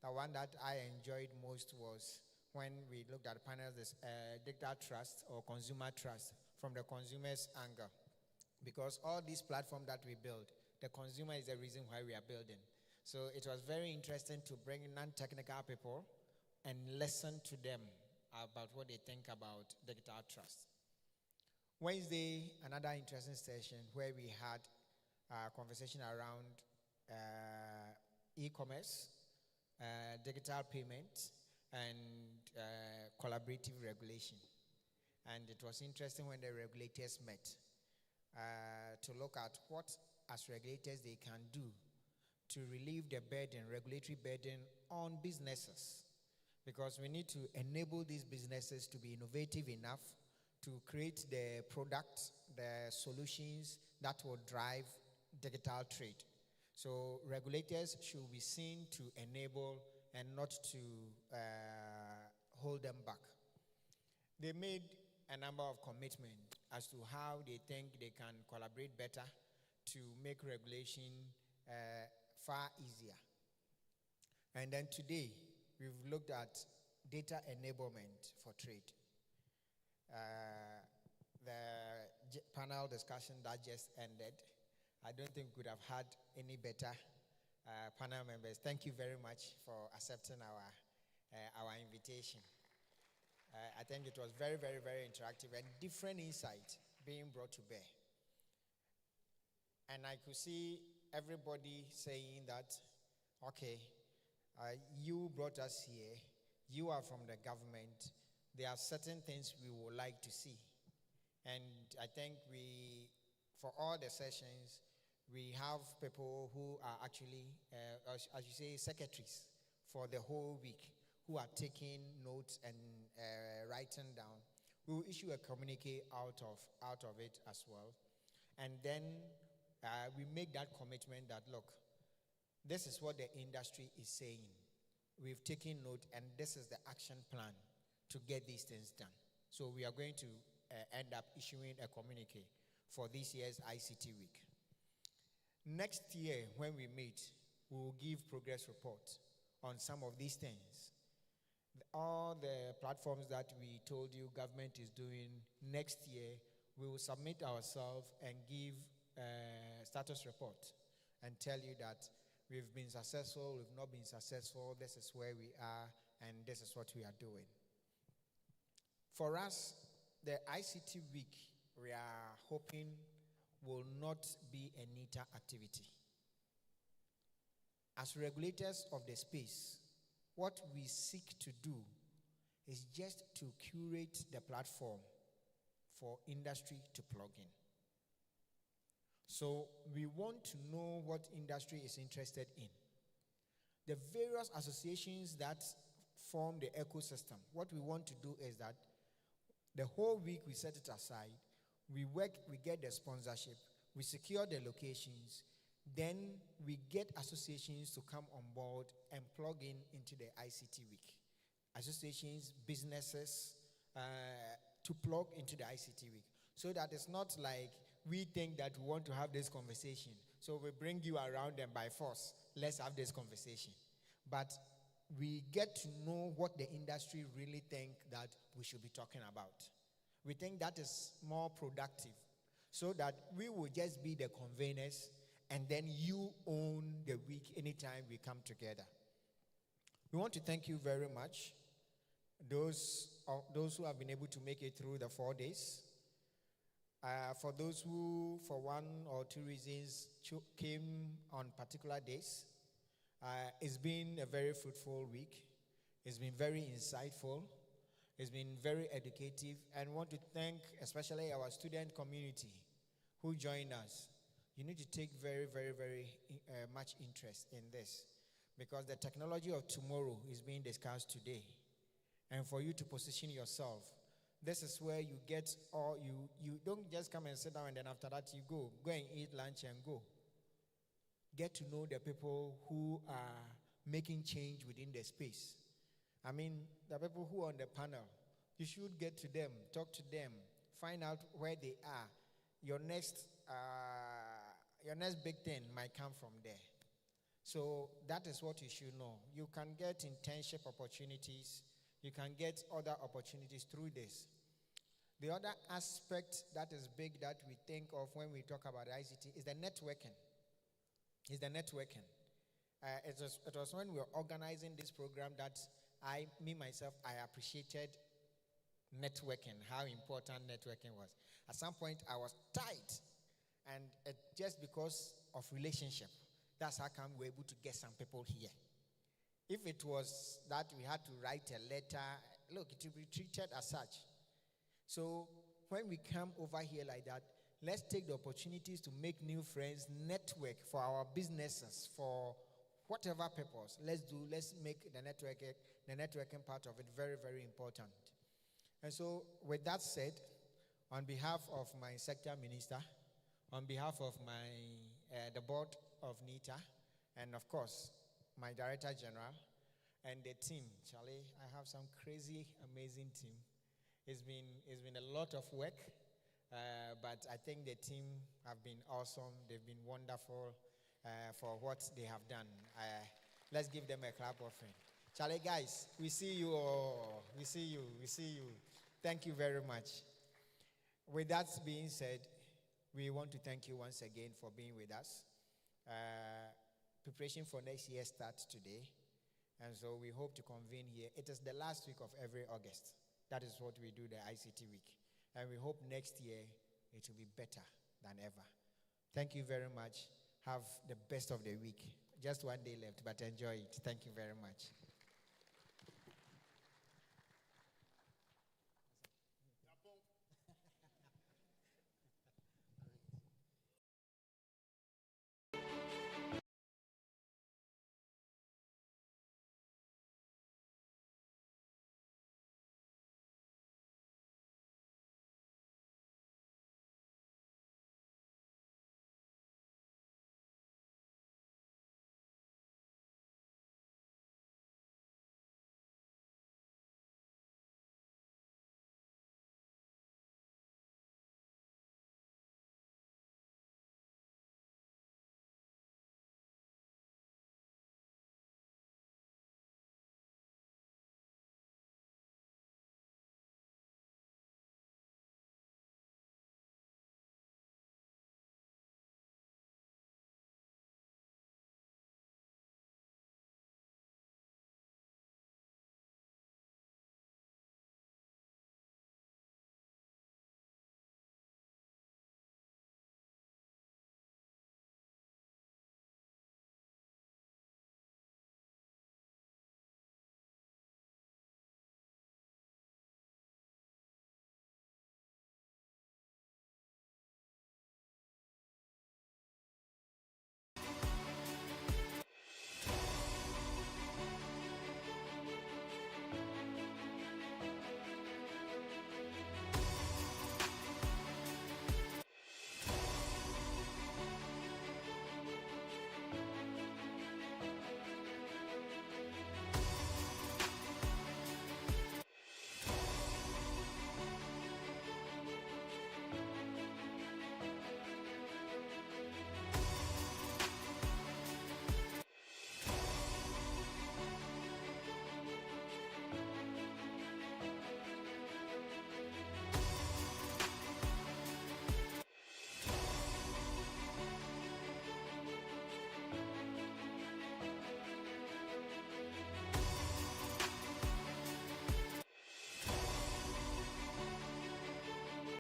The one that I enjoyed most was when we looked at panels, digital trust or consumer trust from the consumer's angle. Because all these platforms that we build, the consumer is the reason why we are building. So it was very interesting to bring non-technical people and listen to them about what they think about digital trust. Wednesday, another interesting session where we had a conversation around e-commerce, digital payment, and collaborative regulation. And it was interesting when the regulators met to look at what, as regulators, they can do to relieve the burden, regulatory burden on businesses. Because we need to enable these businesses to be innovative enough to create the products, the solutions that will drive digital trade. So regulators should be seen to enable and not to hold them back. They made a number of commitments as to how they think they can collaborate better to make regulation far easier. And then today, we've looked at data enablement for trade. the panel discussion that just ended. I don't think we could have had any better panel members. Thank you very much for accepting our invitation. I think it was very, very, very interactive and different insight being brought to bear. And I could see everybody saying that, okay, you brought us here, you are from the government, there are certain things we would like to see. And I think for all the sessions, we have people who are actually, as you say, secretaries for the whole week, who are taking notes and writing down. We will issue a communique out of it as well. And then we make that commitment that, look, this is what the industry is saying. We've taken note, and this is the action plan to get these things done. So we are going to end up issuing a communique for this year's ICT week. Next year, when we meet, we will give progress reports on some of these things. All the platforms that we told you government is doing, next year, we will submit ourselves and give a status report and tell you that we've been successful, we've not been successful, this is where we are, and this is what we are doing. For us, the ICT week, we are hoping will not be a NITA activity. As regulators of the space, what we seek to do is just to curate the platform for industry to plug in. So we want to know what industry is interested in. The various associations that form the ecosystem, what we want to do is that the whole week we set it aside, we work, we get the sponsorship, we secure the locations, then we get associations to come on board and plug into the ICT week. Associations, businesses, to plug into the ICT week. So that it's not like we think that we want to have this conversation, so we bring you around and by force, let's have this conversation. But we get to know what the industry really think that we should be talking about. We think that is more productive, so that we will just be the conveners, and then you own the week anytime we come together. We want to thank you very much, those who have been able to make it through the 4 days. For those who, for one or two reasons, came on particular days, it's been a very fruitful week. It's been very insightful. It's been very educative. And I want to thank especially our student community who joined us. You need to take very, very, very much interest in this, because the technology of tomorrow is being discussed today. And for you to position yourself, this is where you get, or you don't just come and sit down and then after that you go and eat lunch and go. Get to know the people who are making change within the space. I mean, the people who are on the panel, you should get to them, talk to them, find out where they are. Your next big thing might come from there. So that is what you should know. You can get internship opportunities. You can get other opportunities through this. The other aspect that is big that we think of when we talk about ICT is the networking. It was when we were organizing this program that I appreciated networking, how important networking was. At some point, I was tight, and just because of relationship, that's how come we were able to get some people here. If it was that we had to write a letter, look, it will be treated as such. So when we come over here like that, let's take the opportunities to make new friends, network for our businesses, for whatever purpose. Let's make the networking part of it very, very important. And so with that said, on behalf of my sector minister, on behalf of the board of NITA, and of course, my Director General, and the team. Charlie, I have some crazy, amazing team. It's been a lot of work, but I think the team have been awesome. They've been wonderful for what they have done. Let's give them a clap offering. Charlie, guys, we see you all. We see you. Thank you very much. With that being said, we want to thank you once again for being with us. Preparation for next year starts today, and so we hope to convene here. It is the last week of every August. That is what we do, the ICT week. And we hope next year it will be better than ever. Thank you very much. Have the best of the week. Just one day left, but enjoy it. Thank you very much.